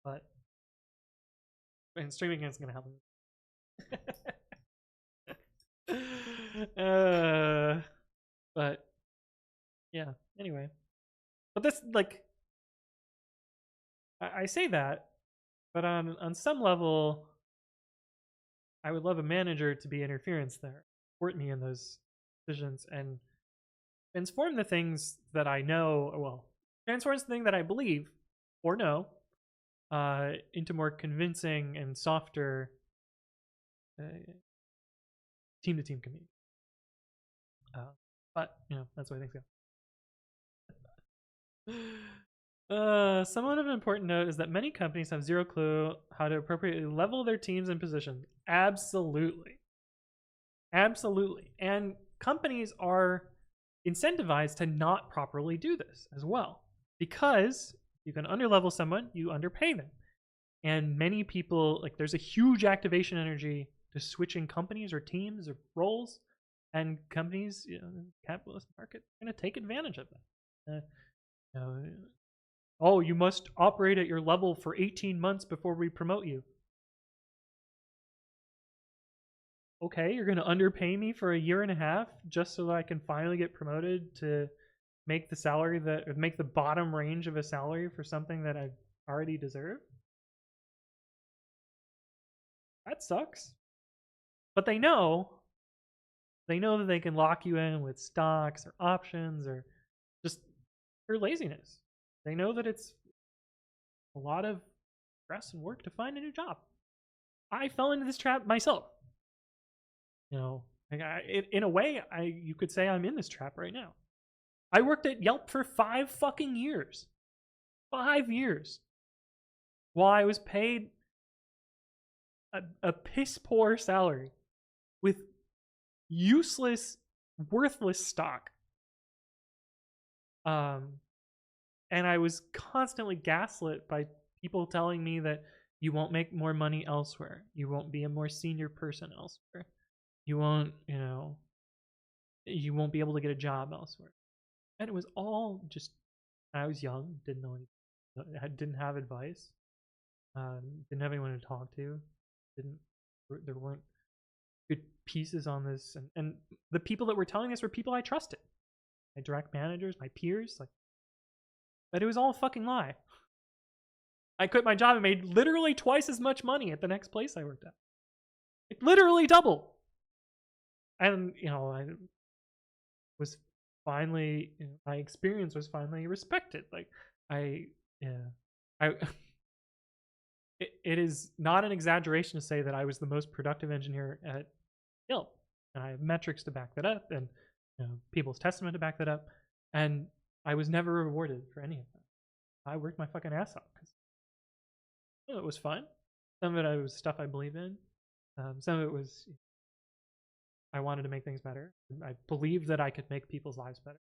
But and streaming isn't gonna help me. But yeah. Anyway, but this, like, I say that, but on some level, I would love a manager to be interference there, support me in those decisions, and transform the things that I know, well, transform the thing that I believe or know into more convincing and softer team-to-team community. But, you know, that's the way things go. Somewhat of an important note is that many companies have zero clue how to appropriately level their teams and positions. Absolutely. Absolutely. And companies are incentivized to not properly do this as well, because you can underlevel someone, you underpay them. And many people, like, there's a huge activation energy to switching companies or teams or roles, and companies, you know, the capitalist market, are going to take advantage of that. You know, oh, you must operate at your level for 18 months before we promote you. Okay, you're going to underpay me for a year and a half just so that I can finally get promoted to make the salary that, make the bottom range of a salary for something that I already deserve? That sucks. But they know that they can lock you in with stocks or options or just your laziness. They know that it's a lot of stress and work to find a new job. I fell into this trap myself. You know, like in a way, you could say I'm in this trap right now. I worked at Yelp for 5 fucking years. 5 years. While I was paid a piss poor salary with useless, worthless stock. And I was constantly gaslit by people telling me that you won't make more money elsewhere. You won't be a more senior person elsewhere. You won't, you know, you won't be able to get a job elsewhere. And it was all just, I was young, didn't know anything. I didn't have advice. Didn't have anyone to talk to. There weren't good pieces on this. And the people that were telling this were people I trusted. My direct managers, my peers, like, but it was all a fucking lie. I quit my job and made literally twice as much money at the next place I worked at. Like, literally double. And, you know, I was finally, you know, my experience was finally respected. Like, it is not an exaggeration to say that I was the most productive engineer at Yelp. And I have metrics to back that up, and, you know, people's testament to back that up. And I was never rewarded for any of that. I worked my fucking ass off because it was fun. Some of it was stuff I believe in. Some of it was I wanted to make things better. I believed that I could make people's lives better.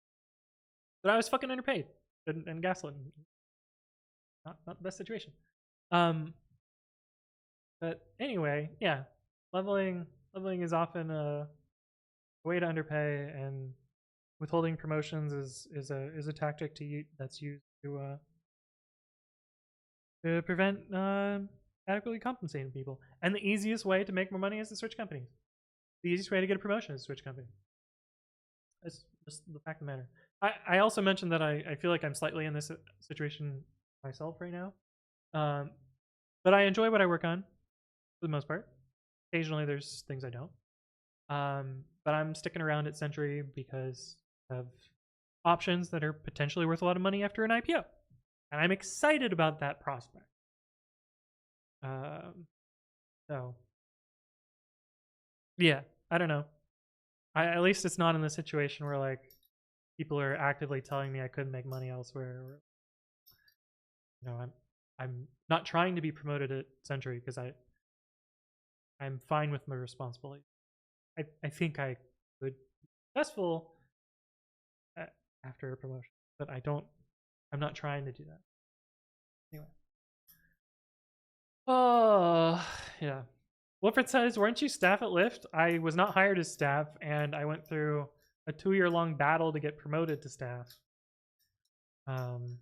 But I was fucking underpaid and gaslit. Not the best situation. But anyway, yeah, leveling is often a way to underpay, and withholding promotions is a tactic that's used to prevent adequately compensating people. And the easiest way to make more money is to switch companies. The easiest way to get a promotion is to switch companies. That's just the fact of the matter. I also mentioned that I feel like I'm slightly in this situation myself right now. But I enjoy what I work on for the most part. Occasionally there's things I don't. But I'm sticking around at Century because of options that are potentially worth a lot of money after an IPO. And I'm excited about that prospect. So, yeah, I don't know. At least it's not in the situation where, like, people are actively telling me I couldn't make money elsewhere. Or, you know, I'm not trying to be promoted at Century because I'm fine with my responsibility. I think I could be successful after a promotion, but I'm not trying to do that. Anyway. Oh, yeah. Wilfred says, weren't you staff at Lyft? I was not hired as staff, and I went through a 2-year-long battle to get promoted to staff. And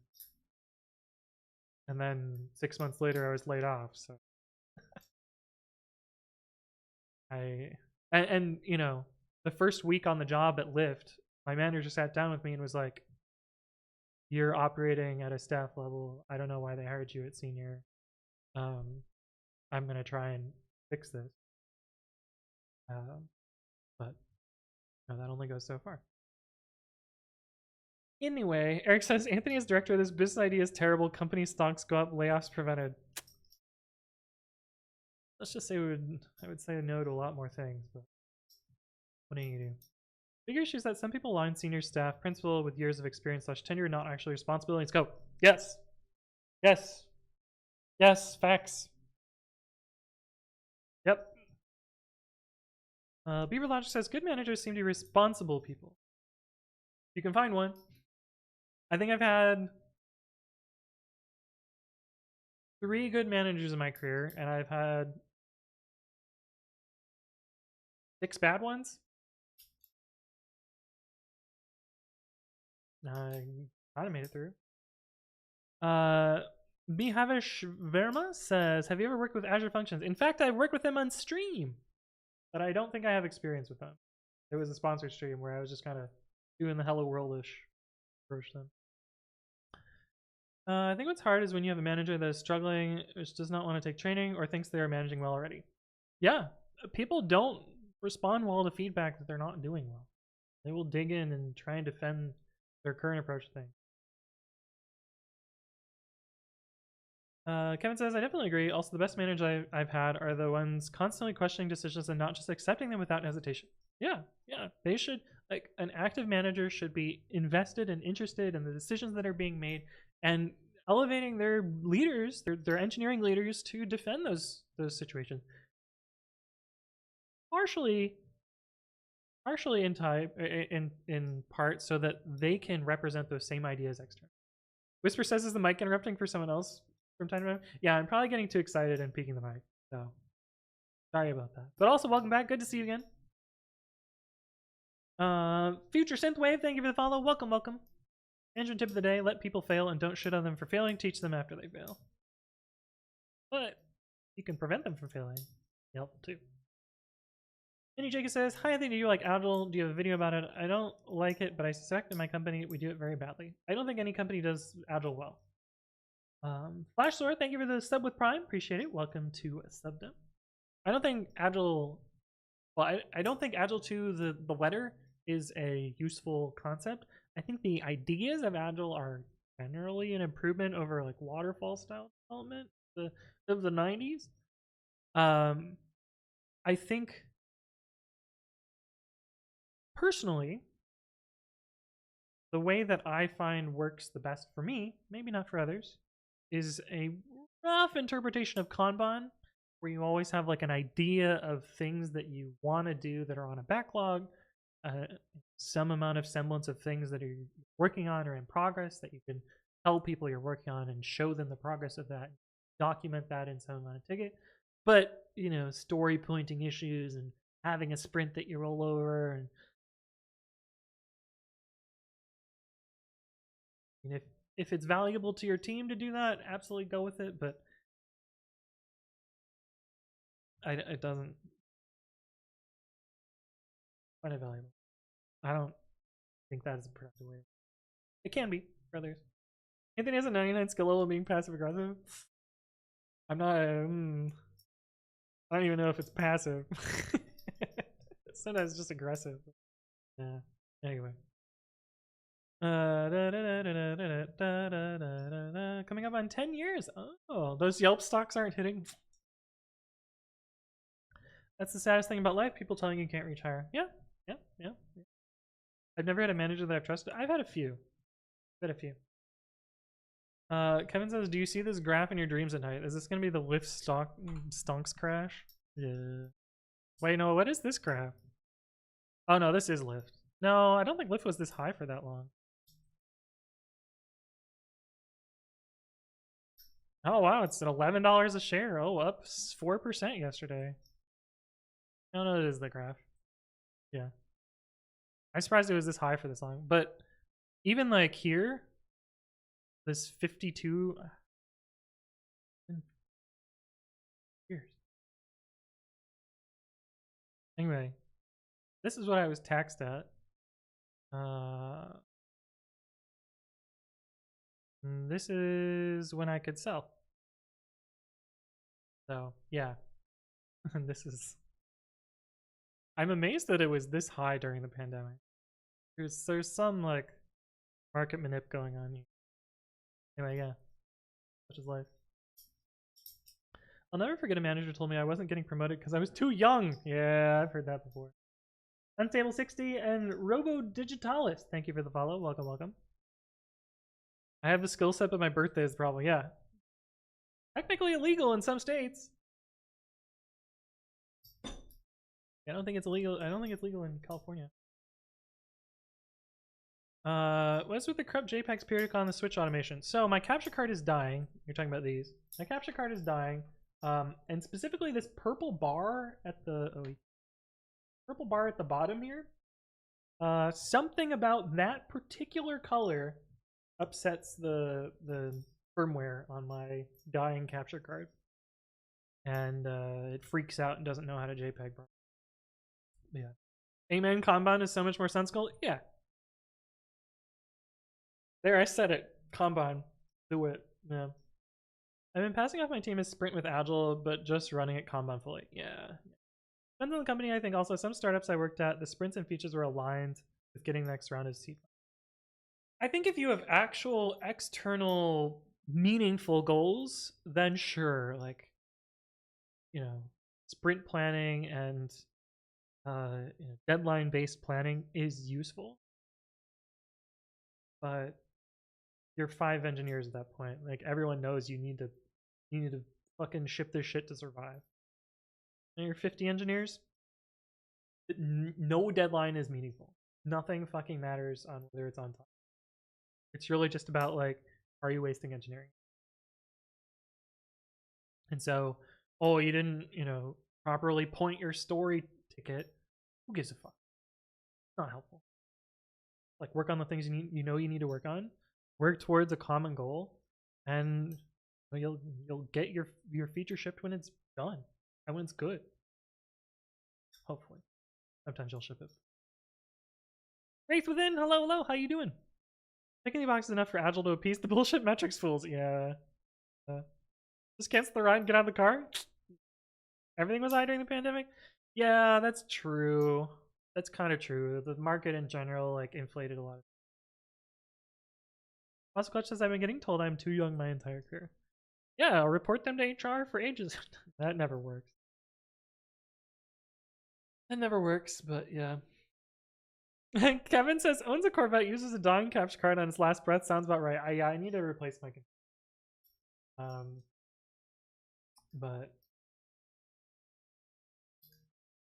then 6 months later, I was laid off, so. And you know, the first week on the job at Lyft, my manager sat down with me and was like, you're operating at a staff level. I don't know why they hired you at senior. I'm going to try and fix this. But no, that only goes so far. Anyway, Eric says, Anthony is director of this business idea is terrible. Company stocks go up, layoffs prevented. Let's just say I would say no to a lot more things, but what are you gonna do? Bigger issue is that some people align senior staff, principal with years of experience / tenure, not actually responsibility and scope. Yes. Yes. Yes, facts. Yep. Beaver Logic says, good managers seem to be responsible people. You can find one. I think I've had 3 good managers in my career, and I've had 6 bad ones. I kind of made it through. Mihavish Verma says, have you ever worked with Azure Functions? In fact, I've worked with them on stream, but I don't think I have experience with them. It was a sponsored stream where I was just kind of doing the hello world-ish approach then. I think what's hard is when you have a manager that is struggling, which does not want to take training, or thinks they are managing well already. Yeah, people don't respond well to feedback that they're not doing well. They will dig in and try and defend their current approach to things. Kevin says, I definitely agree. Also, the best managers I've had are the ones constantly questioning decisions and not just accepting them without hesitation. Yeah, yeah. They should, like, an active manager should be invested and interested in the decisions that are being made and elevating their leaders, their engineering leaders, to defend those situations. Partially in part so that they can represent those same ideas externally. Whisper says, is the mic interrupting for someone else from time to time? Yeah, I'm probably getting too excited and peeking the mic, so sorry about that. But also, welcome back. Good to see you again. Future Synthwave, thank you for the follow. Welcome, welcome. Engine tip of the day: let people fail and don't shit on them for failing. Teach them after they fail. But you can prevent them from failing. Helpful too. Minnie Jacob says, hi Anthony, do you like Agile? Do you have a video about it? I don't like it, but I suspect in my company we do it very badly. I don't think any company does Agile well. Flash Sword, thank you for the sub with Prime. Appreciate it. Welcome to Subdom. I don't think Agile, well, I don't think Agile to the letter is a useful concept. I think the ideas of Agile are generally an improvement over like waterfall style development of the 90s. I think personally, the way that I find works the best for me, maybe not for others, is a rough interpretation of Kanban, where you always have like an idea of things that you want to do that are on a backlog, some amount of semblance of things that you're working on or in progress that you can tell people you're working on and show them the progress of that, document that in some amount of ticket. But, you know, story pointing issues and having a sprint that you roll over, and if it's valuable to your team to do that, absolutely go with it, but it doesn't find it valuable. I don't think that is a productive way. It can be for others. Anthony has a 99 skill level being passive aggressive. I'm not. I don't even know if it's passive. Sometimes it's just aggressive. Yeah. Anyway. Coming up on 10 years. Oh, those Yelp stocks aren't hitting. That's the saddest thing about life. People telling you can't reach higher. Yeah. I've never had a manager that I've trusted. I've had a few. Kevin says, do you see this graph in your dreams at night? Is this going to be the Lyft stonks crash? Yeah. Wait, no, what is this graph? Oh, no, this is Lyft. No, I don't think Lyft was this high for that long. Oh, wow, it's at $11 a share. Oh, up 4% yesterday. No, it is the graph. Yeah. I'm surprised it was this high for this long. But even like here, this 52 years. Anyway, this is what I was taxed at. This is when I could sell. So yeah, this is. I'm amazed that it was this high during the pandemic. There's some like market manip going on here. Anyway, yeah, such is life. I'll never forget a manager told me I wasn't getting promoted because I was too young. Yeah, I've heard that before. Unstable 60 and Robo Digitalis, thank you for the follow. Welcome, welcome. I have the skill set, but my birthday is the problem. Yeah, technically illegal in some states. I don't think it's illegal. I don't think it's legal in California. What's with the corrupt JPEGs periodic on the Switch automation? So my capture card is dying. You're talking about these. My capture card is dying. And specifically this purple bar at the purple bar at the bottom here. Something about that particular color upsets the firmware on my dying capture card, and it freaks out and doesn't know how to JPEG. Yeah. Amen. Kanban is so much more sensible. Yeah. There, I said it. Kanban. Do it. Yeah. I've been passing off my team as sprint with Agile, but just running it Kanban fully. Yeah. Depends on the company, I think. Also, some startups I worked at, the sprints and features were aligned with getting the next round of seed. I think if you have actual external meaningful goals, then sure, like, you know, sprint planning and deadline based planning is useful. But you're 5 engineers at that point. Like, everyone knows you need to fucking ship this shit to survive. And you're 50 engineers. No deadline is meaningful. Nothing fucking matters on whether it's on time. It's really just about, like, are you wasting engineering? And so, oh, you didn't, properly point your story ticket. Who gives a fuck? Not helpful. Like, work on the things you need to work on. Work towards a common goal, and you'll get your feature shipped when it's done and when it's good. Hopefully, sometimes you'll ship it. Wraith Within, hello, how you doing? Picking the box is enough for Agile to appease the bullshit metrics fools. Yeah. Just cancel the ride and get out of the car. Everything was high during the pandemic. Yeah, that's true. That's kind of true. The market in general, like, inflated a lot. Also, Clutch says I've been getting told I'm too young my entire career. Yeah, I'll report them to HR for ages. That never works. That never works, but yeah. Kevin says owns a Corvette, uses a dying capture card on his last breath. Sounds about right. I need to replace my but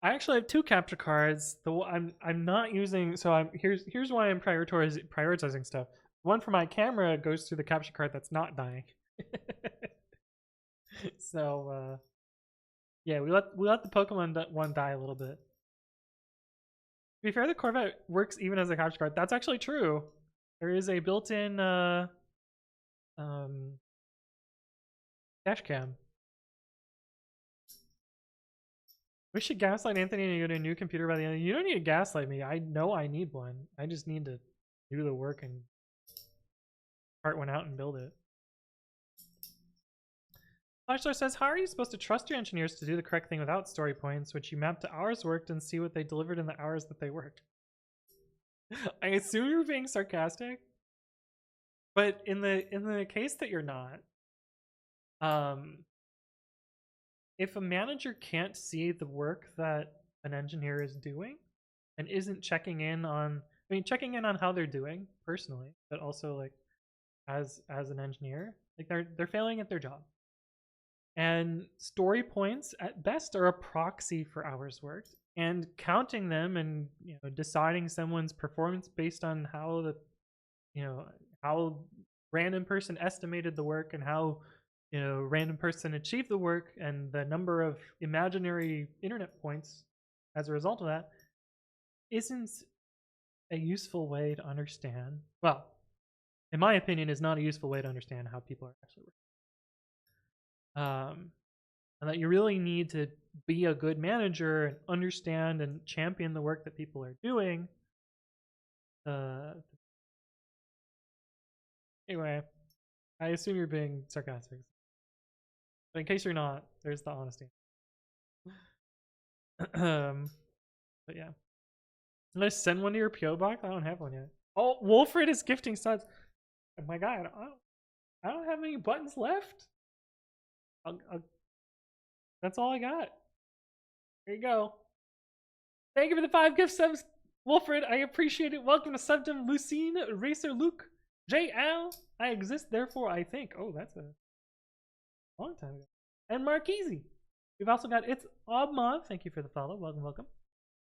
I actually have 2 capture cards. I'm not using, so here's why I'm prioritizing stuff. One for my camera goes through the capture card that's not dying. So yeah, we let the Pokemon one die a little bit. To be fair, the Corvette works even as a capture card. That's actually true. There is a built-in dash cam. We should gaslight Anthony and get a new computer by the end. You don't need to gaslight me. I know I need one. I just need to do the work and part one out and build it. Flashstar says, how are you supposed to trust your engineers to do the correct thing without story points, which you map to hours worked and see what they delivered in the hours that they worked? I assume you're being sarcastic, but in the case that you're not, if a manager can't see the work that an engineer is doing and isn't checking in on how they're doing personally, but also, like, as an engineer, like, they're failing at their job. And story points at best are a proxy for hours worked, and counting them and deciding someone's performance based on how how random person estimated the work and how random person achieved the work and the number of imaginary internet points as a result of that isn't a useful way to understand. Well, in my opinion, is not a useful way to understand how people are actually working. And that you really need to be a good manager and understand and champion the work that people are doing. Anyway, I assume you're being sarcastic. But in case you're not, there's the honesty. But yeah. Did I send one to your PO box? I don't have one yet. Oh, Wolfred is gifting studs. Oh my god, I don't have any buttons left. That's all I got. There you go. Thank you for the 5 gift subs, Wolfred. I appreciate it. Welcome to Subdom, Lucine, Racer Luke, J. Al. I exist, therefore I think. Oh, that's a long time ago. And Marquise. We've also got It's Obma. Thank you for the follow. Welcome. Hold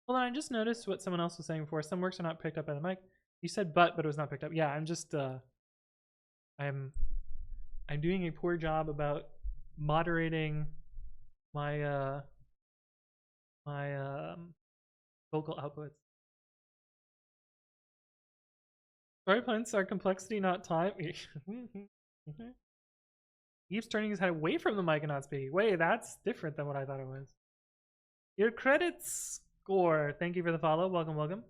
on, I just noticed what someone else was saying before. Some works are not picked up by the mic. You said but it was not picked up. Yeah, I'm just I'm doing a poor job about moderating my vocal outputs. Story points are complexity, not time. Keeps turning his head away from the mic and not speaking. Wait, that's different than what I thought it was. Your credits score. Thank you for the follow. Welcome.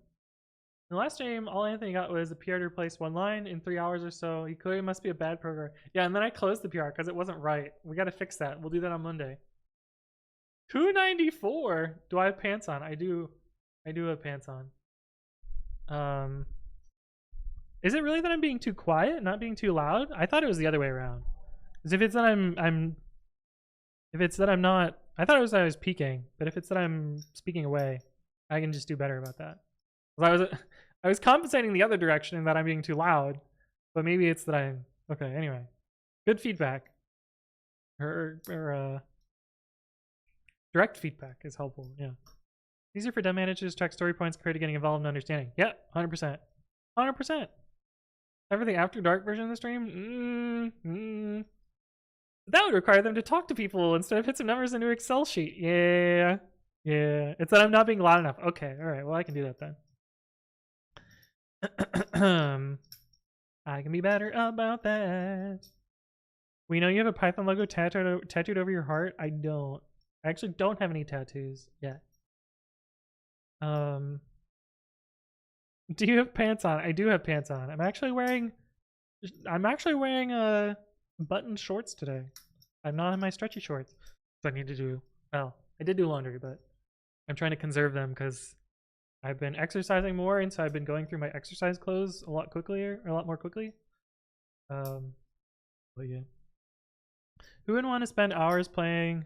In the last stream, all Anthony got was a PR to replace one line in 3 hours or so. He clearly must be a bad programmer. Yeah, and then I closed the PR because it wasn't right. We got to fix that. We'll do that on Monday. 294. Do I have pants on? I do have pants on. Is it really that I'm being too quiet, not being too loud? I thought it was the other way around. Because if it's that if it's that I'm not, I thought it was that I was peeking, but if it's that I'm speaking away, I can just do better about that. I was compensating the other direction in that I'm being too loud, but maybe it's that I'm okay. Anyway, good feedback. Direct feedback is helpful. Yeah, easier for dem managers to track story points compared to getting involved in understanding. Yeah, 100%, 100%. Ever the after dark version of the stream? That would require them to talk to people instead of hit some numbers into an Excel sheet. Yeah. It's that I'm not being loud enough. Okay, all right. Well, I can do that then. I can be better about that. We know you have a Python logo tattooed over your heart. I don't. I actually don't have any tattoos yet. Do you have pants on? I do have pants on. I'm actually wearing button shorts today. I'm not in my stretchy shorts. So I need to do, well, I did do laundry, but I'm trying to conserve them because I've been exercising more, and so I've been going through my exercise clothes a lot more quickly. But yeah. Who would want to spend hours planning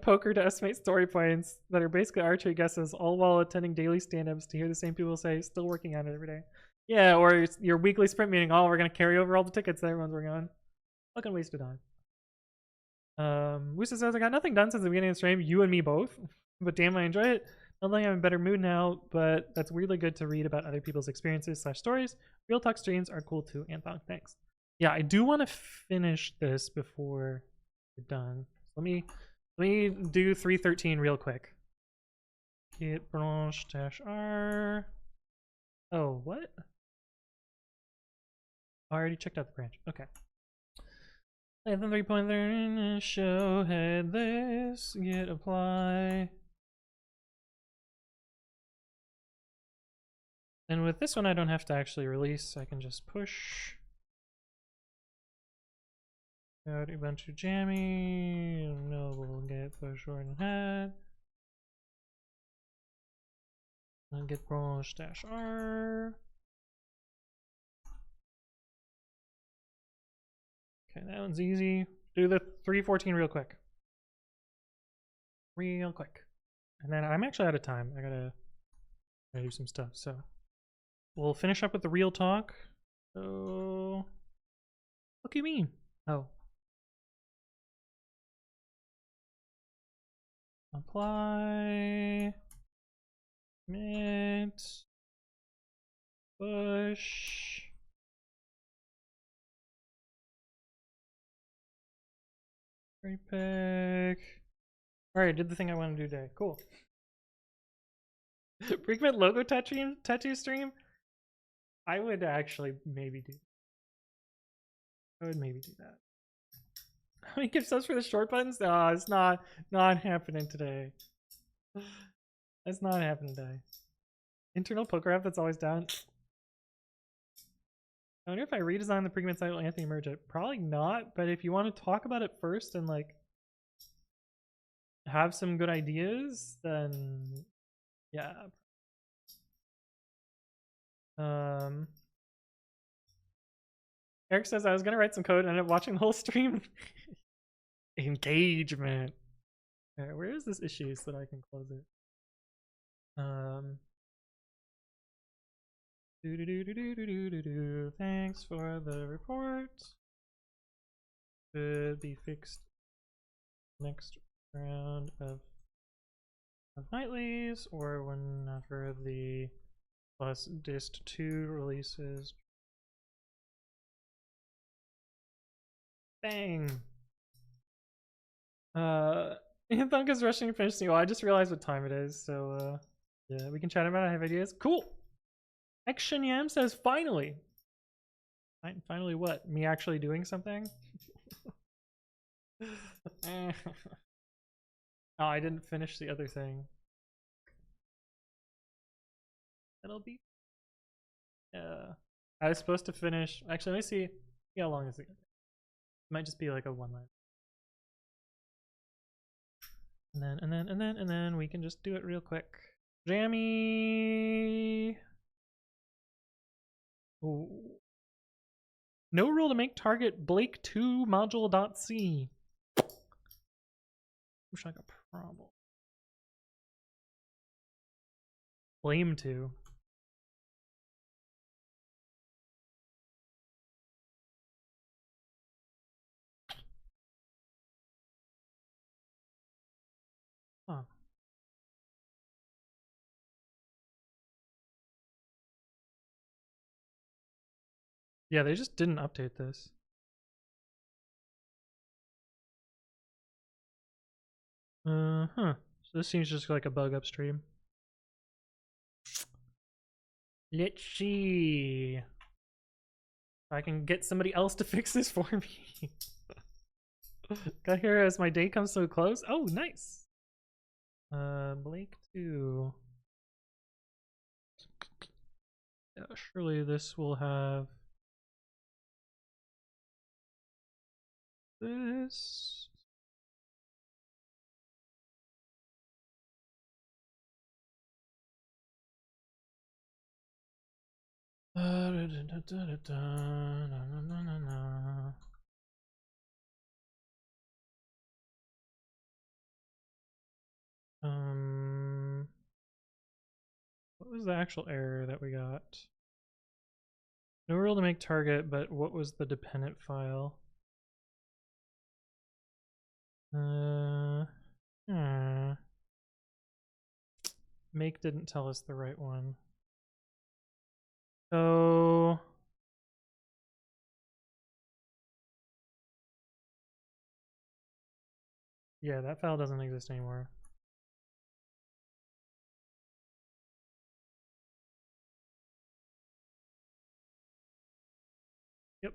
poker to estimate story points that are basically archery guesses, all while attending daily stand-ups to hear the same people say, still working on it every day? Yeah, or your weekly sprint meeting, oh, we're going to carry over all the tickets that everyone's working on. Fucking wasted time. Wusa says, I got nothing done since the beginning of the stream, you and me both. But damn, I enjoy it. Not like I'm in a better mood now, but that's weirdly good to read about other people's experiences / stories. Real talk streams are cool too, Anthon. Thanks. Yeah, I do want to finish this before we're done. Let me do 313 real quick. Git branch -r. Oh, what? I already checked out the branch. Okay. Anthem 3.3 show head this, git apply. And with this one, I don't have to actually release. I can just push. Got Ubuntu jammy. No, we'll get push short and head. And git branch -r. Okay, that one's easy. Do the 314 real quick. And then I'm actually out of time. I gotta do some stuff. So we'll finish up with the real talk. So what do you mean? Oh. Apply. Commit. Push. Repick. Alright, did the thing I want to do today. Cool. Frequent logo tattoo stream? I would actually maybe do. I would maybe do that. How many gift subs for the short buttons? No, it's not happening today. It's not happening today. Internal poker app that's always down. I wonder if I redesign the pregame site will Anthony merge it. Probably not, but if you want to talk about it first and like have some good ideas, then yeah. Eric says I was gonna write some code and ended up watching the whole stream. Engagement. Alright, where is this issue so that I can close it? Thanks for the report. Could be fixed next round of nightlies or whenever the plus dist 2 releases. Bang. Thunk is rushing to finish. Well, I just realized what time it is, so yeah, we can chat about it. I have ideas. Cool. Action Yam says finally. Finally what? Me actually doing something? Oh, I didn't finish the other thing. That'll be. Yeah. I was supposed to finish. Actually, let me see how long is it. It might just be like a one line. And then we can just do it real quick. Jammy. Ooh. No rule to make target Blake2 module.c. Looks like a problem. Blame to. Huh. Yeah, they just didn't update this. So this seems just like a bug upstream. Let's see if I can get somebody else to fix this for me. Got here as my day comes so close. Oh, nice. Blake 2. Yeah, surely this will have this. What was the actual error that we got? No rule to make target, but what was the dependent file? Make didn't tell us the right one. So yeah, that file doesn't exist anymore. Yep.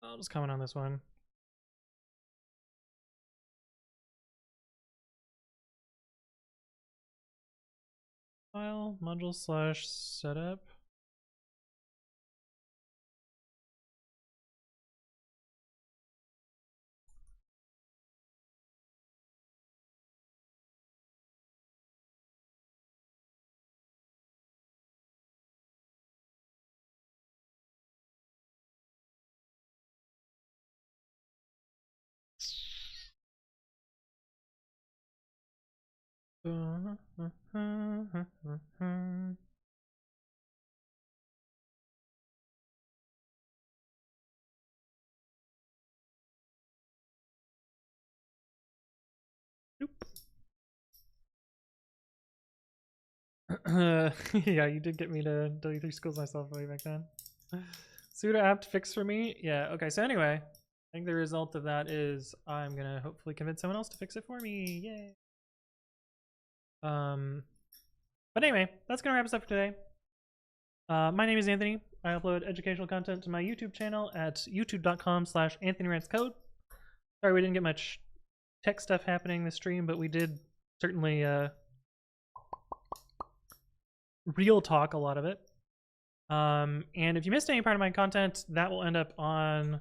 I'll just comment on this one. File module slash setup. Nope. Yeah, you did get me to W3 schools myself way back then. Sudo apt fix for me? Yeah, okay, so anyway, I think the result of that is I'm gonna hopefully convince someone else to fix it for me. Yay. But anyway, that's gonna wrap us up for today. My name is Anthony. I upload educational content to my YouTube channel at youtube.com/anthonywritescode. Sorry we didn't get much tech stuff happening this stream, but we did certainly real talk a lot of it. And if you missed any part of my content, that will end up on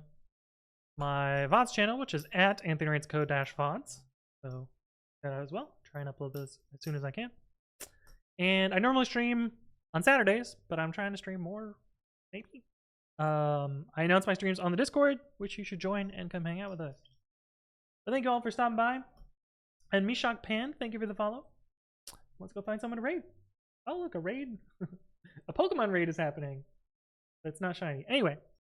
my VODs channel, which is at anthonywritescode-vods. So that as well. Try and upload those as soon as I can. And I normally stream on Saturdays, but I'm trying to stream more, maybe. I announce my streams on the Discord, which you should join and come hang out with us. But thank you all for stopping by. And Mishak Pan, thank you for the follow. Let's go find someone to raid. Oh, look, a raid. A Pokemon raid is happening. That's not shiny. Anyway.